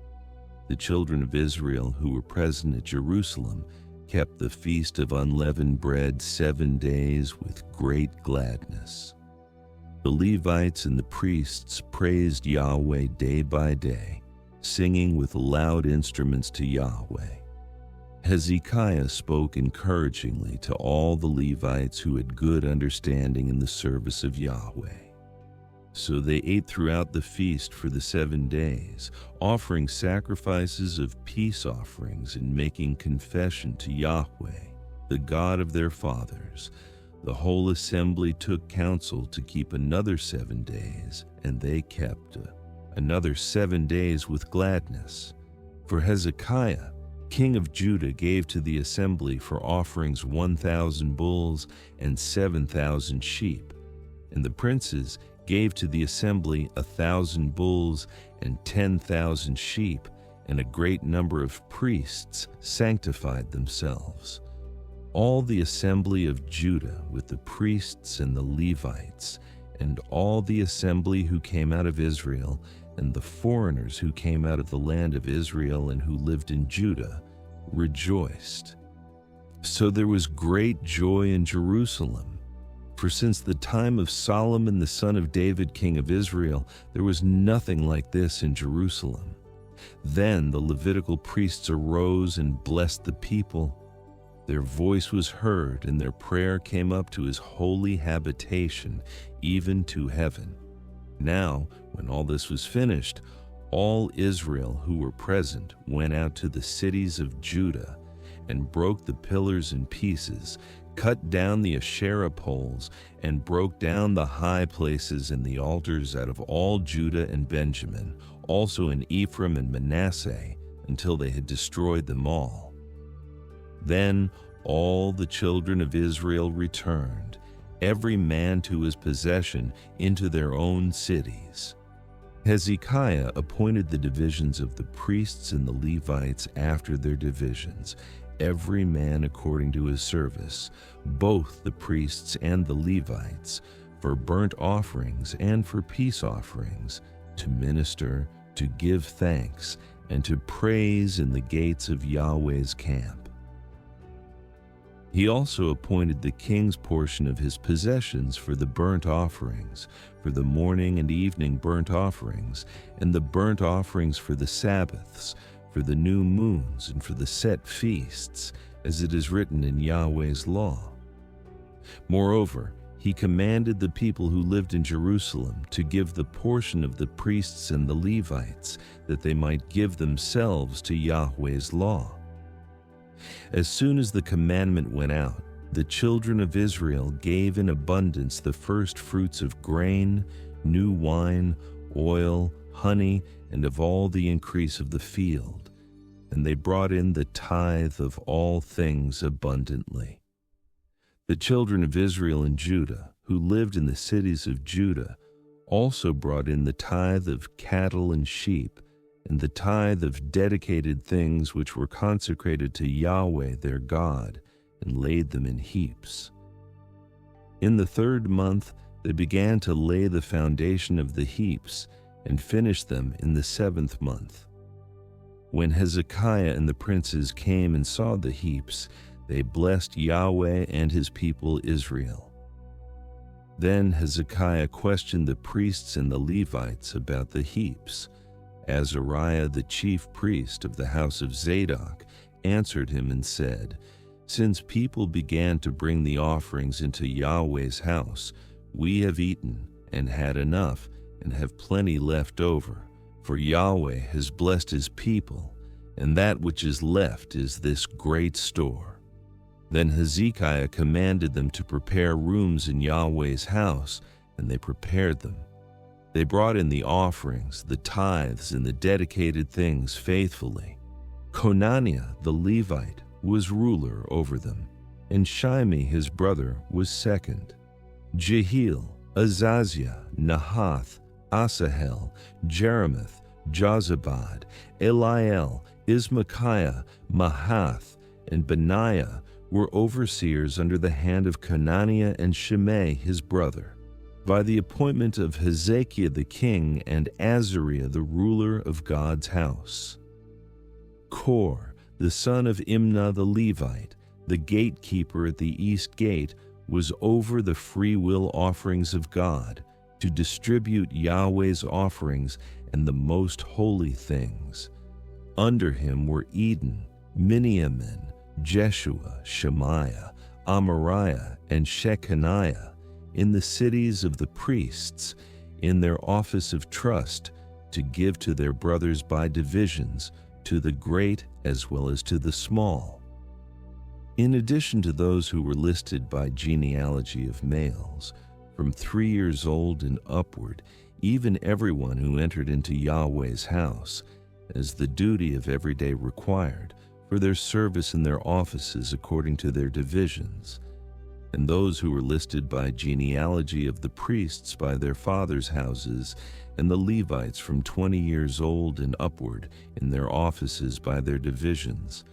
The children of Israel who were present at Jerusalem kept the feast of unleavened bread 7 days with great gladness. The Levites and the priests praised Yahweh day by day, singing with loud instruments to Yahweh. Hezekiah spoke encouragingly to all the Levites who had good understanding in the service of Yahweh. So they ate throughout the feast for the 7 days, offering sacrifices of peace offerings and making confession to Yahweh, the God of their fathers. The whole assembly took counsel to keep another 7 days, and they kept another 7 days with gladness. For Hezekiah, king of Judah, gave to the assembly for offerings 1,000 bulls and 7,000 sheep, and the princes gave to the assembly 1,000 bulls and 10,000 sheep, and a great number of priests sanctified themselves. All the assembly of Judah with the priests and the Levites, and all the assembly who came out of Israel, and the foreigners who came out of the land of Israel and who lived in Judah, rejoiced. So there was great joy in Jerusalem. For since the time of Solomon the son of David, king of Israel, there was nothing like this in Jerusalem. Then the Levitical priests arose and blessed the people. Their voice was heard, and their prayer came up to his holy habitation, even to heaven. Now, when all this was finished, all Israel who were present went out to the cities of Judah and broke the pillars in pieces, cut down the Asherah poles, and broke down the high places and the altars out of all Judah and Benjamin, also in Ephraim and Manasseh, until they had destroyed them all. Then all the children of Israel returned, every man to his possession, into their own cities. Hezekiah appointed the divisions of the priests and the Levites after their divisions, every man according to his service, both the priests and the Levites, for burnt offerings and for peace offerings, to minister, to give thanks, and to praise in the gates of Yahweh's camp. He also appointed the king's portion of his possessions for the burnt offerings, for the morning and evening burnt offerings, and the burnt offerings for the Sabbaths, for the new moons, and for the set feasts, as it is written in Yahweh's law. Moreover, he commanded the people who lived in Jerusalem to give the portion of the priests and the Levites, that they might give themselves to Yahweh's law. As soon as the commandment went out, the children of Israel gave in abundance the first fruits of grain, new wine, oil, honey, and of all the increase of the field. And they brought in the tithe of all things abundantly. The children of Israel and Judah, who lived in the cities of Judah, also brought in the tithe of cattle and sheep, and the tithe of dedicated things which were consecrated to Yahweh their God, and laid them in heaps. In the 3rd month they began to lay the foundation of the heaps, and finished them in the 7th month. When Hezekiah and the princes came and saw the heaps, they blessed Yahweh and his people Israel. Then Hezekiah questioned the priests and the Levites about the heaps. Azariah, the chief priest of the house of Zadok, answered him and said, "Since people began to bring the offerings into Yahweh's house, we have eaten and had enough and have plenty left over, for Yahweh has blessed his people, and that which is left is this great store." Then Hezekiah commanded them to prepare rooms in Yahweh's house, and they prepared them. They brought in the offerings, the tithes, and the dedicated things faithfully. Conaniah the Levite was ruler over them, and Shimei his brother was second. Jehiel, Azaziah, Nahath, Asahel, Jeremoth, Jozabad, Eliel, Ismachiah, Mahath, and Benaiah were overseers under the hand of Conaniah and Shimei his brother, by the appointment of Hezekiah the king and Azariah the ruler of God's house. Kor, the son of Imnah the Levite, the gatekeeper at the east gate, was over the freewill offerings of God, to distribute Yahweh's offerings and the most holy things. Under him were Eden, Miniamin, Jeshua, Shemaiah, Amariah, and Shechaniah, in the cities of the priests, in their office of trust, to give to their brothers by divisions, to the great as well as to the small. In addition to those who were listed by genealogy of males, from 3 years old and upward, even everyone who entered into Yahweh's house, as the duty of every day required, for their service in their offices according to their divisions, and those who were listed by genealogy of the priests by their fathers' houses, and the Levites from 20 years old and upward in their offices by their divisions,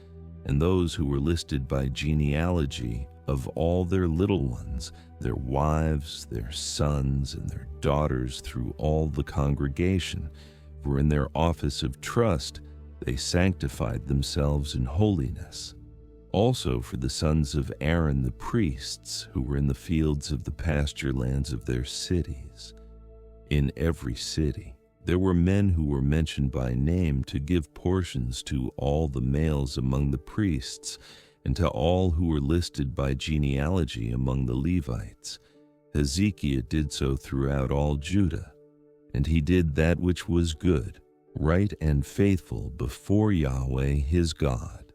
and those who were listed by genealogy of all their little ones, their wives, their sons, and their daughters through all the congregation, for in their office of trust they sanctified themselves in holiness. Also for the sons of Aaron the priests, who were in the fields of the pasture lands of their cities. In every city there were men who were mentioned by name to give portions to all the males among the priests, and to all who were listed by genealogy among the Levites. Hezekiah did so throughout all Judah, and he did that which was good, right and faithful before Yahweh his God.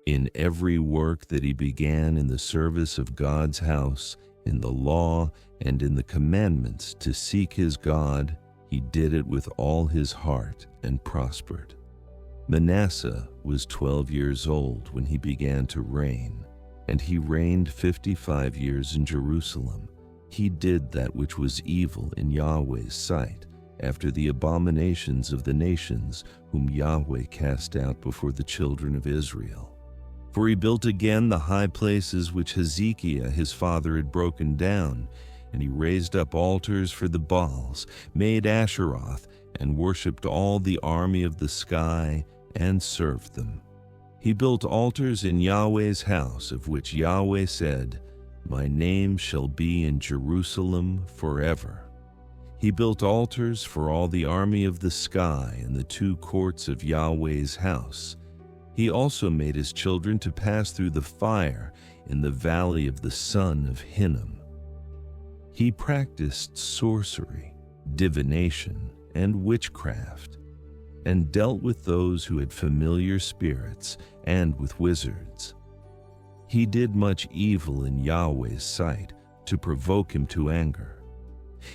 In every work that he began in the service of God's house, in the law and in the commandments to seek his God, he did it with all his heart and prospered. Manasseh was 12 years old when he began to reign, and he reigned 55 years in Jerusalem. He did that which was evil in Yahweh's sight, after the abominations of the nations whom Yahweh cast out before the children of Israel. For he built again the high places which Hezekiah his father had broken down, and he raised up altars for the Baals, made Asheroth, and worshipped all the army of the sky, and served them. He built altars in Yahweh's house, of which Yahweh said, "My name shall be in Jerusalem forever." He built altars for all the army of the sky in the 2 courts of Yahweh's house. He also made his children to pass through the fire in the valley of the son of Hinnom. He practiced sorcery, divination, and witchcraft, and dealt with those who had familiar spirits and with wizards. He did much evil in Yahweh's sight to provoke him to anger.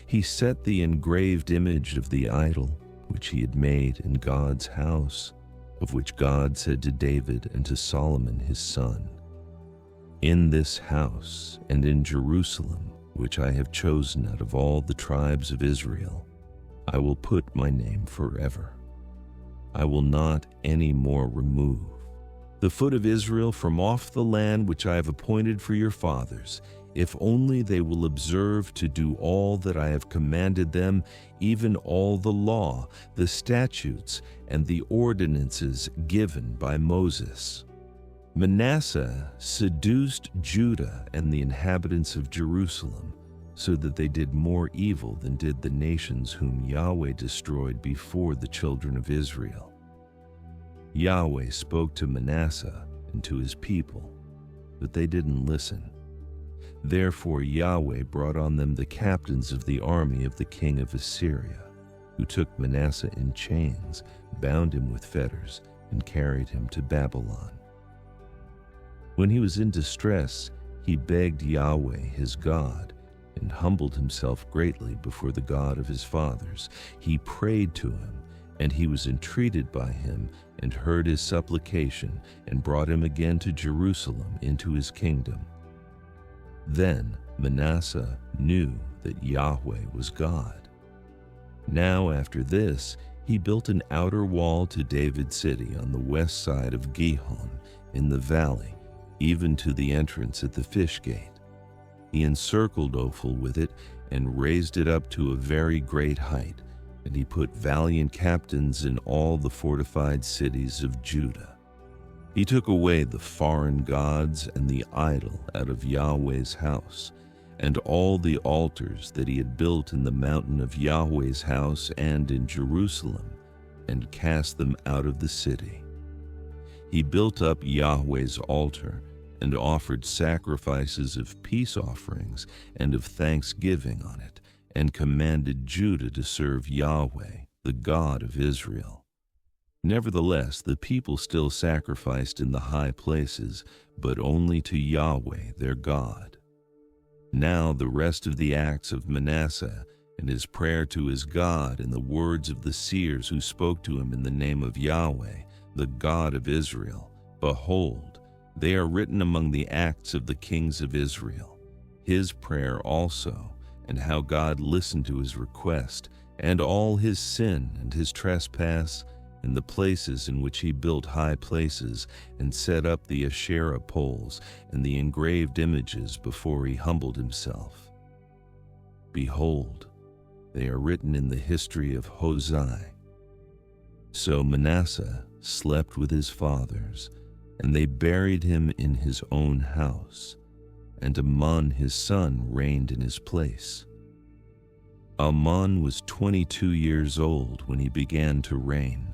He set the engraved image of the idol which he had made in God's house, of which God said to David and to Solomon his son, "In this house and in Jerusalem, which I have chosen out of all the tribes of Israel, I will put my name forever. I will not any more remove the foot of Israel from off the land which I have appointed for your fathers, if only they will observe to do all that I have commanded them, even all the law, the statutes, and the ordinances given by Moses." Manasseh seduced Judah and the inhabitants of Jerusalem, so that they did more evil than did the nations whom Yahweh destroyed before the children of Israel. Yahweh spoke to Manasseh and to his people, but they didn't listen. Therefore Yahweh brought on them the captains of the army of the king of Assyria, who took Manasseh in chains, bound him with fetters, and carried him to Babylon. When he was in distress, he begged Yahweh his God, and humbled himself greatly before the God of his fathers. He prayed to him, and he was entreated by him, and heard his supplication, and brought him again to Jerusalem into his kingdom. Then Manasseh knew that Yahweh was God. Now after this, he built an outer wall to David's city on the west side of Gihon in the valley, even to the entrance at the fish gate. He encircled Ophel with it and raised it up to a very great height, and he put valiant captains in all the fortified cities of Judah. He took away the foreign gods and the idol out of Yahweh's house, and all the altars that he had built in the mountain of Yahweh's house and in Jerusalem, and cast them out of the city. He built up Yahweh's altar, and offered sacrifices of peace offerings and of thanksgiving on it, and commanded Judah to serve Yahweh, the God of Israel. Nevertheless, the people still sacrificed in the high places, but only to Yahweh their God. Now the rest of the acts of Manasseh and his prayer to his God, and the words of the seers who spoke to him in the name of Yahweh, the God of Israel. Behold, they are written among the acts of the kings of Israel, his prayer also, and how God listened to his request, and all his sin and his trespass, and the places in which he built high places, and set up the Asherah poles and the engraved images before he humbled himself. Behold, they are written in the history of Josiah. So Manasseh slept with his fathers, and they buried him in his own house, and Amon his son reigned in his place. Amon was 22 years old when he began to reign,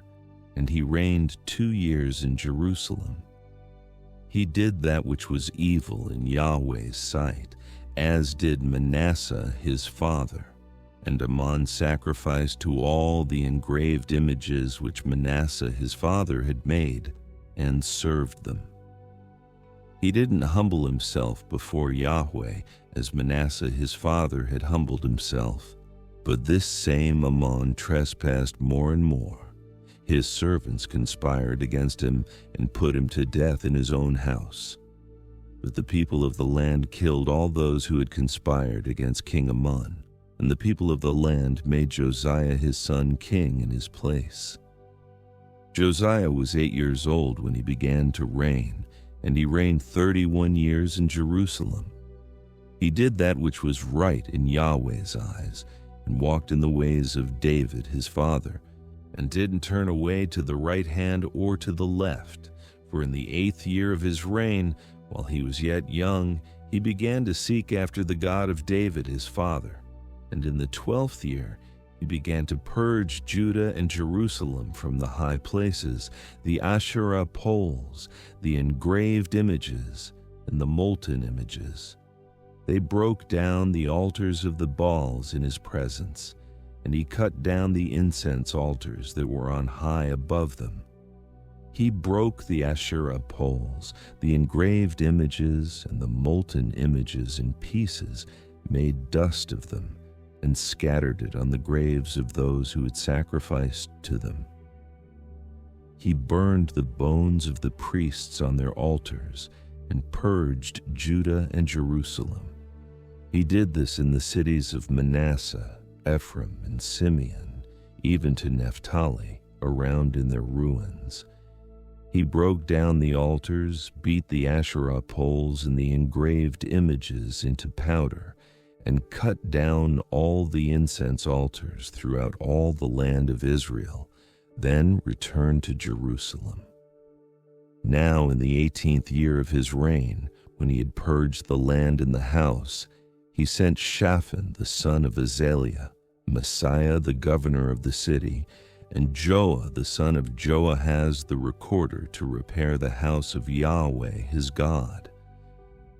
and he reigned 2 years in Jerusalem. He did that which was evil in Yahweh's sight, as did Manasseh his father. And Amon sacrificed to all the engraved images which Manasseh his father had made, and served them. He didn't humble himself before Yahweh as Manasseh his father had humbled himself, but this same Amon trespassed more and more. His servants conspired against him and put him to death in his own house. But the people of the land killed all those who had conspired against King Amon, and the people of the land made Josiah his son king in his place. Josiah was 8 years old when he began to reign, and he reigned 31 years in Jerusalem. He did that which was right in Yahweh's eyes, and walked in the ways of David his father, and didn't turn away to the right hand or to the left. For in the 8th year of his reign, while he was yet young, he began to seek after the God of David his father. And in the 12th year, he began to purge Judah and Jerusalem from the high places, the Asherah poles, the engraved images, and the molten images. They broke down the altars of the Baals in his presence, and he cut down the incense altars that were on high above them. He broke the Asherah poles, the engraved images, and the molten images in pieces, made dust of them, and scattered it on the graves of those who had sacrificed to them. He burned the bones of the priests on their altars, and purged Judah and Jerusalem. He did this in the cities of Manasseh, Ephraim, and Simeon, even to Naphtali, around in their ruins. He broke down the altars, beat the Asherah poles and the engraved images into powder, and cut down all the incense altars throughout all the land of Israel, then returned to Jerusalem. Now in the 18th year of his reign, when he had purged the land and the house, he sent Shaphan the son of Azaliah, Messiah the governor of the city, and Joah the son of Joahaz the recorder to repair the house of Yahweh his God.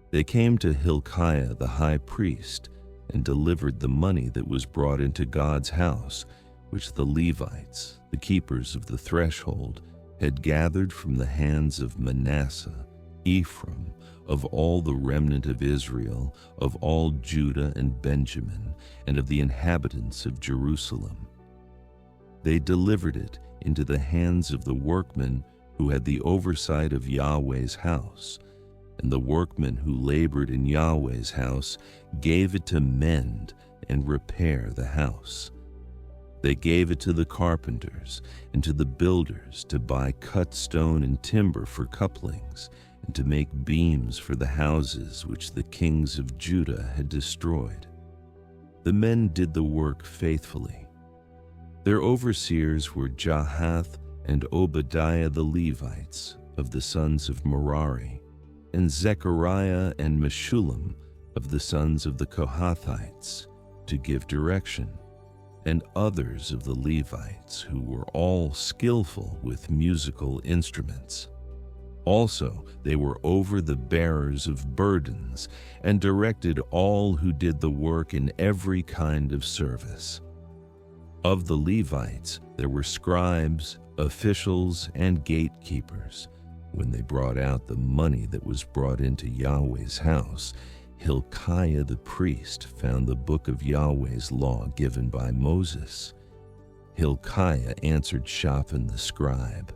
They came to Hilkiah the high priest, and delivered the money that was brought into God's house, which the Levites, the keepers of the threshold, had gathered from the hands of Manasseh, Ephraim, of all the remnant of Israel, of all Judah and Benjamin, and of the inhabitants of Jerusalem. They delivered it into the hands of the workmen who had the oversight of Yahweh's house, and the workmen who labored in Yahweh's house gave it to mend and repair the house. They gave it to the carpenters and to the builders to buy cut stone and timber for couplings, and to make beams for the houses which the kings of Judah had destroyed. The men did the work faithfully. Their overseers were Jahath and Obadiah the Levites, of the sons of Merari, and Zechariah and Meshullam of the sons of the Kohathites, to give direction, and others of the Levites who were all skillful with musical instruments. Also, they were over the bearers of burdens, and directed all who did the work in every kind of service. Of the Levites, there were scribes, officials, and gatekeepers. When they brought out the money that was brought into Yahweh's house, Hilkiah the priest found the book of Yahweh's law given by Moses. Hilkiah answered Shaphan the scribe,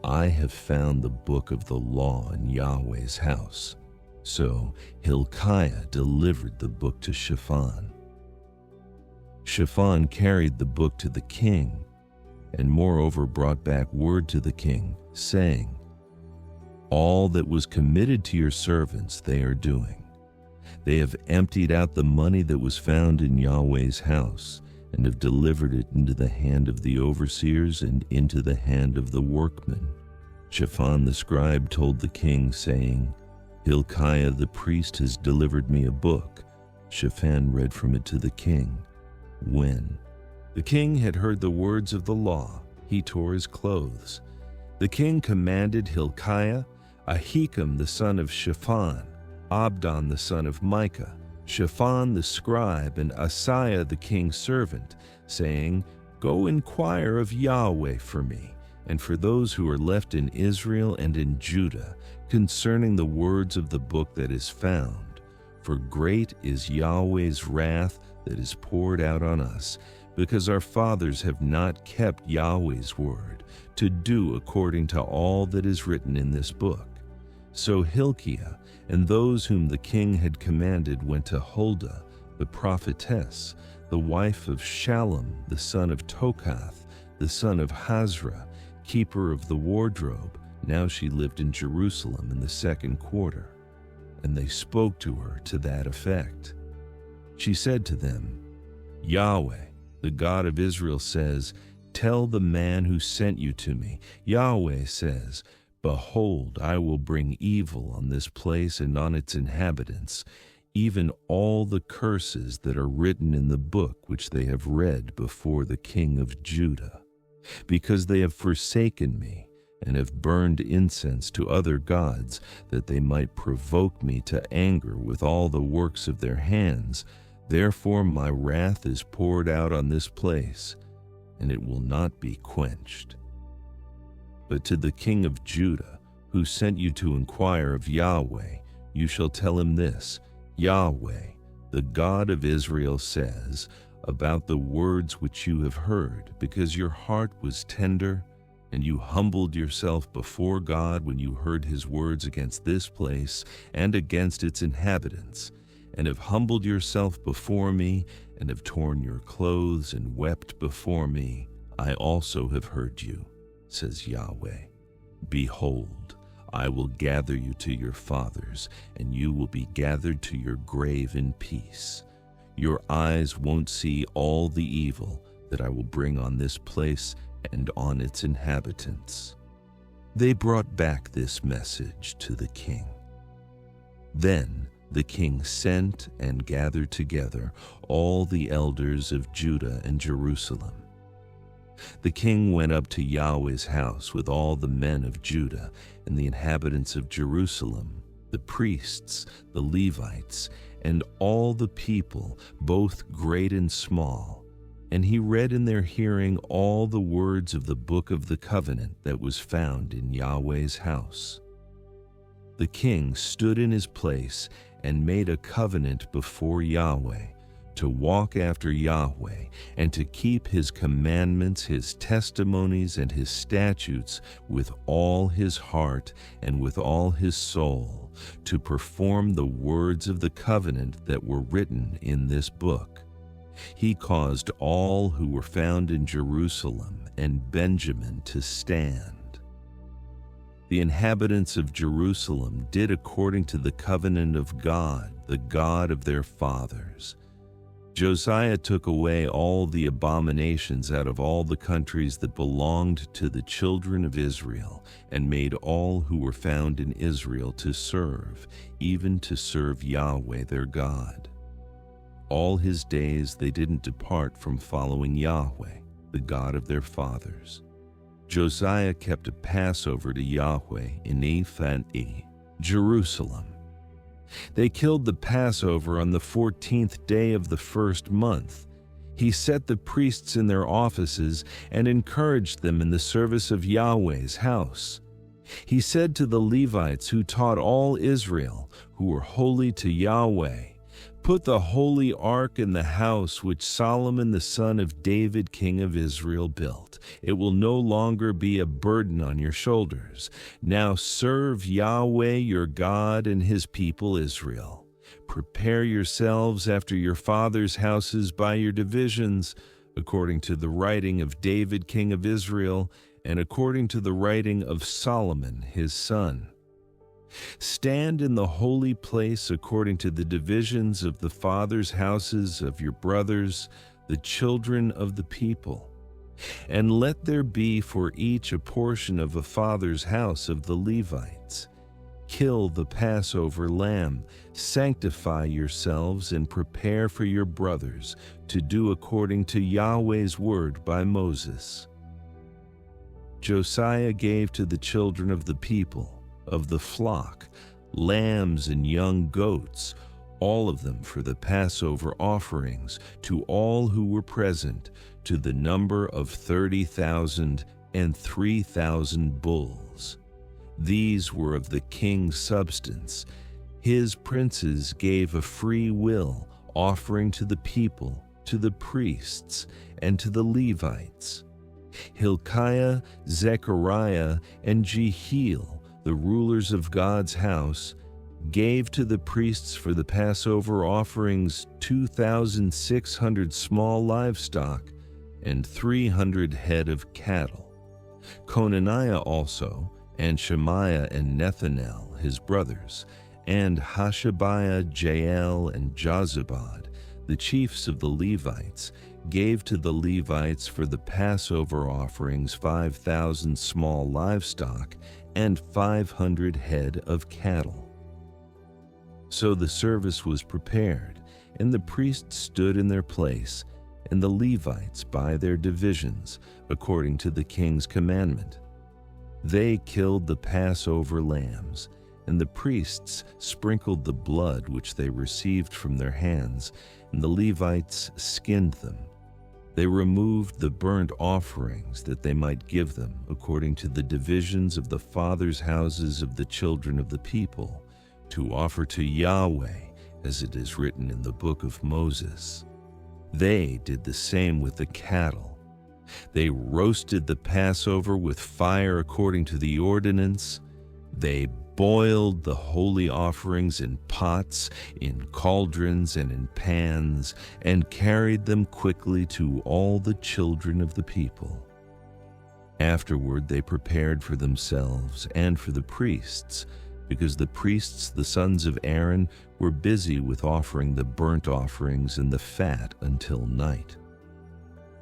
I have found the book of the law in Yahweh's house. So Hilkiah delivered the book to Shaphan. Shaphan carried the book to the king, and moreover brought back word to the king, saying, All that was committed to your servants they are doing. They have emptied out the money that was found in Yahweh's house, and have delivered it into the hand of the overseers and into the hand of the workmen. Shaphan the scribe told the king, saying, Hilkiah the priest has delivered me a book. Shaphan read from it to the king. When the king had heard the words of the law, he tore his clothes. The king commanded Hilkiah, Ahikam the son of Shaphan, Abdon the son of Micah, Shaphan the scribe, and Asaiah the king's servant, saying, Go inquire of Yahweh for me, and for those who are left in Israel and in Judah, concerning the words of the book that is found. For great is Yahweh's wrath that is poured out on us, because our fathers have not kept Yahweh's word, to do according to all that is written in this book. So Hilkiah and those whom the king had commanded went to Huldah, the prophetess, the wife of Shallum, the son of Tokath, the son of Hazra, keeper of the wardrobe. Now she lived in Jerusalem in the second quarter. And they spoke to her to that effect. She said to them, Yahweh, the God of Israel says, Tell the man who sent you to me. Yahweh says, Behold, I will bring evil on this place and on its inhabitants, even all the curses that are written in the book which they have read before the king of Judah, because they have forsaken me and have burned incense to other gods, that they might provoke me to anger with all the works of their hands. Therefore my wrath is poured out on this place, and it will not be quenched. But to the king of Judah, who sent you to inquire of Yahweh, you shall tell him this, Yahweh, the God of Israel says, about the words which you have heard, because your heart was tender, and you humbled yourself before God when you heard his words against this place and against its inhabitants, and have humbled yourself before me, and have torn your clothes and wept before me, I also have heard you, says Yahweh. Behold, I will gather you to your fathers, and you will be gathered to your grave in peace. Your eyes won't see all the evil that I will bring on this place and on its inhabitants. They brought back this message to the king. Then the king sent and gathered together all the elders of Judah and Jerusalem. The king went up to Yahweh's house with all the men of Judah and the inhabitants of Jerusalem, the priests, the Levites, and all the people, both great and small. And he read in their hearing all the words of the book of the covenant that was found in Yahweh's house. The king stood in his place and made a covenant before Yahweh, to walk after Yahweh, and to keep his commandments, his testimonies, and his statutes with all his heart and with all his soul, to perform the words of the covenant that were written in this book. He caused all who were found in Jerusalem and Benjamin to stand. The inhabitants of Jerusalem did according to the covenant of God, the God of their fathers. Josiah took away all the abominations out of all the countries that belonged to the children of Israel, and made all who were found in Israel to serve, even to serve Yahweh their God. All his days they didn't depart from following Yahweh, the God of their fathers. Josiah kept a Passover to Yahweh in Ephraim, Jerusalem. They killed the Passover on the 14th day of the first month. He set the priests in their offices and encouraged them in the service of Yahweh's house. He said to the Levites who taught all Israel, who were holy to Yahweh, "Put the holy ark in the house which Solomon the son of David king of Israel built. It will no longer be a burden on your shoulders. Now serve Yahweh your God and his people Israel. Prepare yourselves after your fathers' houses by your divisions, according to the writing of David king of Israel, and according to the writing of Solomon his son. Stand in the holy place according to the divisions of the fathers' houses of your brothers, the children of the people. And let there be for each a portion of a father's house of the Levites. Kill the Passover lamb, sanctify yourselves, and prepare for your brothers to do according to Yahweh's word by Moses." Josiah gave to the children of the people, of the flock, lambs and young goats, all of them for the Passover offerings, to all who were present, to the number of 30,000 and 3,000 bulls. These were of the king's substance. His princes gave a free will offering to the people, to the priests, and to the Levites. Hilkiah, Zechariah, and Jehiel, the rulers of God's house, gave to the priests for the Passover offerings 2,600 small livestock and 300 head of cattle. Conaniah also, and Shemaiah and Nethanel, his brothers, and Hashabiah, Jael, and Jozabad, the chiefs of the Levites, gave to the Levites for the Passover offerings 5,000 small livestock and 500 head of cattle. So the service was prepared, and the priests stood in their place, and the Levites by their divisions, according to the king's commandment. They killed the Passover lambs, and the priests sprinkled the blood which they received from their hands, and the Levites skinned them. They removed the burnt offerings that they might give them according to the divisions of the fathers' houses of the children of the people, to offer to Yahweh, as it is written in the book of Moses. They did the same with the cattle. They roasted the Passover with fire according to the ordinance. They boiled the holy offerings in pots, in cauldrons, and in pans, and carried them quickly to all the children of the people. Afterward they prepared for themselves and for the priests, because the priests, the sons of Aaron, were busy with offering the burnt offerings and the fat until night.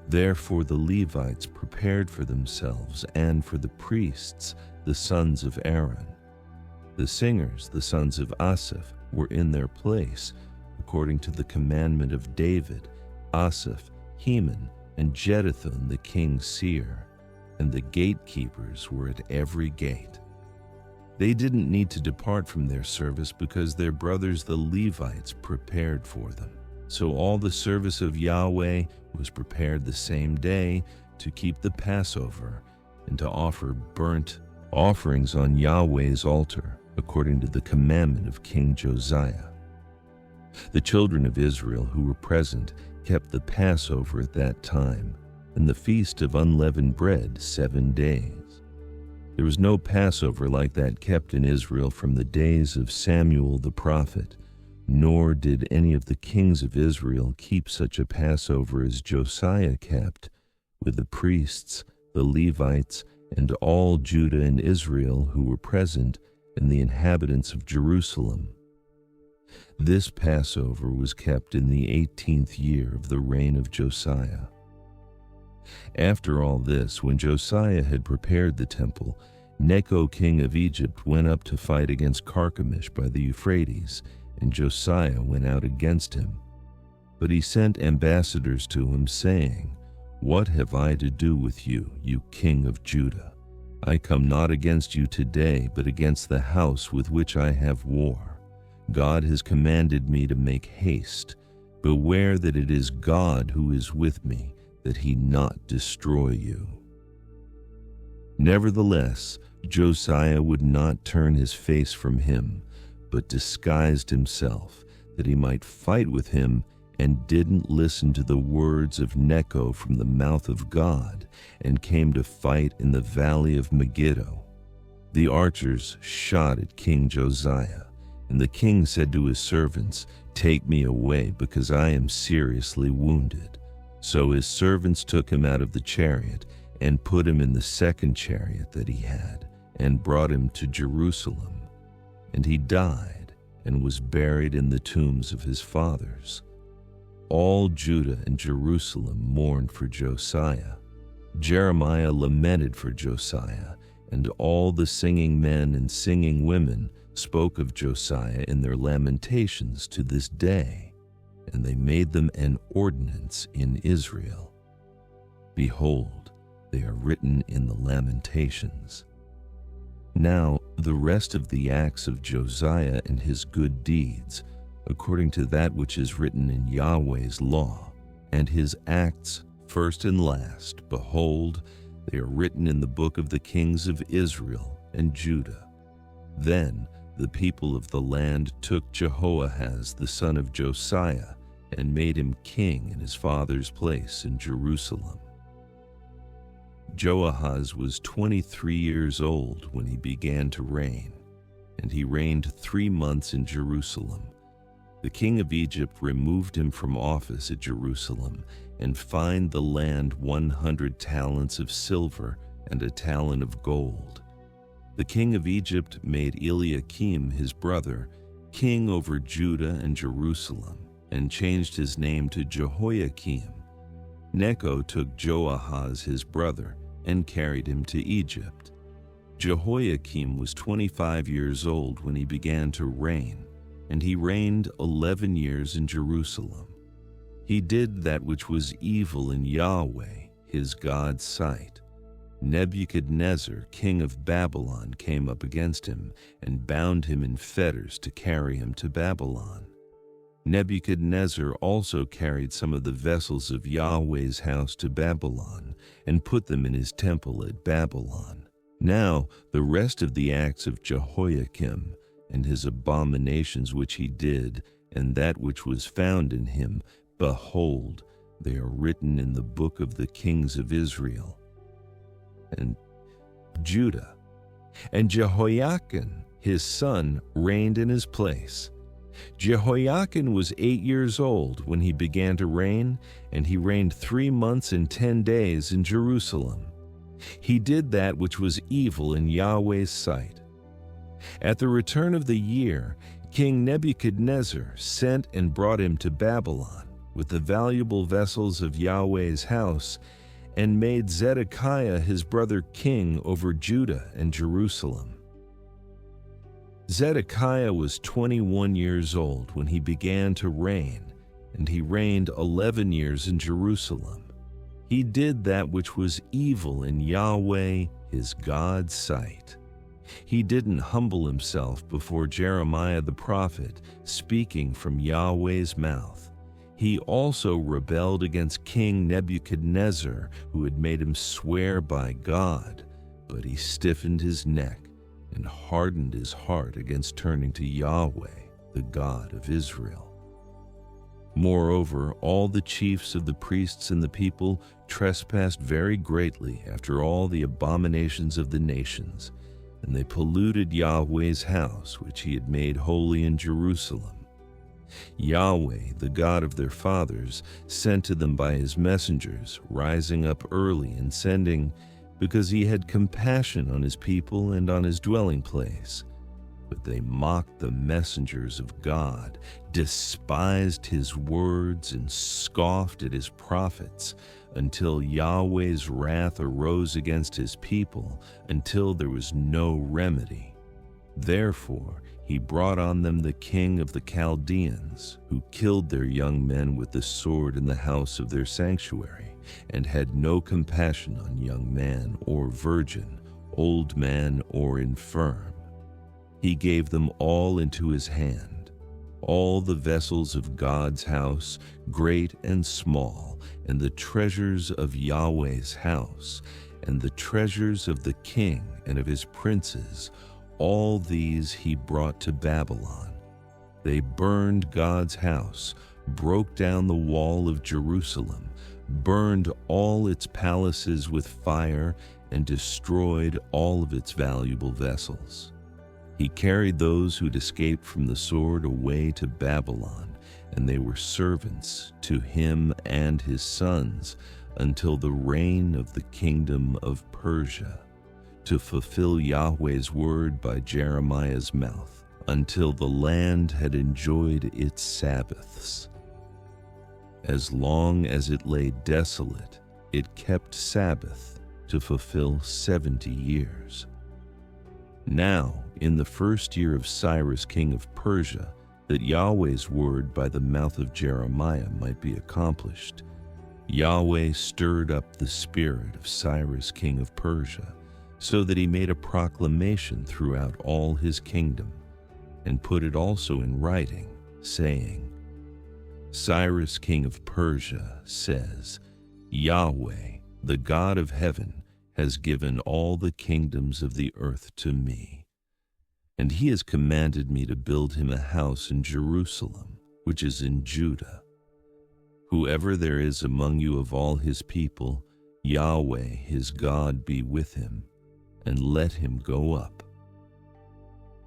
Therefore the Levites prepared for themselves and for the priests, the sons of Aaron. The singers, the sons of Asaph, were in their place, according to the commandment of David, Asaph, Heman, and Jeduthun the king's seer, and the gatekeepers were at every gate. They didn't need to depart from their service because their brothers the Levites prepared for them. So all the service of Yahweh was prepared the same day to keep the Passover and to offer burnt offerings on Yahweh's altar, according to the commandment of King Josiah. The children of Israel who were present kept the Passover at that time, and the feast of unleavened bread 7 days. There was no Passover like that kept in Israel from the days of Samuel the prophet, nor did any of the kings of Israel keep such a Passover as Josiah kept, with the priests, the Levites, and all Judah and Israel who were present, and the inhabitants of Jerusalem. This Passover was kept in the 18th year of the reign of Josiah. After all this, when Josiah had prepared the temple, Necho king of Egypt went up to fight against Carchemish by the Euphrates, and Josiah went out against him. But he sent ambassadors to him, saying, "What have I to do with you, you king of Judah? I come not against you today, but against the house with which I have war. God has commanded me to make haste. Beware that it is God who is with me, that he not destroy you." Nevertheless, Josiah would not turn his face from him, but disguised himself, that he might fight with him, and didn't listen to the words of Necho from the mouth of God, and came to fight in the valley of Megiddo. The archers shot at King Josiah, and the king said to his servants, "Take me away, because I am seriously wounded." So his servants took him out of the chariot, and put him in the second chariot that he had, and brought him to Jerusalem. And he died, and was buried in the tombs of his fathers. All Judah and Jerusalem mourned for Josiah. Jeremiah lamented for Josiah, and all the singing men and singing women spoke of Josiah in their lamentations to this day, and they made them an ordinance in Israel. Behold, they are written in the Lamentations. Now the rest of the acts of Josiah and his good deeds, according to that which is written in Yahweh's law, and his acts first and last, behold, they are written in the book of the kings of Israel and Judah. Then the people of the land took Jehoahaz the son of Josiah, and made him king in his father's place in Jerusalem. Joahaz was 23 years old when he began to reign, and he reigned 3 months in Jerusalem. The king of Egypt removed him from office at Jerusalem, and fined the land 100 talents of silver and a talent of gold. The king of Egypt made Eliakim his brother king over Judah and Jerusalem, and changed his name to Jehoiakim. Necho took Joahaz his brother, and carried him to Egypt. Jehoiakim was 25 years old when he began to reign, and he reigned 11 years in Jerusalem. He did that which was evil in Yahweh, his God's sight. Nebuchadnezzar, king of Babylon, came up against him, and bound him in fetters to carry him to Babylon. Nebuchadnezzar also carried some of the vessels of Yahweh's house to Babylon, and put them in his temple at Babylon. Now the rest of the acts of Jehoiakim, and his abominations which he did, and that which was found in him, behold, they are written in the book of the kings of Israel and Judah. And Jehoiachin his son reigned in his place. Jehoiachin was 8 years old when he began to reign, and he reigned 3 months and 10 days in Jerusalem. He did that which was evil in Yahweh's sight. At the return of the year, King Nebuchadnezzar sent and brought him to Babylon with the valuable vessels of Yahweh's house, and made Zedekiah his brother king over Judah and Jerusalem. Zedekiah was 21 years old when he began to reign, and he reigned 11 years in Jerusalem. He did that which was evil in Yahweh, his God's sight. He didn't humble himself before Jeremiah the prophet, speaking from Yahweh's mouth. He also rebelled against King Nebuchadnezzar, who had made him swear by God, but he stiffened his neck and hardened his heart against turning to Yahweh, the God of Israel. Moreover, all the chiefs of the priests and the people trespassed very greatly after all the abominations of the nations, and they polluted Yahweh's house, which he had made holy in Jerusalem. Yahweh, the God of their fathers, sent to them by his messengers, rising up early and sending, because he had compassion on his people and on his dwelling place. But they mocked the messengers of God, despised his words, and scoffed at his prophets, until Yahweh's wrath arose against his people, until there was no remedy. Therefore he brought on them the king of the Chaldeans, who killed their young men with the sword in the house of their sanctuary, and had no compassion on young man or virgin, old man or infirm. He gave them all into his hand, all the vessels of God's house, great and small, and the treasures of Yahweh's house, and the treasures of the king and of his princes, all these he brought to Babylon. They burned God's house, broke down the wall of Jerusalem, burned all its palaces with fire, and destroyed all of its valuable vessels. He carried those who'd escaped from the sword away to Babylon, and they were servants to him and his sons until the reign of the kingdom of Persia, to fulfill Yahweh's word by Jeremiah's mouth, until the land had enjoyed its Sabbaths. As long as it lay desolate, it kept Sabbath to fulfill 70 years. Now, in the first year of Cyrus king of Persia, that Yahweh's word by the mouth of Jeremiah might be accomplished, Yahweh stirred up the spirit of Cyrus king of Persia, so that he made a proclamation throughout all his kingdom, and put it also in writing, saying, Cyrus king of Persia says, Yahweh, the God of heaven, has given all the kingdoms of the earth to me, and he has commanded me to build him a house in Jerusalem, which is in Judah. Whoever there is among you of all his people, Yahweh his God be with him, and let him go up.